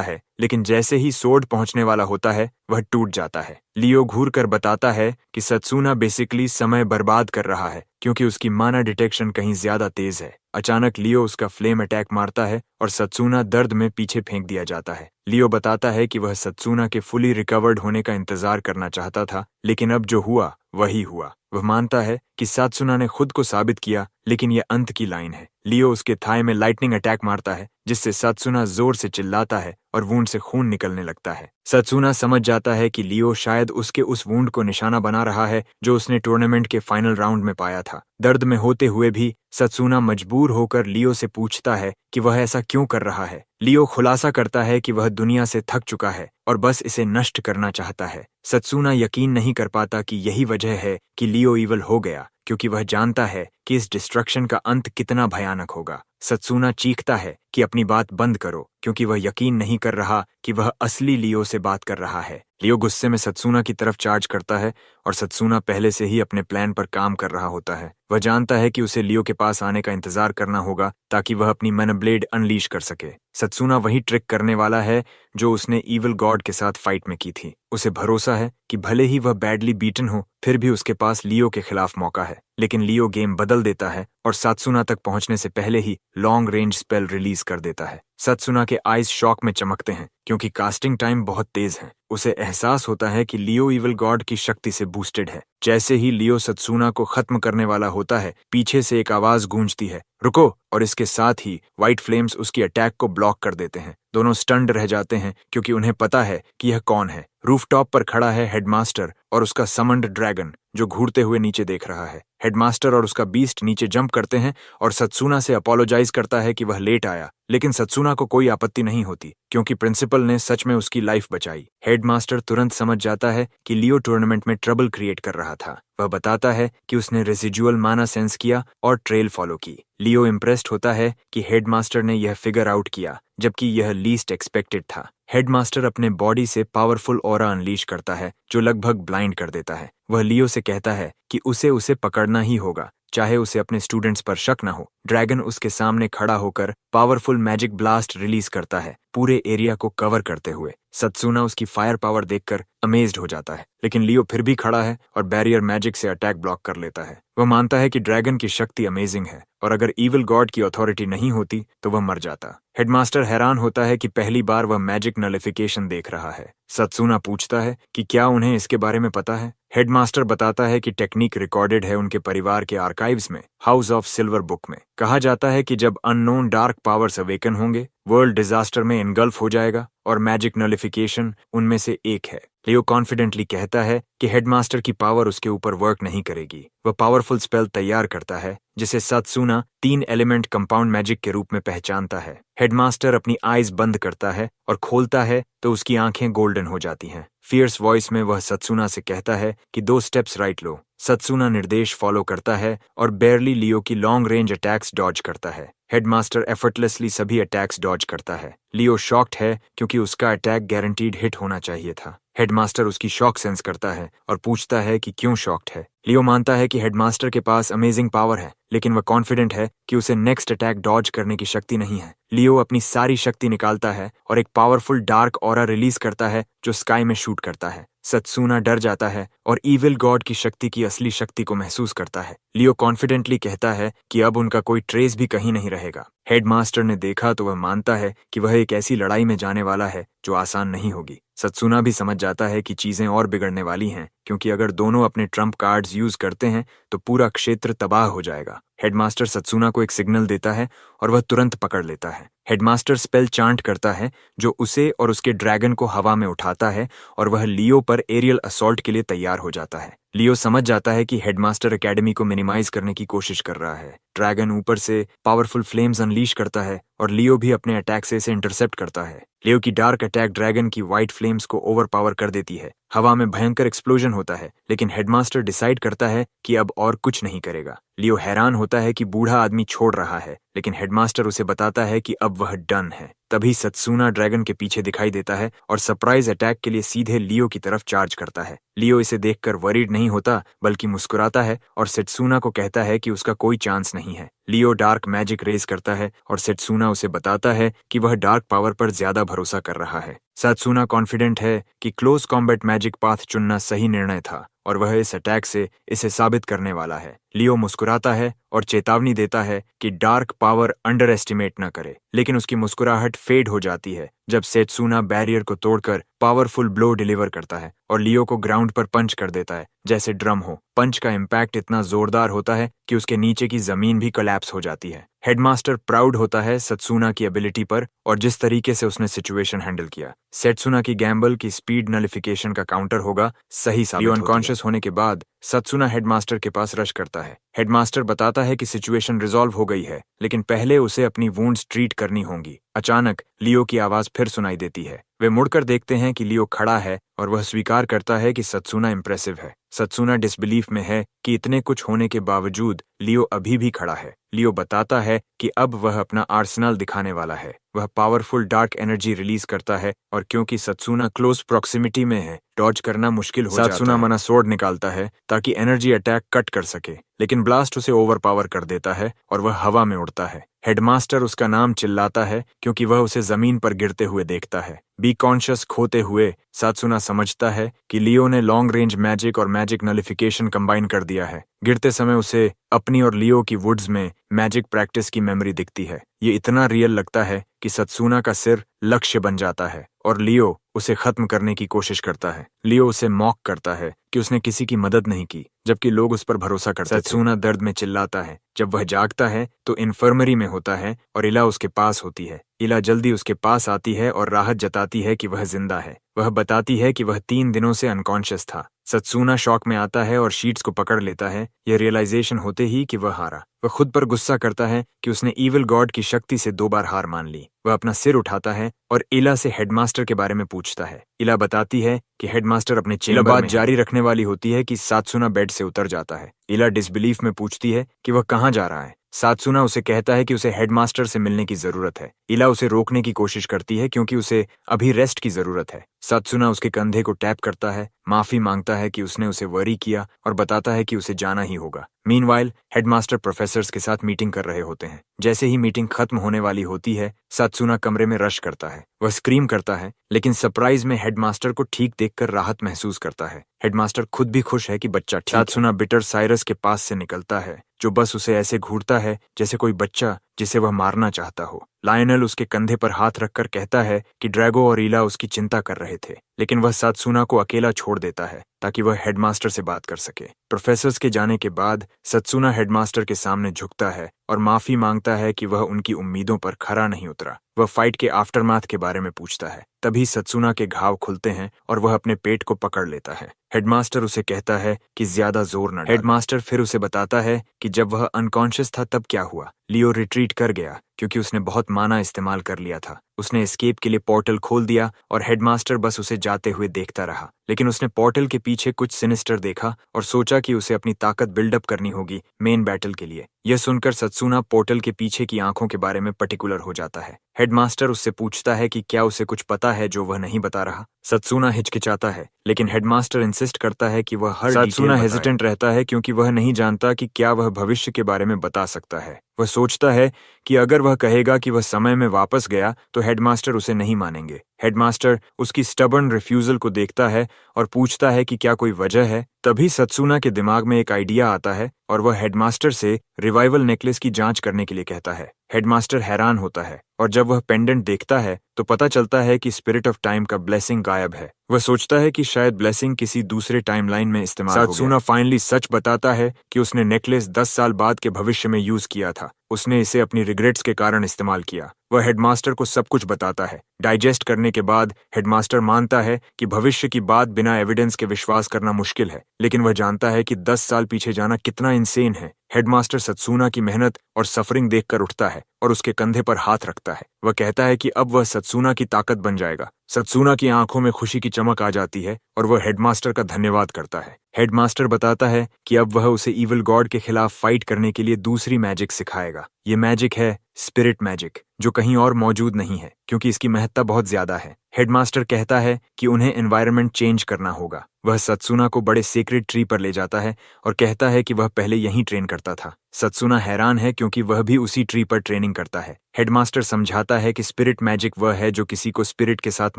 है, लेकिन जैसे ही सोर्ड पहुंचने वाला होता है वह टूट जाता है। लियो घूर कर बताता है कि सत्सुना बेसिकली समय बर्बाद कर रहा है क्योंकि उसकी माना डिटेक्शन कहीं ज्यादा तेज है। अचानक लियो उसका फ्लेम अटैक मारता है और सत्सुना दर्द में पीछे फेंक दिया जाता है। लियो बताता है कि वह सत्सुना के फुली रिकवर्ड होने का इंतजार करना चाहता था, लेकिन अब जो हुआ वही हुआ। वह मानता है कि सात्सुना ने खुद को साबित किया, लेकिन यह अंत की लाइन है। लियो उसके थाई में लाइटनिंग अटैक मारता है, जिससे सात्सुना जोर से चिल्लाता है और वूंड से खून निकलने लगता है। सात्सुना समझ जाता है कि लियो शायद उसके उस वूंड को निशाना बना रहा है जो उसने टूर्नामेंट के फाइनल राउंड में पाया था। दर्द में होते हुए भी सात्सुना मजबूर होकर लियो से पूछता है कि वह ऐसा क्यों कर रहा है। लियो खुलासा करता है कि वह दुनिया से थक चुका है और बस इसे नष्ट करना चाहता है। सात्सुना यकीन नहीं कर पाता कि यही वजह है कि लियो ईवल हो गया, क्योंकि वह जानता है कि इस डिस्ट्रक्शन का अंत कितना भयानक होगा। सात्सुना चीखता है कि अपनी बात बंद करो, क्योंकि वह यकीन नहीं कर रहा कि वह असली लियो से बात कर रहा है। लियो गुस्से में सात्सुना की तरफ चार्ज करता है और सात्सुना पहले से ही अपने प्लान पर काम कर रहा होता है। वह जानता है कि उसे लियो के पास आने का इंतजार करना होगा ताकि वह अपनी मैन ब्लेड अनलीश कर सके। सात्सुना वही ट्रिक करने वाला है जो उसने ईविल गॉड के साथ फाइट में की थी। उसे भरोसा है कि भले ही वह बैडली बीटन हो, फिर भी उसके पास लियो के खिलाफ मौका है। लेकिन लियो गेम बदल देता है और सात्सुना तक पहुंचने से पहले ही लॉन्ग रेंज स्पेल रिलीज कर देता है। सात्सुना के आईज शॉक में चमकते हैं क्योंकि कास्टिंग टाइम बहुत तेज है। उसे एहसास होता है कि लियो ईविल गॉड की शक्ति से बूस्टेड है। जैसे ही लियो सात्सुना को खत्म करने वाला होता है, पीछे से एक आवाज गूंजती है, रुको, और इसके साथ ही व्हाइट फ्लेम्स उसकी अटैक को ब्लॉक कर देते हैं। दोनों स्टन्ड रह जाते हैं क्योंकि उन्हें पता है कि यह कौन है। रूफटॉप पर खड़ा है हेडमास्टर और उसका समन्ड ड्रैगन, जो घूरते हुए नीचे देख रहा है। हेडमास्टर और उसका बीस्ट नीचे जंप करते हैं और सात्सुना से अपोलोजाइज करता है कि वह लेट आया, लेकिन सात्सुना को कोई आपत्ति नहीं होती क्योंकि प्रिंसिपल ने सच में उसकी लाइफ बचाई। हेडमास्टर तुरंत समझ जाता है कि लियो टूर्नामेंट में ट्रबल क्रिएट कर रहा था। वह बताता है कि उसने रेसिजुअल माना सेंस किया और ट्रेल फॉलो की। लियो इम्प्रेस्ड होता है कि हेडमास्टर ने यह फिगर आउट किया, जबकि यह लीस्ट एक्सपेक्टेड था। हेडमास्टर अपने बॉडी से पावरफुल ऑरा अनलीश करता है जो लगभग ब्लाइंड कर देता है। वह लियो से कहता है कि उसे पकड़ना ही होगा, चाहे उसे अपने स्टूडेंट्स पर शक न हो। ड्रैगन उसके सामने खड़ा होकर पावरफुल मैजिक ब्लास्ट रिलीज करता है, पूरे एरिया को कवर करते हुए। सात्सुना उसकी फायर पावर देखकर अमेज्ड हो जाता है, लेकिन लियो फिर भी खड़ा है और बैरियर मैजिक से अटैक ब्लॉक कर लेता है। वह मानता है कि ड्रैगन की शक्ति अमेजिंग है और अगर ईविल गॉड की अथॉरिटी नहीं होती तो वह मर जाता। हेडमास्टर हैरान होता है कि पहली बार वह मैजिक नलिफिकेशन देख रहा है। सात्सुना पूछता है कि क्या उन्हें इसके बारे में पता है। हेडमास्टर बताता है कि टेक्निक रिकॉर्डेड है उनके परिवार के आर्काइव्स में, हाउस ऑफ सिल्वर बुक में। कहा जाता है कि जब अननोन डार्क पावर्स अवेकन होंगे, वर्ल्ड डिजास्टर में इनगल्फ हो जाएगा और मैजिक नलिफिकेशन उनमें से एक है। लियो कॉन्फिडेंटली कहता है कि हेडमास्टर की पावर उसके ऊपर वर्क नहीं करेगी। वह पावरफुल स्पेल तैयार करता है जिसे सात्सुना 3 एलिमेंट कंपाउंड मैजिक के रूप में पहचानता है। हेडमास्टर अपनी आईज बंद करता है और खोलता है तो उसकी आंखें गोल्डन हो जाती हैं। फियर्स वॉइस में वह सात्सुना से कहता है कि 2 स्टेप्स राइट लो। सात्सुना निर्देश फॉलो करता है और बेयरली लियो की लॉन्ग रेंज अटैक्स डॉज करता है। हेडमास्टर एफर्टलेसली सभी अटैक्स डॉज करता है। लियो शॉक्ड है क्योंकि उसका अटैक गारंटीड हिट होना चाहिए था। हेडमास्टर उसकी शॉक सेंस करता है और पूछता है कि क्यों शॉक्ड है। लियो मानता है कि हेडमास्टर के पास अमेजिंग पावर है, लेकिन वह कॉन्फिडेंट है कि उसे नेक्स्ट अटैक डॉज करने की शक्ति नहीं है। लियो अपनी सारी शक्ति निकालता है और एक पावरफुल डार्क ऑरा रिलीज करता है जो स्काई में शूट करता है। सात्सुना डर जाता है और ईविल गॉड की शक्ति की असली शक्ति को महसूस करता है। लियो कॉन्फिडेंटली कहता है कि अब उनका कोई ट्रेस भी कहीं नहीं रहेगा। हेडमास्टर ने देखा तो वह मानता है कि वह एक ऐसी लड़ाई में जाने वाला है जो आसान नहीं होगी। सात्सुना भी समझ जाता है कि चीजें और बिगड़ने वाली हैं, क्योंकि अगर दोनों अपने ट्रम्प कार्ड्स यूज करते हैं तो पूरा क्षेत्र तबाह हो जाएगा। हेडमास्टर सात्सुना को एक सिग्नल देता है और वह तुरंत पकड़ लेता है। हेडमास्टर स्पेल चांट करता है जो उसे और उसके ड्रैगन को हवा में उठाता है और वह लियो पर एरियल असॉल्ट के लिए तैयार हो जाता है। लियो समझ जाता है कि हेडमास्टर एकेडमी को मिनिमाइज करने की कोशिश कर रहा है। ड्रैगन ऊपर से पावरफुल फ्लेम्स अनलीश करता है और लियो भी अपने अटैक से इसे इंटरसेप्ट करता है। लियो की डार्क अटैक ड्रैगन की व्हाइट फ्लेम्स को ओवरपावर कर देती है। हवा में भयंकर एक्सप्लोजन होता है, लेकिन हेडमास्टर डिसाइड करता है कि अब और कुछ नहीं करेगा। लियो हैरान होता है कि बूढ़ा आदमी छोड़ रहा है, लेकिन हेडमास्टर उसे बताता है कि अब वह डन है। तभी सात्सुना ड्रैगन के पीछे दिखाई देता है और सरप्राइज अटैक के लिए सीधे लियो की तरफ चार्ज करता है। लियो इसे देखकर वरीड नहीं होता, बल्कि मुस्कुराता है और सात्सुना को कहता है कि उसका कोई चांस नहीं है। लियो डार्क मैजिक रेज करता है और सात्सुना उसे बताता है कि वह डार्क पावर पर ज्यादा भरोसा कर रहा है। सात्सुना कॉन्फिडेंट है कि क्लोज कॉम्बैट मैजिक पाथ चुनना सही निर्णय था और वह इस अटैक से इसे साबित करने वाला है। लियो मुस्कुराता है और चेतावनी देता है कि डार्क पावर अंडर एस्टिमेट न करे, लेकिन उसकी मुस्कुराहट फेड हो जाती है जब सेत्सुना बैरियर को तोड़कर पावरफुल ब्लो डिलीवर करता है और लियो को ग्राउंड पर पंच कर देता है जैसे ड्रम हो। पंच का इम्पैक्ट इतना जोरदार होता है कि उसके नीचे की जमीन भी कोलैप्स हो जाती है। हेडमास्टर प्राउड होता है सत्सुना की एबिलिटी पर और जिस तरीके से उसने सिचुएशन हैंडल किया। सेत्सुना की गैम्बल की स्पीड नलिफिकेशन का काउंटर होगा सही साबित होती है। अनकॉन्शियस होने के बाद सत्सुना हेडमास्टर के पास रश करता है। हेडमास्टर बताता है कि सिचुएशन रिजॉल्व हो गई है, लेकिन पहले उसे अपनी वुंड्स ट्रीट करनी होंगी। अचानक लियो की आवाज फिर सुनाई देती है। वे मुड़कर देखते हैं कि लियो खड़ा है और वह स्वीकार करता है कि सत्सुना इम्प्रेसिव है। सत्सुना डिसबिलीफ में है कि इतने कुछ होने के बावजूद लियो अभी भी खड़ा है। लियो बताता है कि अब वह अपना आर्सेनल दिखाने वाला है। वह पावरफुल डार्क एनर्जी रिलीज करता है और क्योंकि सत्सुना क्लोज प्रॉक्सिमिटी में है, डॉज करना मुश्किल हो जाता है। सत्सुना मना स्वॉर्ड निकालता है ताकि एनर्जी अटैक कट कर सके, लेकिन ब्लास्ट उसे ओवरपावर कर देता है और वह हवा में उड़ता है। हेडमास्टर उसका नाम चिल्लाता है क्योंकि वह उसे जमीन पर गिरते हुए देखता है। बी कॉन्शियस खोते हुए सात्सुना समझता है कि लियो ने लॉन्ग रेंज मैजिक और मैजिक नलिफिकेशन कंबाइन कर दिया है। गिरते समय उसे अपनी और लियो की वुड्स में मैजिक प्रैक्टिस की मेमोरी दिखती है। ये इतना रियल लगता है कि सत्सुना का सिर लक्ष्य बन जाता है और लियो उसे खत्म करने की कोशिश करता है। लियो उसे मॉक करता है कि उसने किसी की मदद नहीं की, जबकि लोग उस पर भरोसा करते थे। सत्सुना दर्द में चिल्लाता है। जब वह जागता है तो इन्फर्मरी में होता है और इला उसके पास होती है। इला जल्दी उसके पास आती है और राहत जताती है कि वह जिंदा है। वह बताती है कि वह 3 दिनों से अनकॉन्शियस था। सत्सुना शॉक में आता है और शीट्स को पकड़ लेता है, यह रियलाइजेशन होते ही कि वह हारा। वह खुद पर गुस्सा करता है कि उसने ईविल गॉड की शक्ति से 2 बार हार मान ली। वह अपना सिर उठाता है और इला से हेडमास्टर के बारे में पूछता है। इला बताती है कि हेडमास्टर अपने चेंबर में जारी रखने वाली होती है कि सात्सुना बेड से उतर जाता है। इला डिसबिलीफ में पूछती है कि वह कहाँ जा रहा है। सात्सुना उसे कहता है कि उसे हेडमास्टर से मिलने की जरूरत है। इला उसे रोकने की कोशिश करती है क्योंकि उसे अभी रेस्ट की जरूरत है। सात्सुना उसके कंधे को टैप करता है, माफी मांगता है कि उसने उसे वरी किया और बताता है कि उसे जाना ही होगा। मीनवाइल हेडमास्टर प्रोफेसर्स के साथ मीटिंग कर रहे होते हैं। जैसे ही मीटिंग खत्म होने वाली होती है, सात्सुना कमरे में रश करता है। वह स्क्रीम करता है, लेकिन सरप्राइज में हेडमास्टर को ठीक देखकर राहत महसूस करता है। हेडमास्टर खुद भी खुश है कि बच्चा ठीक है। सात्सुना बिटर साइरस के पास से निकलता है, जो बस उसे ऐसे घूरता है जैसे कोई बच्चा जिसे वह मारना चाहता हो। लायनल उसके कंधे पर हाथ रखकर कहता है कि ड्रैगो और इला उसकी चिंता कर रहे थे, लेकिन वह सात्सुना को अकेला छोड़ देता है ताकि वह हेडमास्टर से बात कर सके। प्रोफेसर्स के जाने के बाद सत्सुना हेडमास्टर के सामने झुकता है और माफी मांगता है कि वह उनकी उम्मीदों पर खरा नहीं उतरा। वह फाइट के आफ्टरमाथ के बारे में पूछता है। तभी सत्सुना के घाव खुलते हैं और वह अपने पेट को पकड़ लेता है। हेडमास्टर उसे कहता है कि ज्यादा जोर न डाल। हेडमास्टर फिर उसे बताता है कि जब वह अनकॉन्शियस था तब क्या हुआ। लियो रिट्रीट कर गया क्योंकि उसने बहुत माना इस्तेमाल कर लिया था। उसने एस्केप के लिए पोर्टल खोल दिया और हेडमास्टर बस उसे जाते हुए देखता रहा, लेकिन उसने पोर्टल के पीछे कुछ सिनिस्टर देखा और सोचा कि उसे अपनी ताकत बिल्डअप करनी होगी मेन बैटल के लिए। यह सुनकर सत्सुना पोर्टल के पीछे की आंखों के बारे में पर्टिकुलर हो जाता है। हेडमास्टर उससे पूछता है कि क्या उसे कुछ पता है जो वह नहीं बता रहा। सत्सुना हिचकिचाता है, लेकिन हेडमास्टर इंसिस्ट करता है कि वह हर सत्सुना हेजिटेंट रहता है क्योंकि वह नहीं जानता कि क्या वह भविष्य के बारे में बता सकता है। वह सोचता है कि अगर वह कहेगा कि वह समय में वापस गया तो हेडमास्टर उसे नहीं मानेंगे। हेडमास्टर उसकी स्टबर्न रिफ्यूजल को देखता है और पूछता है कि क्या कोई वजह है। तभी सत्सुना के दिमाग में एक आइडिया आता है और वह हेडमास्टर से रिवाइवल नेकलेस की जांच करने के लिए कहता है। हेडमास्टर हैरान होता है और जब वह पेंडेंट देखता है तो पता चलता है कि स्पिरिट ऑफ टाइम का ब्लेसिंग गायब है। वह सोचता है कि शायद ब्लेसिंग किसी दूसरे टाइमलाइन में इस्तेमाल हो गया। सत्सुना फाइनली सच बताता है कि उसने नेकलेस 10 साल बाद के भविष्य में यूज किया था। उसने इसे अपनी रिग्रेट्स के कारण इस्तेमाल किया। वह हेडमास्टर को सब कुछ बताता है। डाइजेस्ट करने के बाद हेडमास्टर मानता है कि भविष्य की बात बिना एविडेंस के विश्वास करना मुश्किल है, लेकिन वह जानता है कि 10 साल पीछे जाना कितना इंसेन है। हेडमास्टर सत्सुना की मेहनत और सफरिंग देखकर उठता है और उसके कंधे पर हाथ रखता है। वह कहता है कि अब वह सत्सुना की ताकत बन जाएगा। सत्सुना की आंखों में खुशी की चमक आ जाती है और वह हेडमास्टर का धन्यवाद करता है। हेडमास्टर बताता है कि अब वह उसे ईविल गॉड के खिलाफ फाइट करने के लिए दूसरी मैजिक सिखाएगा। ये मैजिक है स्पिरिट मैजिक, जो कहीं और मौजूद नहीं है क्योंकि इसकी महत्ता बहुत ज्यादा है। हेडमास्टर कहता है कि उन्हें एनवायरनमेंट चेंज करना होगा। वह सत्सुना को बड़े सीक्रेट ट्री पर ले जाता है और कहता है कि वह पहले यहीं ट्रेन करता था। सत्सुना हैरान है क्योंकि वह भी उसी ट्री पर ट्रेनिंग करता है। हेडमास्टर समझाता है कि स्पिरिट मैजिक वह है जो किसी को स्पिरिट के साथ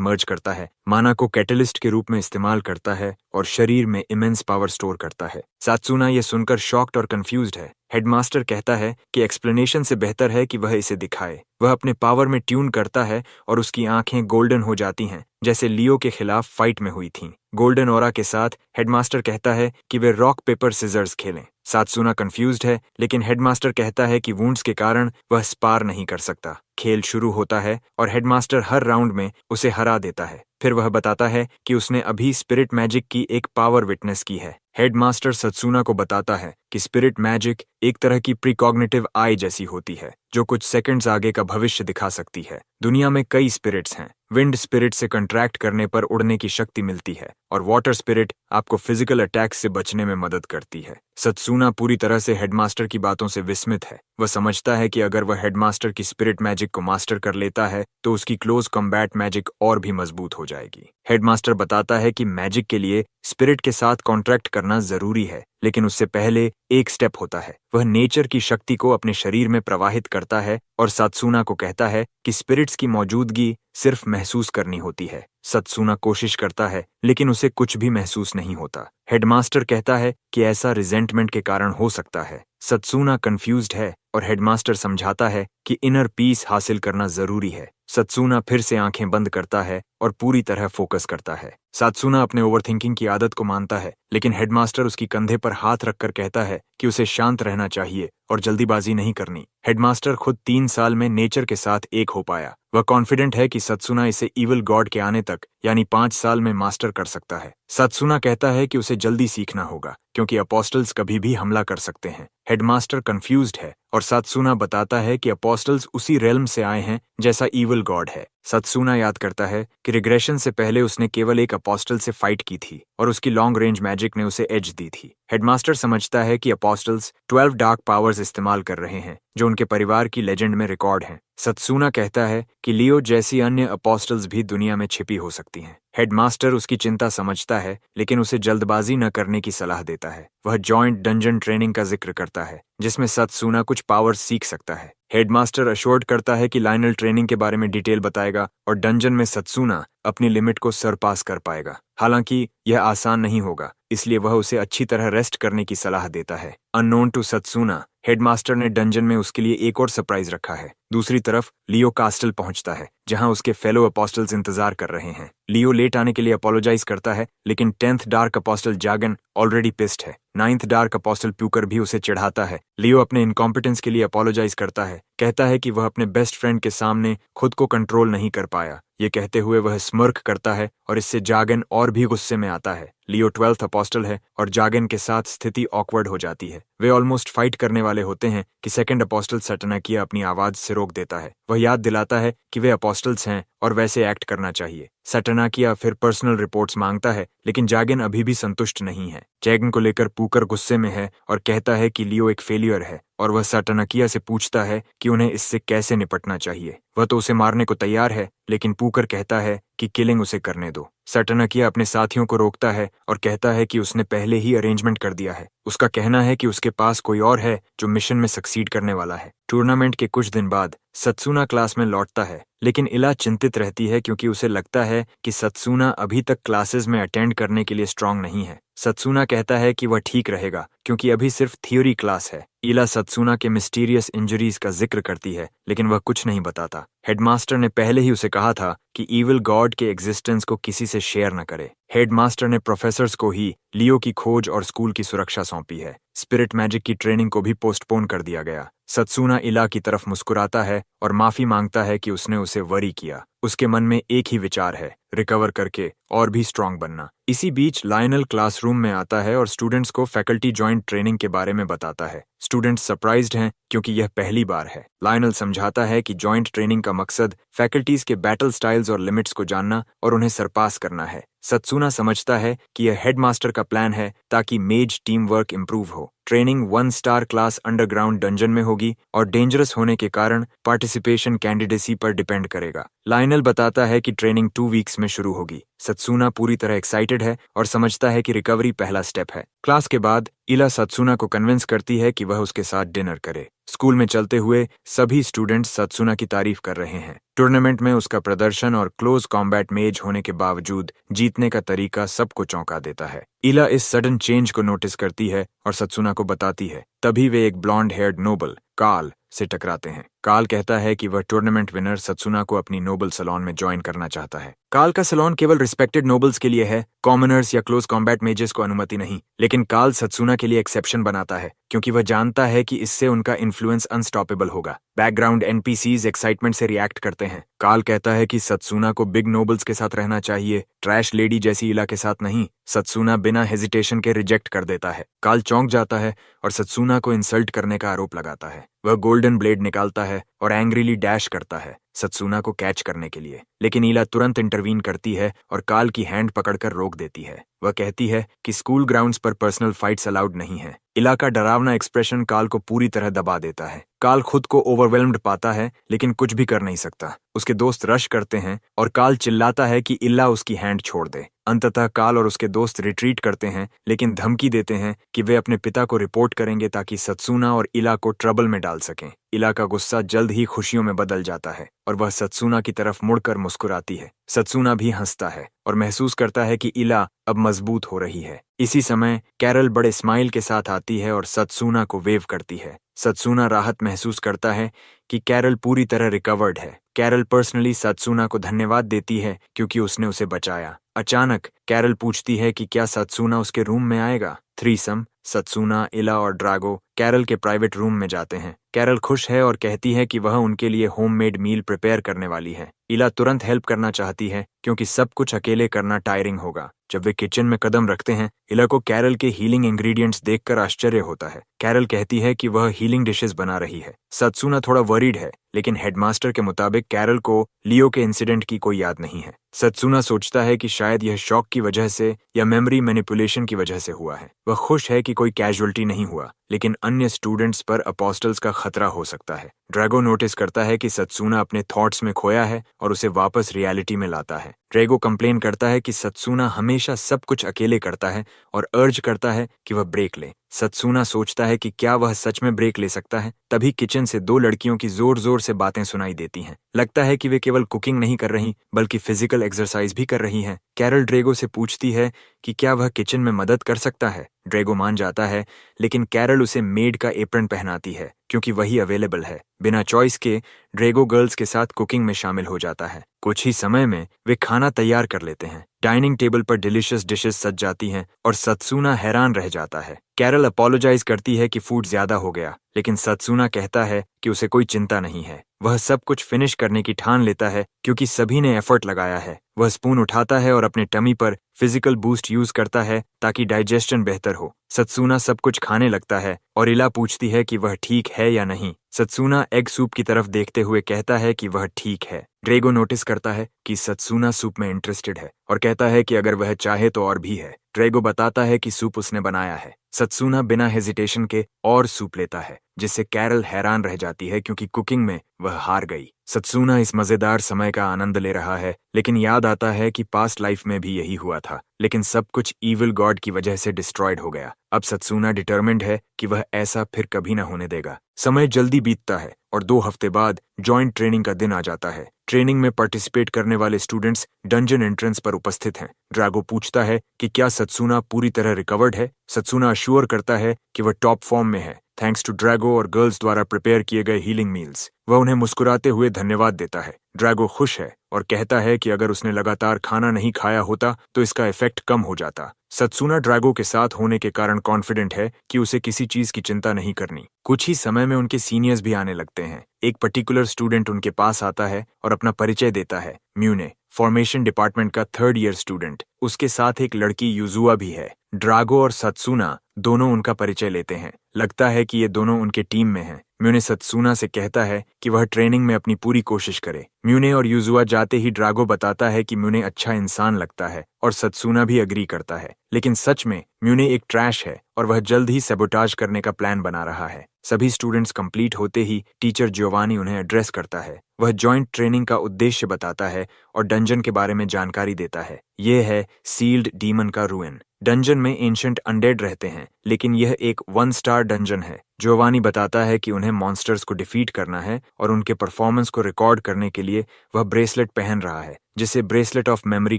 मर्ज करता है, माना को कैटलिस्ट के रूप में इस्तेमाल करता है और शरीर में इमेंस पावर स्टोर करता है। सत्सुना ये सुनकर शॉक्ड और कंफ्यूज्ड है। हेडमास्टर कहता है कि एक्सप्लेनेशन से बेहतर है कि वह इसे दिखाए। वह अपने पावर में ट्यून करता है और उसकी आंखें गोल्डन हो जाती हैं, जैसे लियो के खिलाफ फाइट में हुई थीं। गोल्डन ऑरा के साथ हेडमास्टर कहता है कि वे रॉक पेपर सिजर्स खेलें। सत्सुना कंफ्यूज्ड है, लेकिन हेडमास्टर कहता है कि वुंड्स के कारण वह स्पार नहीं कर सकता। खेल शुरू होता है और हेडमास्टर हर राउंड में उसे हरा देता है। फिर वह बताता है कि उसने अभी स्पिरिट मैजिक की एक पावर विटनेस की है। हेडमास्टर सत्सुना को बताता है कि स्पिरिट मैजिक एक तरह की प्रीकॉग्निटिव आई जैसी होती है, जो कुछ सेकंड्स आगे का भविष्य दिखा सकती है। दुनिया में कई स्पिरिट्स हैं। विंड स्पिरिट से कंट्रैक्ट करने पर उड़ने की शक्ति मिलती है और वाटर स्पिरिट आपको फिजिकल अटैक से बचने में मदद करती है। सत्सुना पूरी तरह से हेडमास्टर की बातों से विस्मित है। वह समझता है कि अगर वह हेडमास्टर की स्पिरिट मैजिक को मास्टर कर लेता है तो उसकी क्लोज कॉम्बैट मैजिक और भी मजबूत हो जाएगी। हेडमास्टर बताता है कि मैजिक के लिए स्पिरिट के साथ कॉन्ट्रैक्ट करना जरूरी है, लेकिन उससे पहले एक स्टेप होता है। वह नेचर की शक्ति को अपने शरीर में प्रवाहित करता है और सत्सुना को कहता है कि स्पिरिट्स की मौजूदगी सिर्फ महसूस करनी होती है। सत्सुना कोशिश करता है, लेकिन उसे कुछ भी महसूस नहीं होता। हेडमास्टर कहता है कि ऐसा रिजेंटमेंट के कारण हो सकता है। सत्सुना कंफ्यूज्ड है और हेडमास्टर समझाता है कि इनर पीस हासिल करना जरूरी है। सत्सुना फिर से आंखें बंद करता है और पूरी तरह फोकस करता है। सत्सुना अपने ओवरथिंकिंग की आदत को मानता है, लेकिन हेडमास्टर उसकी कंधे पर हाथ रखकर कहता है कि उसे शांत रहना चाहिए और जल्दीबाजी नहीं करनी। हेडमास्टर खुद 3 साल में नेचर के साथ एक हो पाया। वह कॉन्फिडेंट है कि सत्सुना इसे इविल गॉड के आने तक यानी 5 साल में मास्टर कर सकता है। सत्सुना कहता है कि उसे जल्दी सीखना होगा क्योंकि अपोस्टल्स कभी भी हमला कर सकते हैं। हेडमास्टर कंफ्यूज्ड है और सत्सुना बताता है कि अपोस्टल्स उसी रेल्म से आए हैं जैसा इविल गॉड है। सत्सुना याद करता है कि रिग्रेशन से पहले उसने केवल एक अपोस्टल से फाइट की थी और उसकी लॉन्ग रेंज मैजिक ने उसे एज दी थी। हेडमास्टर समझता है कि अपोस्टल्स 12 डार्क पावर्स इस्तेमाल कर रहे हैं जो उनके परिवार की लेजेंड में रिकॉर्ड हैं। सत्सुना कहता है कि लियो जैसी अन्य अपोस्टल्स भी दुनिया में छिपी हो सकती हैं। हेडमास्टर उसकी चिंता समझता है, लेकिन उसे जल्दबाजी न करने की सलाह देता है। वह जॉइंट डंजन ट्रेनिंग का जिक्र करता है जिसमें सत्सुना कुछ पावर्स सीख सकता है। हेडमास्टर अश्योर्ड करता है कि लाइनल ट्रेनिंग के बारे में डिटेल बताएगा और डंजन में सत्सुना अपनी लिमिट को सरपास कर पाएगा। हालांकि यह आसान नहीं होगा, इसलिए वह उसे अच्छी तरह रेस्ट करने की सलाह देता है। अननोन टू सत्सुना, हेडमास्टर ने डंजन में उसके लिए एक और सरप्राइज रखा है। दूसरी तरफ लियो कास्टल पहुंचता है जहां उसके फेलो अपोस्टल्स इंतजार कर रहे हैं। लियो लेट आने के लिए अपोलोजाइज करता है, लेकिन 10th डार्क अपोस्टल जागन ऑलरेडी पिस्ड है। 9th डार्क अपोस्टल प्यूकर भी उसे चिढ़ाता है। लियो अपने इनकॉम्पिटेंस के लिए अपोलोजाइज करता है, कहता है कि वह अपने बेस्ट फ्रेंड के सामने खुद को कंट्रोल नहीं कर पाया। ये कहते हुए वह स्मर्क करता है और इससे जागन और भी गुस्से में आता है। लियो 12th अपोस्टल है और जागन के साथ स्थिति ऑकवर्ड हो जाती है। वे ऑलमोस्ट फाइट करने वाले होते हैं कि सेकंड अपोस्टल सटनाकिया अपनी आवाज से रोक देता है। वह याद दिलाता है कि वे अपोस्टल्स हैं और वैसे एक्ट करना चाहिए। सटनाकिया फिर पर्सनल रिपोर्ट्स मांगता है, लेकिन जागन अभी भी संतुष्ट नहीं है। जैगन को लेकर पूकर गुस्से में है और कहता है कि लियो एक फेलियर है और वह सटनाकिया से पूछता है कि उन्हें इससे कैसे निपटना चाहिए। वह तो उसे मारने को तैयार है, लेकिन पूकर कहता है कि किलिंग उसे करने दो। सटनाकिया अपने साथियों को रोकता है और कहता है कि उसने पहले ही अरेंजमेंट कर दिया है। उसका कहना है कि उसके पास कोई और है जो मिशन में सक्सीड करने वाला है। टूर्नामेंट के कुछ दिन बाद सत्सुना क्लास में लौटता है, लेकिन इला चिंतित रहती है क्योंकि उसे लगता है कि सत्सुना अभी तक क्लासेस में अटेंड करने के लिए स्ट्रांग नहीं है। सत्सुना कहता है कि वह ठीक रहेगा क्योंकि अभी सिर्फ थियोरी क्लास है। इला सत्सुना के मिस्टीरियस इंजरीज का जिक्र करती है, लेकिन वह कुछ नहीं बताता। हेडमास्टर ने पहले ही उसे कहा था कि इविल गॉड के एग्जिस्टेंस को किसी से शेयर न करे। हेडमास्टर ने प्रोफेसर्स को ही लियो की खोज और स्कूल की सुरक्षा सौंपी है। स्पिरिट मैजिक की ट्रेनिंग को भी पोस्टपोन कर दिया गया। सत्सुना इला की तरफ मुस्कुराता है और माफी मांगता है कि उसने उसे वरी किया। उसके मन में एक ही विचार है, रिकवर करके और भी स्ट्रांग बनना। इसी बीच लायनल क्लासरूम में आता है और स्टूडेंट्स को फैकल्टी जॉइंट ट्रेनिंग के बारे में बताता है। स्टूडेंट्स सरप्राइज्ड हैं क्योंकि यह पहली बार है। लायनल समझाता है कि जॉइंट ट्रेनिंग का मकसद फैकल्टीज के बैटल स्टाइल्स और लिमिट्स को जानना और उन्हें सरपास करना है। सत्सुना समझता है कि यह हेडमास्टर का प्लान है ताकि मेज टीम वर्क इम्प्रूव हो। Training 1 star class underground dungeon में होगी और डेंजरस होने के कारण पार्टिसिपेशन कैंडिडेसी पर डिपेंड करेगा। लायनल बताता है कि ट्रेनिंग 2 वीक्स में शुरू होगी। सत्सुना पूरी तरह एक्साइटेड है और समझता है कि रिकवरी पहला स्टेप है। क्लास के बाद इला सत्सुना को कन्विंस करती है कि वह उसके साथ डिनर करे। स्कूल में चलते हुए सभी स्टूडेंट्स सत्सुना की तारीफ कर रहे हैं। टूर्नामेंट में उसका प्रदर्शन और क्लोज कॉम्बैट मेज होने के बावजूद जीतने का तरीका सबको चौंका देता है। इला इस सडन चेंज को नोटिस करती है और सत्सुना को बताती है। तभी वे एक ब्लॉन्ड हेयर्ड नोबल कार्ल से टकराते हैं। कार्ल कहता है कि वह टूर्नामेंट विनर सत्सुना को अपनी नोबल सैलून में ज्वाइन करना चाहता है। कार्ल का सैलून केवल रिस्पेक्टेड नोबल्स के लिए है, कॉमनर्स या क्लोज कॉम्बैट मेजेस को अनुमति नहीं। लेकिन कार्ल सत्सुना के लिए एक्सेप्शन बनाता है क्योंकि वह जानता है कि इससे उनका इन्फ्लुएंस अनस्टॉपेबल होगा। बैकग्राउंड एनपीसीज एक्साइटमेंट से रिएक्ट करते हैं। कार्ल कहता है कि सत्सुना को बिग नोबल्स के साथ रहना चाहिए, ट्रैश लेडी जैसी इला के साथ नहीं। सत्सुना बिना हेजिटेशन के रिजेक्ट कर देता है। कार्ल चौंक जाता है और सत्सुना को इंसल्ट करने का आरोप लगाता है। वह गोल्डन ब्लेड निकालता है और एंग्रीली डैश करता है सत्सुना को कैच करने के लिए, लेकिन इला तुरंत इंटरवीन करती है और कार्ल की हैंड पकड़कर रोक देती है। वह कहती है कि स्कूल ग्राउंड्स पर पर्सनल फाइट्स अलाउड नहीं है। इला का डरावना एक्सप्रेशन कार्ल को पूरी तरह दबा देता है। कार्ल खुद को ओवरवेल्म्ड पाता है लेकिन कुछ भी कर नहीं सकता। उसके दोस्त रश करते हैं और कार्ल चिल्लाता है कि इला उसकी हैंड छोड़ दे। अंततः कार्ल और उसके दोस्त रिट्रीट करते हैं लेकिन धमकी देते हैं कि वे अपने पिता को रिपोर्ट करेंगे ताकि सत्सुना और इला को ट्रबल में डाल सकें। इला का गुस्सा जल्द ही खुशियों में बदल जाता है और वह सत्सुना की तरफ मुड़कर मुस्कुराती है। सत्सुना भी हंसता है और महसूस करता है कि इला अब मजबूत हो रही है। इसी समय कैरल बड़े स्माइल के साथ आती है और सत्सुना को वेव करती है। सत्सुना राहत महसूस करता है कि कैरल पूरी तरह रिकवर्ड है। कैरल पर्सनली सत्सुना को धन्यवाद देती है क्योंकि उसने उसे बचाया। अचानक कैरल पूछती है कि क्या सत्सुना उसके रूम में आएगा। थ्रीसम सत्सुना, इला और ड्रागो कैरल के प्राइवेट रूम में जाते हैं। कैरल खुश है और कहती है कि वह उनके लिए होममेड मील प्रिपेयर करने वाली है। इला तुरंत हेल्प करना चाहती है क्योंकि सब कुछ अकेले करना टायरिंग होगा। जब वे किचन में कदम रखते हैं, इला को कैरल के हीलिंग इंग्रेडिएंट्स देखकर आश्चर्य होता है। कैरल कहती है कि वह हीलिंग डिशेस बना रही है। सत्सुना थोड़ा वरीड है लेकिन हेडमास्टर के मुताबिक कैरल को लियो के इंसिडेंट की कोई याद नहीं है। सत्सुना सोचता है कि शायद यह शॉक की वजह से या मेमोरी मैनिपुलेशन की वजह से हुआ है। वह खुश है कि कोई कैजुअल्टी नहीं हुआ लेकिन अन्य स्टूडेंट्स पर अपोस्टल्स का खतरा हो सकता है। ड्रैगो नोटिस करता है कि सत्सुना अपने थॉट्स में खोया है और उसे वापस रियलिटी में लाता है। ड्रैगो कंप्लेन करता है कि सत्सुना हमेशा सब कुछ अकेले करता है और अर्ज करता है कि वह ब्रेक ले। सत्सुना सोचता है कि क्या वह सच में ब्रेक ले सकता है। तभी किचन से 2 लड़कियों की जोर जोर से बातें सुनाई देती हैं। लगता है कि वे केवल कुकिंग नहीं कर रही बल्कि फिजिकल एक्सरसाइज भी कर रही हैं। कैरल ड्रैगो से पूछती है कि क्या वह किचन में मदद कर सकता है। ड्रैगो मान जाता है लेकिन कैरल उसे मेड का एप्रन पहनाती है क्योंकि वही अवेलेबल है। बिना चॉइस के ड्रैगो गर्ल्स के साथ कुकिंग में शामिल हो जाता है। कुछ ही समय में वे खाना तैयार कर लेते हैं। डाइनिंग टेबल पर डिलीशियस डिशेस सज जाती हैं और सत्सुना हैरान रह जाता है। कैरल अपोलोजाइज करती है कि फूड ज्यादा हो गया लेकिन सत्सुना कहता है कि उसे कोई चिंता नहीं है। वह सब कुछ फिनिश करने की ठान लेता है क्योंकि सभी ने एफर्ट लगाया है। वह स्पून उठाता है और अपने टमी पर फिजिकल बूस्ट यूज करता है ताकि डाइजेशन बेहतर हो। सत्सुना सब कुछ खाने लगता है और इला पूछती है कि वह ठीक है या नहीं। सत्सुना एग सूप की तरफ देखते हुए कहता है कि वह ठीक है। ड्रैगो नोटिस करता है कि सत्सुना सूप में इंटरेस्टेड है और कहता है कि अगर वह चाहे तो और भी है। ड्रैगो बताता है कि सूप उसने बनाया है। सत्सुना बिना हेजिटेशन के और सूप लेता है जिससे कैरल हैरान रह जाती है क्योंकि कुकिंग में वह हार गई। सत्सुना इस मजेदार समय का आनंद ले रहा है लेकिन याद आता है कि पास्ट लाइफ में भी यही हुआ था लेकिन सब कुछ ईविल गॉड की वजह से डिस्ट्रॉयड हो गया। अब सत्सुना डिटर्मिन्ड है कि वह ऐसा फिर कभी ना होने देगा। समय जल्दी बीतता है और 2 हफ्ते बाद जॉइंट ट्रेनिंग का दिन आ जाता है। ट्रेनिंग में पार्टिसिपेट करने वाले स्टूडेंट्स डंजन एंट्रेंस पर उपस्थित हैं। ड्रैगो पूछता है कि क्या सत्सुना पूरी तरह रिकवर्ड है। सत्सुना अश्योर करता है कि वह टॉप फॉर्म में है थैंक्स टू ड्रैगो और गर्ल्स द्वारा प्रिपेयर किए गए हीलिंग मील्स। वह उन्हें मुस्कुराते हुए धन्यवाद देता है। ड्रैगो खुश है और कहता है कि अगर उसने लगातार खाना नहीं खाया होता तो इसका इफेक्ट कम हो जाता। सत्सुना ड्रैगो के साथ होने के कारण कॉन्फिडेंट है कि उसे किसी चीज की चिंता नहीं करनी। कुछ ही समय में उनके सीनियर्स भी आने लगते हैं। एक पर्टिकुलर स्टूडेंट उनके पास आता है और अपना परिचय देता है। म्यूने, फॉर्मेशन डिपार्टमेंट का 3rd ईयर स्टूडेंट। उसके साथ एक लड़की युजुआ भी है। ड्रैगो और सत्सुना दोनों उनका परिचय लेते हैं। लगता है कि ये दोनों उनके टीम में हैं। म्यूने सत्सुना से कहता है कि वह ट्रेनिंग में अपनी पूरी कोशिश करे। म्यूने और युजुआ जाते ही ड्रैगो बताता है कि म्यूने अच्छा इंसान लगता है और सत्सुना भी अग्री करता है। लेकिन सच में म्यूने एक ट्रैश है और वह जल्द ही सैबोटाज करने का प्लान बना रहा है। सभी स्टूडेंट्स कंप्लीट होते ही टीचर जियोवानी उन्हें एड्रेस करता है। वह जॉइंट ट्रेनिंग का उद्देश्य बताता है और डंजन के बारे में जानकारी देता है। यह है सील्ड डीमन का रूइन। डंजन में एंशिएंट अनडेड रहते हैं, लेकिन यह एक 1 स्टार डंजन है। जियोवानी बताता है कि उन्हें मॉन्स्टर्स को डिफीट करना है और उनके परफॉर्मेंस को रिकॉर्ड करने के लिए वह ब्रेसलेट पहन रहा है, जिसे ब्रेसलेट ऑफ मेमोरी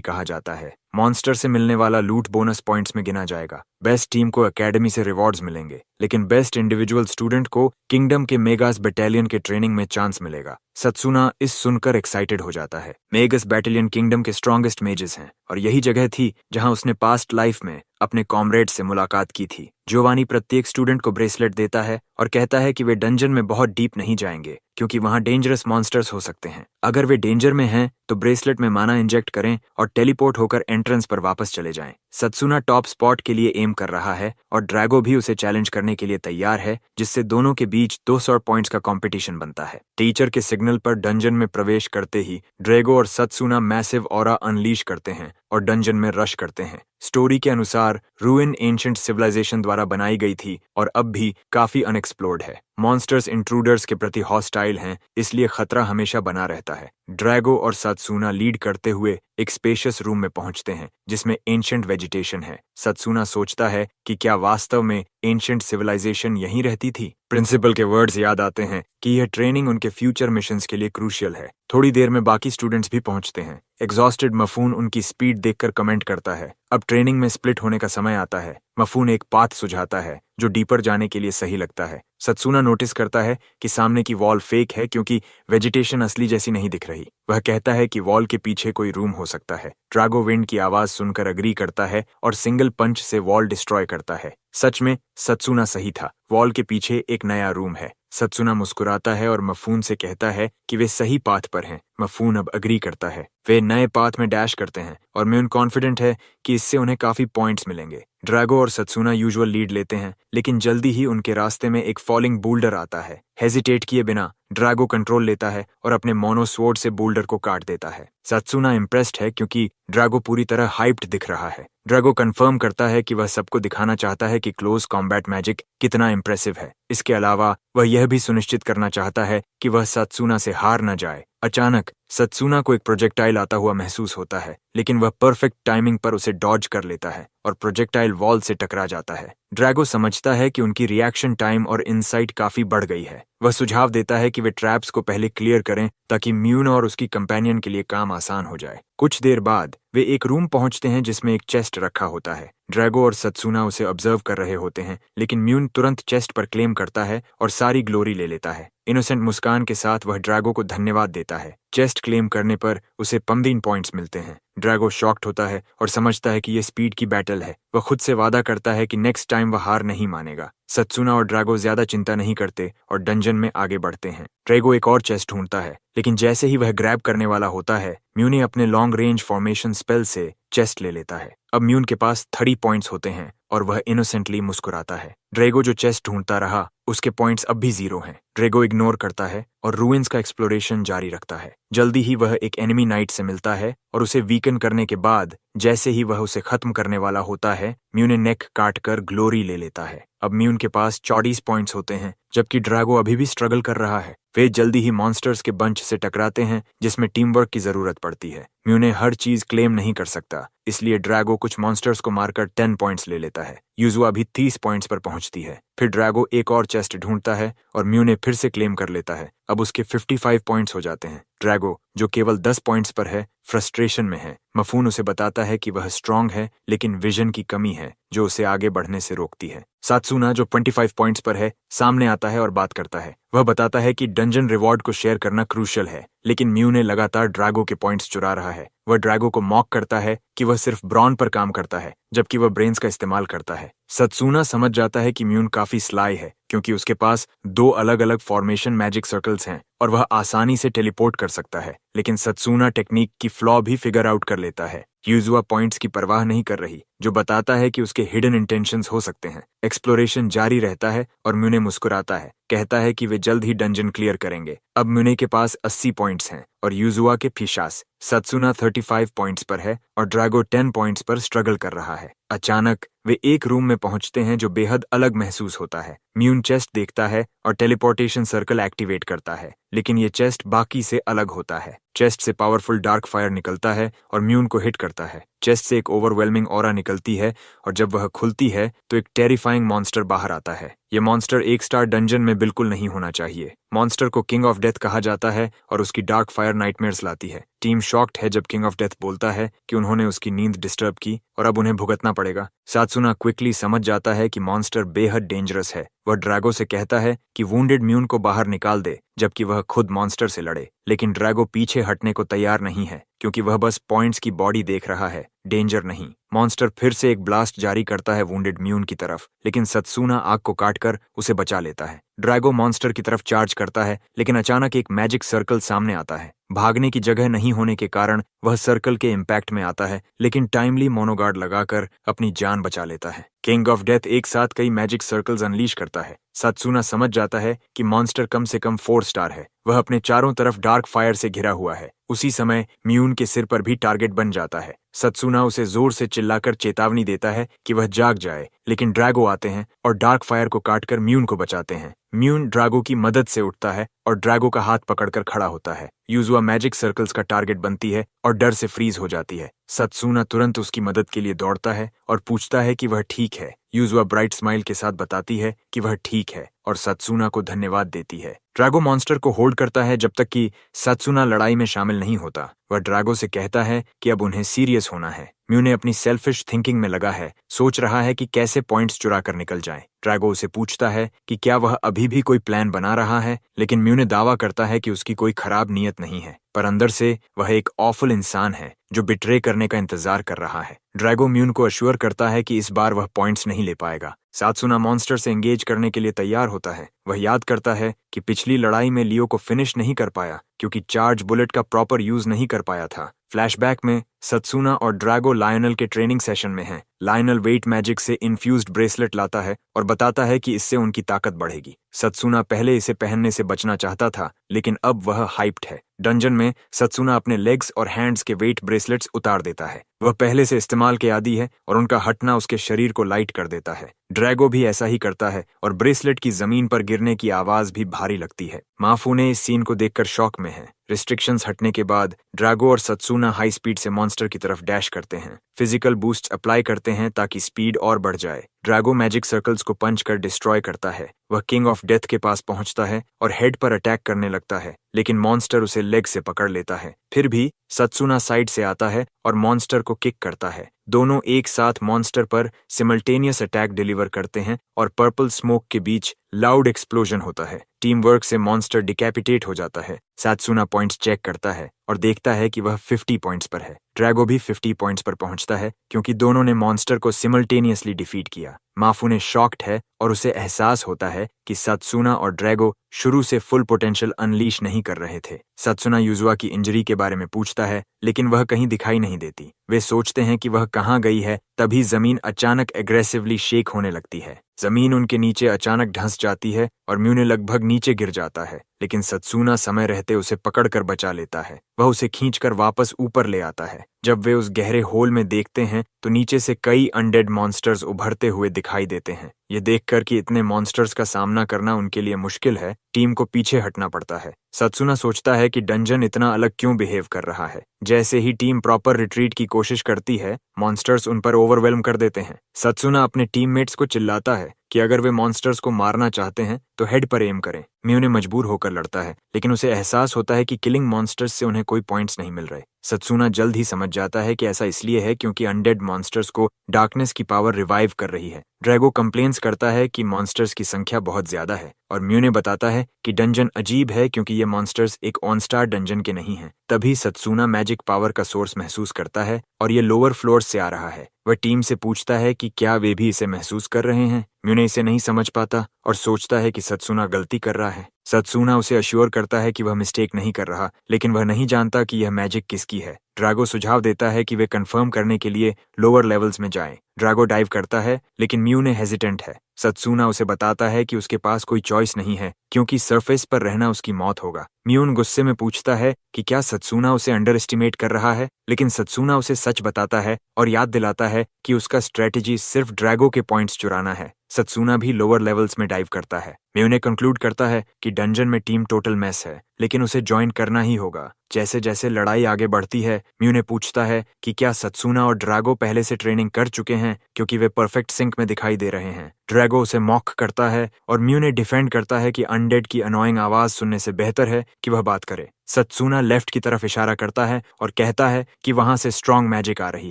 कहा जाता है। मॉन्स्टर से मिलने वाला लूट बोनस पॉइंट्स में गिना जाएगा। बेस्ट टीम को एकेडमी से रिवॉर्ड्स मिलेंगे, लेकिन बेस्ट इंडिविजुअल स्टूडेंट को किंगडम के मेगास बटालियन के ट्रेनिंग में चांस मिलेगा। सत्सुना इस सुनकर एक्साइटेड हो जाता है। मेगस बटालियन किंगडम के स्ट्रॉन्गेस्ट मेजेस हैं और यही जगह थी जहां उसने पास्ट लाइफ में अपने कॉमरेड से मुलाकात की थी। जियोवानी प्रत्येक स्टूडेंट को ब्रेसलेट देता है और कहता है कि वे डंजन में बहुत डीप नहीं जाएंगे क्योंकि वहां डेंजरस मॉन्स्टर्स हो सकते हैं। अगर वे डेंजर में हैं तो ब्रेसलेट में माना इंजेक्ट करें और टेलीपोर्ट होकर एंट्रेंस पर वापस चले जाएं। सत्सुना टॉप स्पॉट के लिए एम कर रहा है और ड्रैगो भी उसे चैलेंज करने के लिए तैयार है, जिससे दोनों के बीच 200 पॉइंट्स का कंपटीशन बनता है। टीचर के सिग्नल पर डंजन में प्रवेश करते ही ड्रैगो और सत्सुना मैसिव ऑरा अनलीश करते हैं और डंजन में रश करते हैं। स्टोरी के अनुसार रूइन एंशिएंट सिविलाइजेशन द्वारा बनाई गई थी और अब भी काफी अनएक्सप्लोर्ड है। मॉन्स्टर्स इंट्रूडर्स के प्रति हॉस्टाइल हैं, इसलिए खतरा हमेशा बना रहता है। ड्रैगो और सत्सुना लीड करते हुए एक स्पेशियस रूम में पहुंचते हैं जिसमें एंशिएंट वेजिटेशन है। सत्सुना सोचता है कि क्या वास्तव में एंशिएंट सिविलाइजेशन यहीं रहती थी। प्रिंसिपल के वर्ड्स याद आते हैं कि यह ट्रेनिंग उनके फ्यूचर मिशंस के लिए क्रूशियल है। थोड़ी देर में बाकी स्टूडेंट्स भी पहुंचते हैं। एग्जॉस्टेड मफून उनकी स्पीड देखकर कमेंट करता है, अब ट्रेनिंग में स्प्लिट होने का समय आता है। मफून एक पाथ सुझाता है जो डीपर जाने के लिए सही लगता है। सत्सुना नोटिस करता है कि सामने की वॉल फेक है क्योंकि वेजिटेशन असली जैसी नहीं दिख रही। वह कहता है कि वॉल के पीछे कोई रूम हो सकता है। ड्रैगो विंड की आवाज सुनकर अग्री करता है और सिंगल पंच से वॉल डिस्ट्रॉय करता है। सच में सत्सुना सही था, वॉल के पीछे एक नया रूम है। सत्सुना मुस्कुराता है और मफून से कहता है कि वे सही पाथ पर हैं। मफून अब अग्री करता है। वे नए पाथ में डैश करते हैं और म्यून कॉन्फिडेंट है कि इससे उन्हें काफी पॉइंट्स मिलेंगे। ड्रैगो और सत्सुना यूजुअल लीड लेते हैं, लेकिन जल्दी ही उनके रास्ते में एक फॉलिंग बोल्डर आता है। हेजिटेट किए बिना ड्रैगो कंट्रोल लेता है और अपने मोनो स्वॉर्ड से बोल्डर को काट देता है। सत्सुना इम्प्रेस्ड है क्योंकि ड्रैगो पूरी तरह हाइप्ड दिख रहा है। ड्रैगो कंफर्म करता है कि वह सबको दिखाना चाहता है कि क्लोज कॉम्बैट मैजिक कितना इम्प्रेसिव है। इसके अलावा वह यह भी सुनिश्चित करना चाहता है कि वह सत्सुना से हार न जाए। अचानक सत्सुना को एक प्रोजेक्टाइल आता हुआ महसूस होता है, लेकिन वह परफेक्ट टाइमिंग पर उसे डॉज कर लेता है और प्रोजेक्टाइल वॉल से टकरा जाता है। ड्रैगो समझता है कि उनकी रिएक्शन टाइम और इनसाइट काफी बढ़ गई है। वह सुझाव देता है कि वे ट्रैप्स को पहले क्लियर करें ताकि म्यून और उसकी कंपेनियन के लिए काम आसान हो जाए। कुछ देर बाद वे एक रूम पहुंचते हैं जिसमें एक चेस्ट रखा होता है। ड्रैगो और सत्सुना उसे ऑब्जर्व कर रहे होते हैं, लेकिन म्यून तुरंत चेस्ट पर क्लेम करता है और सारी ग्लोरी ले लेता है। इनोसेंट मुस्कान के साथ वह ड्रैगो को धन्यवाद देता है। चेस्ट क्लेम करने पर उसे 15 पॉइंट्स मिलते हैं। ड्रैगो शॉक्ड होता है और समझता है कि यह स्पीड की बैटल है। वह खुद से वादा करता है कि नेक्स्ट टाइम वह हार नहीं मानेगा। सत्सुना और ड्रैगो ज्यादा चिंता नहीं करते और डंजन में आगे बढ़ते हैं। ड्रैगो एक और चेस्ट ढूंढता है, लेकिन जैसे ही वह ग्रैब करने वाला होता है, म्यूने अपने लॉन्ग रेंज फॉर्मेशन स्पेल से चेस्ट ले लेता है। अब म्यून के पास 30 पॉइंट्स होते हैं और वह इनोसेंटली मुस्कुराता है। ड्रैगो जो चेस्ट ढूंढता रहा, उसके पॉइंट्स अब भी 0 हैं। ड्रैगो इग्नोर करता है और रूइंस का एक्सप्लोरेशन जारी रखता है। जल्दी ही वह एक एनिमी नाइट से मिलता है और उसे वीकन करने के बाद जैसे ही वह उसे खत्म करने वाला होता है, म्यूने नेक काट कर ग्लोरी ले लेता है। अब म्यून के पास 40 पॉइंट्स होते हैं, जबकि ड्रैगो अभी भी स्ट्रगल कर रहा है। वे जल्दी ही मॉन्स्टर्स के बंच से टकराते हैं जिसमें टीम वर्क की जरूरत पड़ती है। म्यूने हर चीज क्लेम नहीं कर सकता, इसलिए ड्रैगो कुछ मॉन्स्टर्स को मारकर 10 पॉइंट्स ले लेता है। यूजुआ भी 30 पॉइंट्स पर पहुंचती है। फिर ड्रैगो एक और चेस्ट ढूंढता है और म्यू ने फिर से क्लेम कर लेता है। अब उसके 55 पॉइंट्स हो जाते हैं। ड्रैगो, जो केवल 10 पॉइंट्स पर है, फ्रस्ट्रेशन में है। मफून उसे बताता है कि वह स्ट्रांग है, लेकिन विजन की कमी है जो उसे आगे बढ़ने से रोकती है। सात्सुना, जो 25 पॉइंट्स पर है, सामने आता है और बात करता है। वह बताता है कि डंजन रिवॉर्ड को शेयर करना क्रूशियल है, लेकिन म्यू ने लगातार ड्रैगो के पॉइंट्स चुरा रहा है। वह ड्रैगो को मॉक करता है कि वह सिर्फ ब्रॉन पर काम करता है, जबकि वह ब्रेन्स का इस्तेमाल करता है। सत्सुना समझ जाता है कि म्यून काफी स्लाई है, क्योंकि उसके पास 2 अलग अलग फॉर्मेशन मैजिक सर्कल्स हैं और वह आसानी से टेलीपोर्ट कर सकता है। लेकिन सत्सुना टेक्निक की फ्लॉ भी फिगर आउट कर लेता है। यूजुआ पॉइंट्स की परवाह नहीं कर रही, जो बताता है कि उसके हिडन इंटेंशंस हो सकते हैं। एक्सप्लोरेशन जारी रहता है और म्यूने मुस्कुराता है, कहता है कि वे जल्द ही डंजन क्लियर करेंगे। अब म्यूने के पास 80 पॉइंट्स हैं और यूजुआ के 50। सत्सुना 35 पॉइंट्स पर है और ड्रैगो 10 पॉइंट्स पर स्ट्रगल कर रहा है। अचानक वे एक रूम में पहुंचते हैं जो बेहद अलग महसूस होता है। म्यून चेस्ट देखता है और टेलीपोर्टेशन सर्कल एक्टिवेट करता है, लेकिन ये चेस्ट बाकी से अलग होता है। चेस्ट से पावरफुल डार्क फायर निकलता है और म्यून को हिट करता है। चेस्ट से एक ओवरवेलमिंग ऑरा निकलती है और जब वह खुलती है तो एक टेरिफाइंग मॉन्स्टर बाहर आता है। यह मॉन्स्टर 1 स्टार डंजन में बिल्कुल नहीं होना चाहिए। मॉन्स्टर को किंग ऑफ डेथ कहा जाता है और उसकी डार्क फायर नाइटमेयर्स लाती है। टीम शॉक्ड है जब किंग ऑफ डेथ बोलता है कि उन्होंने उसकी नींद डिस्टर्ब की और अब उन्हें भुगतना पड़ेगा। सात्सुना क्विकली समझ जाता है कि मॉन्स्टर बेहद डेंजरस है। वह ड्रैगो से कहता है कि वुंडेड म्यून को बाहर निकाल दे, जबकि वह खुद मॉन्स्टर से लड़े। लेकिन ड्रैगो पीछे हटने को तैयार नहीं है, क्योंकि वह बस पॉइंट्स की बॉडी देख रहा है, डेंजर नहीं। मॉन्स्टर फिर से एक ब्लास्ट जारी करता है वुंडेड म्यून की तरफ, लेकिन सत्सुना आग को काटकर उसे बचा लेता है। ड्रैगो मॉन्स्टर की तरफ चार्ज करता है, लेकिन अचानक एक मैजिक सर्कल सामने आता है। भागने की जगह नहीं होने के कारण वह सर्कल के इम्पैक्ट में आता है, लेकिन टाइमली मोनोगार्ड लगाकर अपनी जान बचा लेता है। किंग ऑफ डेथ एक साथ कई मैजिक सर्कल्स अनलीश करता है। सत्सुना समझ जाता है कि मॉन्स्टर कम से कम 4 स्टार है। वह अपने चारों तरफ डार्क फायर से घिरा हुआ है। उसी समय म्यून के सिर पर भी टारगेट बन जाता है। सत्सुना उसे जोर से चिल्लाकर चेतावनी देता है कि वह जाग जाए, लेकिन ड्रैगो आते हैं और डार्क फायर को काटकर म्यून को बचाते हैं। म्यून ड्रैगो की मदद से उठता है और ड्रैगो का हाथ पकड़कर खड़ा होता है। यूजुआ मैजिक सर्कल्स का टारगेट बनती है और डर से फ्रीज हो जाती है। सत्सुना तुरंत उसकी मदद के लिए दौड़ता है और पूछता है कि वह ठीक है। यूजुआ ब्राइट स्माइल के साथ बताती है कि वह ठीक है और सत्सुना को धन्यवाद देती है। ड्रैगो मॉन्स्टर को होल्ड करता है जब तक कि सत्सुना लड़ाई में शामिल नहीं होता। वह ड्रैगो से कहता है कि अब उन्हें सीरियस होना है। म्यूने अपनी सेल्फिश थिंकिंग में लगा है, सोच रहा है कि कैसे पॉइंट्स चुरा कर निकल जाए। ड्रैगो उसे पूछता है कि क्या वह अभी भी कोई प्लान बना रहा है, लेकिन म्यूने दावा करता है कि उसकी कोई खराब नीयत नहीं है, पर अंदर से वह एक ऑफुल इंसान है जो बिट्रे करने का इंतजार कर रहा है। ड्रैगो म्यून को अश्योर करता है कि इस बार वह पॉइंट्स नहीं ले पाएगा। सात्सुना मॉन्स्टर से एंगेज करने के लिए तैयार होता है। वह याद करता है कि पिछली लड़ाई में लियो को फिनिश नहीं कर पाया क्योंकि चार्ज बुलेट का प्रॉपर यूज नहीं कर पाया था। फ्लैशबैक में सत्सुना और ड्रैगो लायनल के ट्रेनिंग सेशन में हैं। लायनल वेट मैजिक से इन्फ्यूज्ड ब्रेसलेट लाता है और बताता है कि इससे उनकी ताकत बढ़ेगी। सत्सुना पहले इसे पहनने से बचना चाहता था, लेकिन अब वह हाइप्ड है। डंजन में सत्सुना अपने लेग्स और हैंड्स के वेट ब्रेसलेट्स उतार देता है। वह पहले से इस्तेमाल के आदी है और उनका हटना उसके शरीर को लाइट कर देता है। ड्रैगो भी ऐसा ही करता है और ब्रेसलेट की जमीन पर गिरने की आवाज भी भारी लगती है। माफूने इस सीन को देखकर शॉक में है। रिस्ट्रिक्शंस हटने के बाद ड्रैगो और सत्सुना हाई स्पीड से मॉन्स्टर की तरफ डैश करते हैं। फिजिकल बूस्ट अप्लाई करते हैं ताकि स्पीड और बढ़ जाए। ड्रैगो मैजिक सर्कल्स को पंच कर डिस्ट्रॉय करता है। वह किंग ऑफ डेथ के पास पहुंचता है और हेड पर अटैक करने लगता है, लेकिन मॉन्स्टर उसे लेग से पकड़ लेता है। फिर भी सत्सुना साइड से आता है और मॉन्स्टर को किक करता है। दोनों एक साथ मॉन्स्टर पर सिमल्टेनियस अटैक डिलीवर करते हैं और पर्पल स्मोक के बीच लाउड एक्सप्लोजन होता है। टीम वर्क से मॉन्स्टर डिकैपिटेट हो जाता है। सत्सुना पॉइंट्स चेक करता है और देखता है कि वह 50 पॉइंट्स पर है। ड्रैगो भी 50 पॉइंट्स पर पहुंचता है क्योंकि दोनों ने मॉन्स्टर को सिमल्टेनियसली डिफीट किया। माफूने शॉक्ड है और उसे एहसास होता है कि सत्सुना और ड्रैगो शुरू से फुल पोटेंशियल अनलीश नहीं कर रहे थे। सत्सुना यूजुआ की इंजरी के बारे में पूछता है, लेकिन वह कहीं दिखाई नहीं देती। वे सोचते हैं कि वह कहाँ गई है, तभी जमीन अचानक एग्रेसिवली शेक होने लगती है। जमीन उनके नीचे अचानक धंस जाती है और म्यूने लगभग नीचे गिर जाता है, लेकिन सत्सूना समय रहते उसे पकड़कर बचा लेता है। वह उसे खींचकर वापस ऊपर ले आता है। जब वे उस गहरे होल में देखते हैं तो नीचे से कई अनडेड मॉन्स्टर्स उभरते हुए दिखाई देते हैं। ये देखकर कि इतने मॉन्स्टर्स का सामना करना उनके लिए मुश्किल है, टीम को पीछे हटना पड़ता है। सत्सूना सोचता है कि डंजन इतना अलग क्यों बिहेव कर रहा है। जैसे ही टीम प्रॉपर रिट्रीट की कोशिश करती है, मॉन्स्टर्स उन पर ओवरवेल्म कर देते हैं। सत्सूना अपने टीममेट्स को चिल्लाता है कि अगर वे मॉन्स्टर्स को मारना चाहते हैं तो हेड पर एम करें। म्यूने मजबूर होकर लड़ता है, लेकिन उसे एहसास होता है कि किलिंग मॉन्स्टर्स से उन्हें कोई पॉइंट्स नहीं मिल रहे। सत्सूना जल्द ही समझ जाता है कि ऐसा इसलिए है क्योंकि अनडेड मॉन्स्टर्स को डार्कनेस की पावर रिवाइव कर रही है। ड्रैगो कंप्लेन्स करता है कि मॉन्स्टर्स की संख्या बहुत ज्यादा है और म्यूने बताता है कि डंजन अजीब है क्योंकि ये मॉन्स्टर्स एक ऑन स्टार डंजन के नहीं हैं। तभी सत्सूना मैजिक पावर का सोर्स महसूस करता है और ये लोअर फ्लोर्स से आ रहा है। वह टीम से पूछता है कि क्या वे भी इसे महसूस कर रहे हैं। म्यूने इसे नहीं समझ पाता और सोचता है कि सत्सूना गलती कर रहा है। सत्सूना उसे अश्योर करता है कि वह मिस्टेक नहीं कर रहा, लेकिन वह नहीं जानता कि यह मैजिक किसकी है। ड्रैगो सुझाव देता है कि वे कंफर्म करने के लिए लोअर लेवल्स में जाएं। ड्रैगो डाइव करता है, लेकिन म्यूने हेजिटेंट है। सत्सूना उसे बताता है कि उसके पास कोई चॉइस नहीं है क्योंकि सरफेस पर रहना उसकी मौत होगा। म्यून गुस्से में पूछता है कि क्या सत्सूना उसे अंडर एस्टिमेट कर रहा है, लेकिन सत्सूना उसे सच बताता है और याद दिलाता है कि उसका स्ट्रेटेजी सिर्फ ड्रैगो के पॉइंट्स चुराना है। सत्सूना भी लोअर लेवल्स में डाइव करता है। म्यूने कंक्लूड करता है कि डंजन में टीम टोटल मैस है, लेकिन उसे ज्वाइन करना ही होगा। जैसे जैसे लड़ाई आगे बढ़ती है, म्यूने पूछता है कि क्या सत्सूना और ड्रैगो पहले से ट्रेनिंग कर चुके हैं क्योंकि वे परफेक्ट सिंक में दिखाई दे रहे हैं। ड्रैगो उसे मॉक करता है और म्यूने डिफेंड करता है कि अनडेड की अनोइंग आवाज सुनने से बेहतर है कि वह बात करे। सत्सूना लेफ्ट की तरफ इशारा करता है और कहता है कि वहां से स्ट्रॉन्ग मैजिक आ रही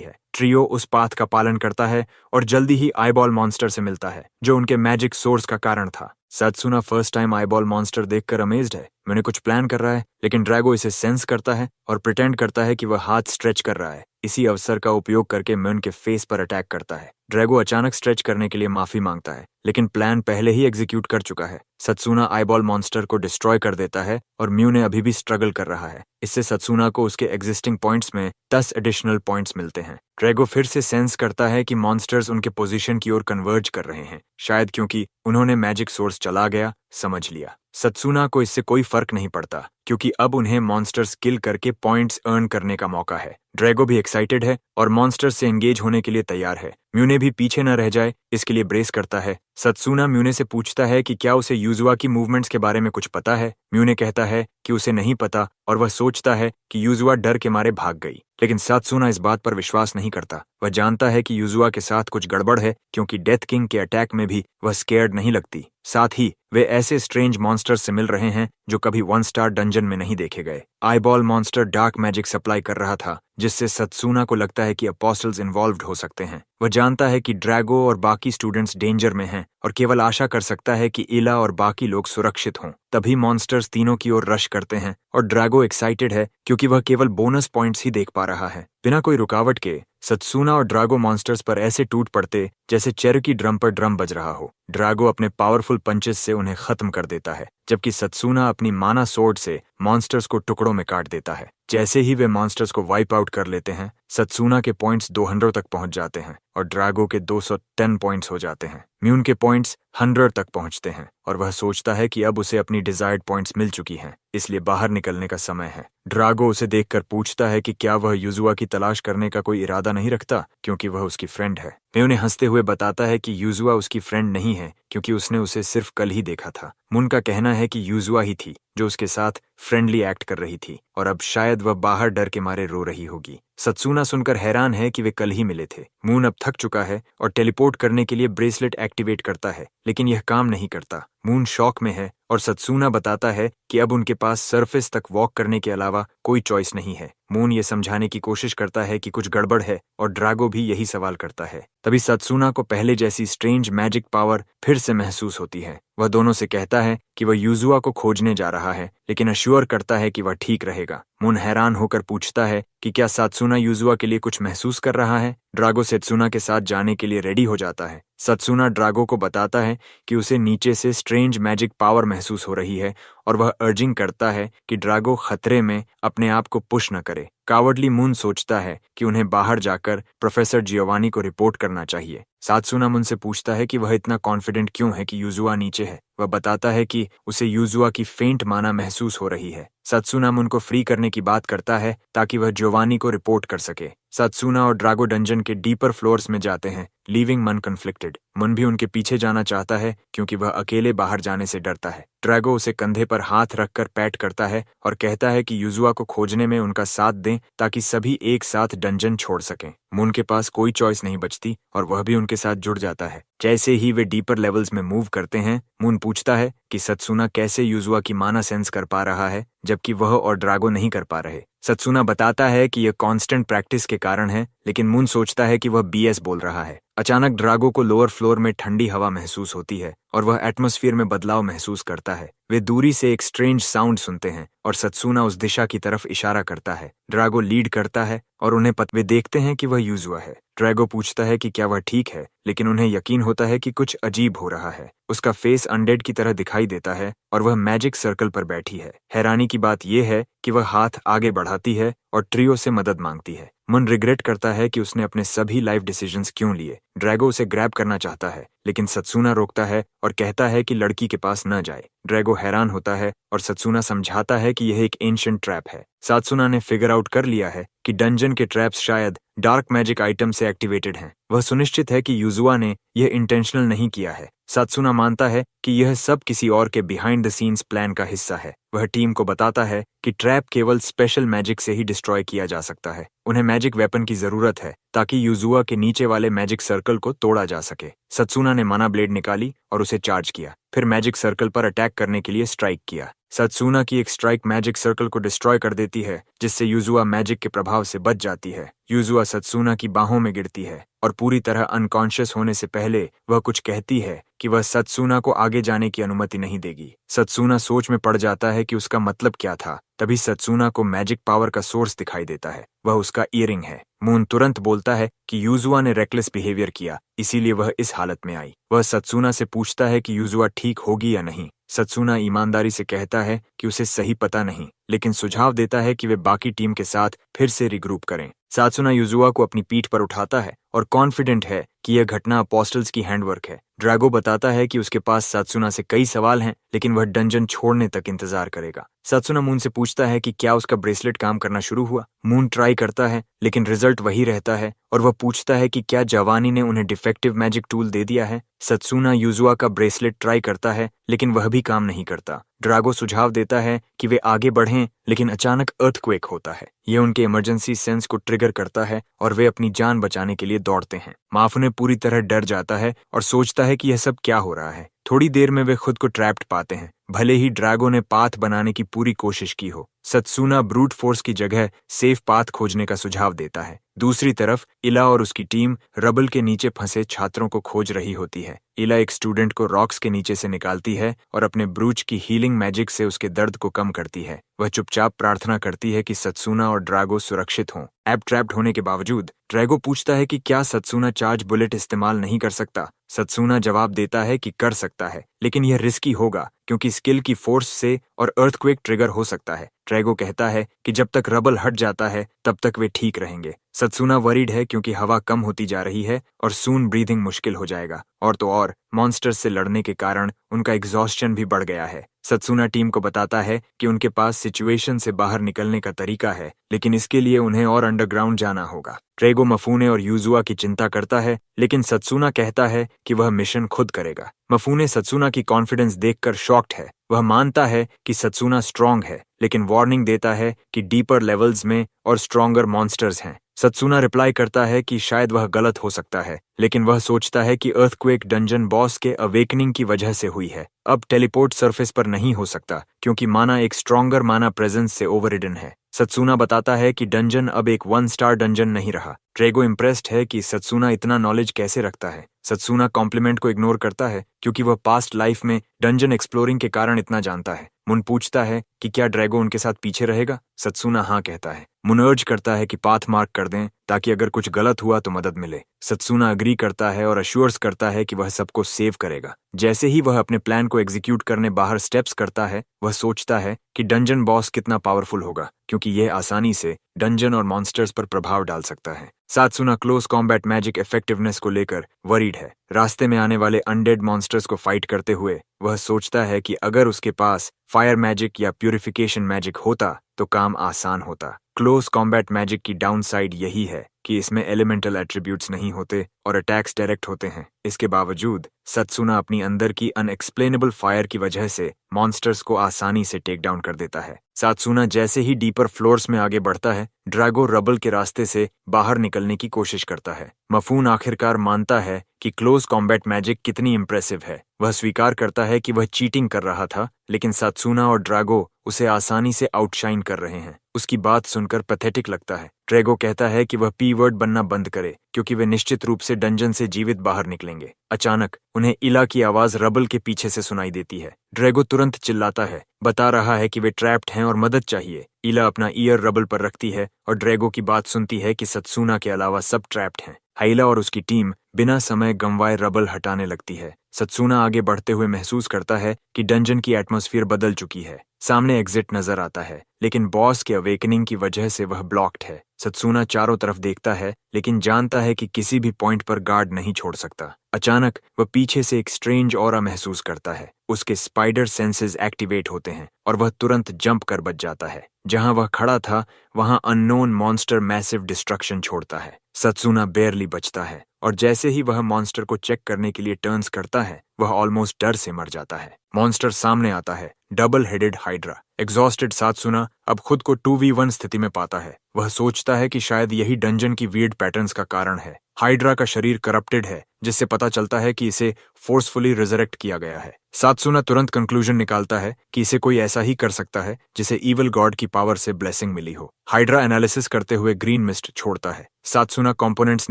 है। ट्रियो उस पाथ का पालन करता है और जल्दी ही आईबॉल मॉन्स्टर से मिलता है, जो उनके मैजिक सोर्स का कारण था। सत्सूना फर्स्ट टाइम आईबॉल मॉन्स्टर देखकर अमेज्ड है। मैंने कुछ प्लान कर रहा है, लेकिन ड्रैगो इसे सेंस करता है और प्रिटेंड करता है कि वह हाथ स्ट्रेच कर रहा है। इसी अवसर का उपयोग करके म्यून के फेस पर अटैक करता है। ड्रैगो अचानक स्ट्रेच करने के लिए माफी मांगता है, लेकिन प्लान पहले ही एग्जीक्यूट कर चुका है। सत्सूना आईबॉल मॉन्स्टर को डिस्ट्रॉय कर देता है और म्यूने अभी भी स्ट्रगल कर रहा है। इससे सत्सूना को उसके एग्जिस्टिंग पॉइंट्स में 10 एडिशनल पॉइंट्स मिलते हैं। ड्रैगो फिर से सेंस करता है कि मॉन्स्टर्स उनके पोजीशन की ओर कन्वर्ज कर रहे हैं, शायद क्योंकि उन्होंने मैजिक सोर्स चला गया समझ लिया। सत्सूना को इससे कोई फर्क नहीं पड़ता क्योंकि अब उन्हें मॉन्स्टर्स किल करके पॉइंट्स अर्न करने का मौका है। ड्रैगो भी एक्साइटेड है और मॉन्स्टर्स से एंगेज होने के लिए तैयार है। म्यूने भी पीछे न रह जाए इसके लिए ब्रेस करता है। सत्सूना म्यूने से पूछता है कि क्या उसे यूजुआ की मूवमेंट्स के बारे में कुछ पता है। म्यूने कहता है कि उसे नहीं पता और वह सोचता है कि यूजुआ डर के मारे भाग गई, लेकिन सत्सूना इस बात पर विश्वास नहीं करता। वह जानता है कि यूजुआ के साथ कुछ गड़बड़ है क्योंकि डेथ किंग के अटैक में भी वह स्केयर्ड नहीं लगती। साथ ही वे ऐसे स्ट्रेंज मॉन्स्टर्स से मिल रहे हैं जो कभी 1 स्टार डंजन में नहीं देखे गए। Eyeball monster dark magic supply कर रहा था, जिससे सत्सूना को लगता है कि अपोस्टल्स इन्वॉल्व्ड हो सकते हैं। वह जानता है कि ड्रैगो और बाकी स्टूडेंट्स डेंजर में हैं और केवल आशा कर सकता है कि इला और बाकी लोग सुरक्षित हों। तभी मॉन्स्टर्स तीनों की ओर रश करते हैं और ड्रैगो एक्साइटेड है क्योंकि वह केवल बोनस पॉइंट्स ही देख पा रहा है। बिना कोई रुकावट के सत्सूना और ड्रैगो मॉन्स्टर्स पर ऐसे टूट पड़ते जैसे चेरोकी ड्रम पर ड्रम बज रहा हो। ड्रैगो अपने पावरफुल पंचेस से उन्हें खत्म कर देता है, जबकि सत्सूना अपनी माना सोर्ड से मॉन्स्टर्स को टुकड़ों में काट देता है। जैसे ही वे मॉन्स्टर्स को वाइप आउट कर लेते हैं, सत्सूना के पॉइंट्स 200 तक पहुंच जाते हैं और ड्रैगो के 210 पॉइंट्स हो जाते हैं। म्यून के पॉइंट्स 100 तक पहुंचते हैं और वह सोचता है कि अब उसे अपनी डिजायर्ड पॉइंट्स मिल चुकी हैं, इसलिए बाहर निकलने का समय है। ड्रैगो उसे देखकर पूछता है कि क्या वह यूजुआ की तलाश करने का कोई इरादा नहीं रखता क्योंकि वह उसकी फ्रेंड है। म्यून हंसते हुए बताता है कि यूजुआ उसकी फ्रेंड नहीं है क्योंकि उसने उसे सिर्फ कल ही देखा था। मुन का कहना है कि यूजुआ ही थी जो उसके साथ फ्रेंडली एक्ट कर रही थी और अब शायद वह बाहर डर के मारे रो रही होगी। सत्सूना सुनकर हैरान है कि वे कल ही मिले थे। मून अब थक चुका है और टेलीपोर्ट करने के लिए ब्रेसलेट एक्टिवेट करता है, लेकिन यह काम नहीं करता। मून शॉक में है और सत्सूना बताता है कि अब उनके पास सरफेस तक वॉक करने के अलावा कोई चॉइस नहीं है। मून ये समझाने की कोशिश करता है कि कुछ गड़बड़ है और ड्रैगो भी यही सवाल करता है। तभी सत्सूना को पहले जैसी स्ट्रेंज मैजिक पावर फिर से महसूस होती है। वह दोनों से कहता है कि वह यूजुआ को खोजने जा रहा है, लेकिन अश्योर करता है कि वह ठीक रहेगा। मून हैरान होकर पूछता है कि क्या सत्सूना यूजुआ के लिए कुछ महसूस कर रहा है। ड्रैगो सत्सूना के साथ जाने के लिए रेडी हो जाता है। सत्सुना ड्रागो को बताता है कि उसे नीचे से स्ट्रेंज मैजिक पावर महसूस हो रही है और वह अर्जिंग करता है कि ड्रागो खतरे में अपने आप को पुश न करे। कावर्डली मून सोचता है कि उन्हें बाहर जाकर प्रोफेसर जियोवानी को रिपोर्ट करना चाहिए। सात्सुना मून से पूछता है कि वह इतना कॉन्फिडेंट क्यों है कि यूजुआ नीचे है। वह बताता है कि उसे यूजुआ की फेंट माना महसूस हो रही है। सत्सुना मून को फ्री करने की बात करता है ताकि वह जियोवानी को रिपोर्ट कर सके। सत्सुना और ड्रागो डंजन के डीपर फ्लोर्स में जाते हैं, लीविंग मन कन्फ्लिक्टेड। मन भी उनके पीछे जाना चाहता है क्योंकि वह अकेले बाहर जाने से डरता है। ड्रैगो उसे कंधे पर हाथ रखकर पैट करता है और कहता है कि यूजुआ को खोजने में उनका साथ दें ताकि सभी एक साथ डंजन छोड़ सकें। मून के पास कोई चॉइस नहीं बचती और वह भी उनके साथ जुड़ जाता है। जैसे ही वे डीपर लेवल्स में मूव करते हैं, मून पूछता है कि सत्सुना कैसे यूजुआ की माना सेंस कर पा रहा है जबकि वह और ड्रागो नहीं कर पा रहे। सत्सुना बताता है कि यह कांस्टेंट प्रैक्टिस के कारण है, लेकिन मून सोचता है कि वह बीएस बोल रहा है। अचानक ड्रागो को लोअर फ्लोर में ठंडी हवा महसूस होती है और वह एटमॉस्फेयर में बदलाव महसूस करता है। वे दूरी से एक स्ट्रेंज साउंड सुनते हैं और सत्सुना उस दिशा की तरफ इशारा करता है। ड्रागो लीड करता है और उन्हें वे देखते हैं कि वह यूजुआ है। ड्रैगो पूछता है कि क्या वह ठीक है, लेकिन उन्हें यकीन होता है कि कुछ अजीब हो रहा है। उसका फेस अनडेड की तरह दिखाई देता है और वह मैजिक सर्कल पर बैठी है। हैरानी की बात यह है कि वह हाथ आगे बढ़ाती है और ट्रियो से मदद मांगती है। मन रिग्रेट करता है कि उसने अपने सभी लाइफ डिसीजंस क्यों लिए। ड्रैगो उसे ग्रैब करना चाहता है, लेकिन सत्सुना रोकता है और कहता है कि लड़की के पास न जाए। ड्रैगो हैरान होता है और सत्सुना समझाता है कि यह एक एंशिएंट ट्रैप है। सत्सुना ने फिगर आउट कर लिया है कि डंजन के ट्रैप्स शायद डार्क मैजिक आइटम से एक्टिवेटेड हैं। वह सुनिश्चित है कि यूजुआ ने यह इंटेंशनल नहीं किया है। सत्सुना मानता है कि यह सब किसी और के बिहाइंड द सीन्स प्लान का हिस्सा है। वह टीम को बताता है कि ट्रैप केवल स्पेशल मैजिक से ही डिस्ट्रॉय किया जा सकता है। उन्हें मैजिक वेपन की जरूरत है ताकि यूजुआ के नीचे वाले मैजिक सर्कल को तोड़ा जा सके। सत्सुना ने माना ब्लेड निकाली और उसे चार्ज किया, फिर मैजिक सर्कल पर अटैक करने के लिए स्ट्राइक किया। सत्सुना की एक स्ट्राइक मैजिक सर्कल को डिस्ट्रॉय कर देती है, जिससे यूजुआ मैजिक के प्रभाव से बच जाती है। यूजुआ सत्सुना की बाहों में गिरती है और पूरी तरह अनकॉन्शियस होने से पहले वह कुछ कहती है कि वह सत्सुना को आगे जाने की अनुमति नहीं देगी। सत्सुना सोच में पड़ जाता है कि उसका मतलब क्या था। तभी सत्सुना को मैजिक पावर का सोर्स दिखाई देता है। वह उसका ईयरिंग है। मून तुरंत बोलता है कि यूजुआ ने रेकलेस बिहेवियर किया, इसीलिए वह इस हालत में आई। वह सत्सुना से पूछता है कि यूजुआ ठीक होगी या नहीं। सत्सुना ईमानदारी से कहता है कि उसे सही पता नहीं, लेकिन सुझाव देता है कि वे बाकी टीम के साथ फिर से रिग्रुप करें। सत्सुना यूजुआ को अपनी पीठ पर उठाता है और कॉन्फिडेंट है कि यह घटना अपोस्टल्स की हैंडवर्क है। ड्रैगो बताता है कि उसके पास सत्सुना से कई सवाल हैं, लेकिन वह डंजन छोड़ने तक इंतजार करेगा। सत्सुना मून से पूछता है कि क्या उसका ब्रेसलेट काम करना शुरू हुआ। मून ट्राई करता है, लेकिन रिजल्ट वही रहता है और वह पूछता है कि क्या जवानी ने उन्हें डिफेक्टिव मैजिक टूल दे दिया है। सत्सुना यूजुआ का ब्रेसलेट ट्राई करता है, लेकिन वह भी काम नहीं करता। ड्रैगो सुझाव देता है कि वे आगे बढ़ें, लेकिन अचानक अर्थक्वेक होता है। यह उनके इमरजेंसी सेंस को ट्रिगर करता है और वे अपनी जान बचाने के लिए दौड़ते हैं। माफुने पूरी तरह डर जाता है और सोचता है कि यह सब क्या हो रहा है। थोड़ी देर में वे खुद को ट्रैप्ड पाते हैं, भले ही ड्रैगो ने पाथ बनाने की पूरी कोशिश की हो। सत्सुना ब्रूट फोर्स की जगह सेफ पाथ खोजने का सुझाव देता है। दूसरी तरफ इला और उसकी टीम रबल के नीचे फंसे छात्रों को खोज रही होती है। इला एक स्टूडेंट को रॉक्स के नीचे से निकालती है और अपने ब्रूच की हीलिंग मैजिक से उसके दर्द को कम करती है। वह चुपचाप प्रार्थना करती है कि सत्सुना और ड्रैगो सुरक्षित हों। ऐप ट्रैप्ड होने के बावजूद ड्रैगो पूछता है कि क्या सत्सुना चार्ज बुलेट इस्तेमाल नहीं कर सकता। सत्सुना जवाब देता है कि कर सकता है, लेकिन यह रिस्की होगा क्योंकि स्किल की फोर्स से और अर्थक्वेक ट्रिगर हो सकता है। ड्रैगो कहता है कि जब तक रबल हट जाता है तब तक वे ठीक रहेंगे। सत्सुना वरीड है क्योंकि हवा कम होती जा रही है और सून ब्रीथिंग मुश्किल हो जाएगा। और तो और मॉन्स्टर्स से लड़ने के कारण उनका एग्जॉस्शन भी बढ़ गया है। सत्सुना टीम को बताता है कि उनके पास सिचुएशन से बाहर निकलने का तरीका है, लेकिन इसके लिए उन्हें और अंडरग्राउंड जाना होगा। ड्रैगो मफूने और यूजुआ की चिंता करता है, लेकिन सत्सुना कहता है कि वह मिशन खुद करेगा। मफूने सत्सुना की कॉन्फिडेंस देखकर शॉक्ड है। वह मानता है कि सत्सुना स्ट्रांग है, लेकिन वार्निंग देता है कि डीपर लेवल्स में और स्ट्रॉन्गर मॉन्स्टर्स हैं। सत्सुना रिप्लाई करता है कि शायद वह गलत हो सकता है, लेकिन वह सोचता है कि अर्थक्वेक डंजन बॉस के अवेकनिंग की वजह से हुई है। अब टेलीपोर्ट सरफेस पर नहीं हो सकता क्योंकि माना एक स्ट्रॉन्गर माना प्रेजेंस से ओवररिडन है। सत्सुना बताता है कि डंजन अब एक 1 स्टार डंजन नहीं रहा। ड्रैगो इम्प्रेस्ड है कि सत्सुना इतना नॉलेज कैसे रखता है। सत्सुना कॉम्प्लीमेंट को इग्नोर करता है क्योंकि वह पास्ट लाइफ में डंजन एक्सप्लोरिंग के कारण इतना जानता है। मुन पूछता है कि क्या ड्रैगो उनके साथ पीछे रहेगा। सत्सुना हाँ कहता है, मुनर्ज करता है कि पाथ मार्क कर दें ताकि अगर कुछ गलत हुआ तो मदद मिले। सत्सुना अग्री करता है और अश्योर्स करता है कि वह सबको सेव करेगा। जैसे ही वह अपने प्लान को एग्जीक्यूट करने बाहर स्टेप्स करता है, वह सोचता है कि डंजन बॉस कितना पावरफुल होगा, क्योंकि यह आसानी से डंजन और मॉन्स्टर्स पर प्रभाव डाल सकता है। सात्सुना क्लोज कॉम्बैट मैजिक इफेक्टिवनेस को लेकर वरीड है। रास्ते में आने वाले अनडेड मॉन्स्टर्स को फाइट करते हुए वह सोचता है कि अगर उसके पास फायर मैजिक या प्यूरिफिकेशन मैजिक होता तो काम आसान होता। क्लोज कॉम्बैट मैजिक की डाउनसाइड यही है कि इसमें एलिमेंटल एट्रीब्यूट्स नहीं होते और अटैक्स डायरेक्ट होते हैं। इसके बावजूद सत्सुना अपनी अंदर की अनएक्सप्लेनेबल फायर की वजह से मॉन्स्टर्स को आसानी से टेक डाउन कर देता है। सात्सुना जैसे ही डीपर फ्लोर्स में आगे बढ़ता है, ड्रैगो रबल के रास्ते से बाहर निकलने की कोशिश करता है। मफून आखिरकार मानता है कि क्लोज कॉम्बैट मैजिक कितनी इंप्रेसिव है। वह स्वीकार करता है कि वह चीटिंग कर रहा था, लेकिन सात्सुना और ड्रैगो उसे आसानी से आउटशाइन कर रहे हैं। उसकी बात सुनकर पैथेटिक लगता है। ड्रैगो कहता है कि वह पी वर्ड बनना बंद करे, क्योंकि वे निश्चित रूप से डंजन से जीवित बाहर निकलेंगे। अचानक उन्हें इला की आवाज रबल के पीछे से सुनाई देती है। ड्रैगो तुरंत चिल्लाता है, बता रहा है कि वे ट्रैप्ड हैं और मदद चाहिए। इला अपना ईयर रबल पर रखती है और ड्रैगो की बात सुनती है कि सत्सुना के अलावा सब ट्रैप्ड हैं। हाइला और उसकी टीम बिना समय गंवाए रबल हटाने लगती है। सत्सुना आगे बढ़ते हुए महसूस करता है कि डंजन की एटमॉस्फेयर बदल चुकी है। सामने एग्जिट नजर आता है, लेकिन बॉस के अवेकनिंग की वजह से वह ब्लॉक्ड है। सत्सुना चारों तरफ देखता है, लेकिन जानता है कि किसी भी पॉइंट पर गार्ड नहीं छोड़ सकता। अचानक वह पीछे से एक स्ट्रेंज ऑरा महसूस करता है। उसके स्पाइडर सेंसेस एक्टिवेट होते हैं और वह तुरंत जंप कर बच जाता है। जहां वह खड़ा था, वहां अननोन मॉन्स्टर मैसिव डिस्ट्रक्शन छोड़ता है। सत्सुना बेयरली बचता है और जैसे ही वह मॉन्स्टर को चेक करने के लिए टर्न्स करता है, वह ऑलमोस्ट डर से मर जाता है। मॉन्स्टर सामने आता है, डबल हेडेड हाइड्रा। एग्जॉस्टेड सात्सुना अब खुद को 2v1 स्थिति में पाता है। वह सोचता है कि शायद यही डंजन की वियर्ड पैटर्न्स का कारण है। हाइड्रा का शरीर करप्टेड है, जिससे पता चलता है कि इसे फोर्सफुली रिजरेक्ट किया गया है। सात्सुना तुरंत कंक्लूजन निकालता है कि इसे कोई ऐसा ही कर सकता है जिसे ईवल गॉड की पावर से ब्लेसिंग मिली हो। हाइड्रा एनालिसिस करते हुए ग्रीन मिस्ट छोड़ता है। सात्सुना कंपोनेंट्स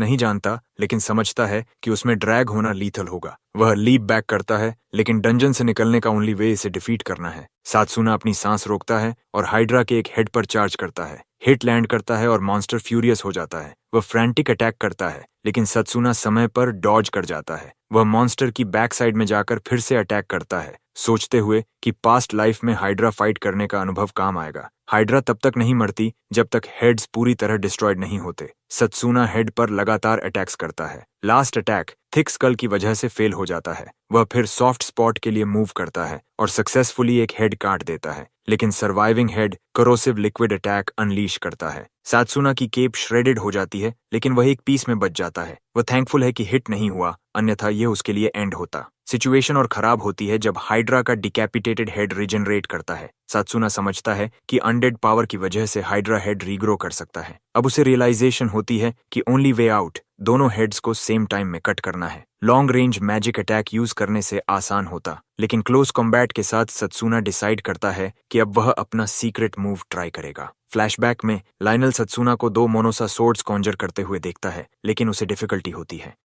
नहीं जानता, लेकिन समझता है कि उसमें ड्रैग होना लीथल होगा। वह लीप बैक करता है, लेकिन डंजन से निकलने का ओनली वे इसे डिफीट करना है। सात्सुना अपनी सांस रोकता है और हाइड्रा के एक हेड पर चार्ज करता है। हिट लैंड करता है और मॉन्स्टर फ्यूरियस हो जाता है। वह फ्रैंटिक अटैक करता है, लेकिन सत्सुना समय पर डॉज कर जाता है। वह मॉन्स्टर की बैक साइड में जाकर फिर से अटैक करता है, सोचते हुए कि पास्ट लाइफ में हाइड्रा फाइट करने का अनुभव काम आएगा। हाइड्रा तब तक नहीं मरती जब तक हेड्स पूरी तरह डिस्ट्रॉयड नहीं होते। सत्सुना हेड पर लगातार अटैक्स करता है। लास्ट अटैक थिक स्कल की वजह से फेल हो जाता है। वह फिर सॉफ्ट स्पॉट के लिए मूव करता है और सक्सेसफुली एक हेड काट देता है, लेकिन surviving head corrosive liquid attack unleash करता है। सात्सुना की केप श्रेडेड हो जाती है, लेकिन वह एक पीस में बच जाता है। वह थैंकफुल है कि हिट नहीं हुआ, अन्यथा यह उसके लिए एंड होता। सिचुएशन और खराब होती है जब हाइड्रा का डिकैपिटेटेड हेड रिजनरेट करता है। सात्सुना समझता है कि अनडेड पावर की वजह से हाइड्रा हेड रीग्रो कर सकता है। अब उसे रियलाइजेशन होती है कि ओनली वे आउट दोनों हेड्स को सेम टाइम में कट करना है। Long range magic attack use करने से आसान होता, लेकिन क्लोज कॉम्बैट के साथ सत्सुना डिसाइड करता है कि अब वह अपना सीक्रेट मूव ट्राई करेगा। फ्लैशबैक में लाइनल सत्सुना को 2 मोनोसा सोर्ड्स कॉन्जर करते हुए देखता है, लेकिन उसे डिफिकल्टी होती है।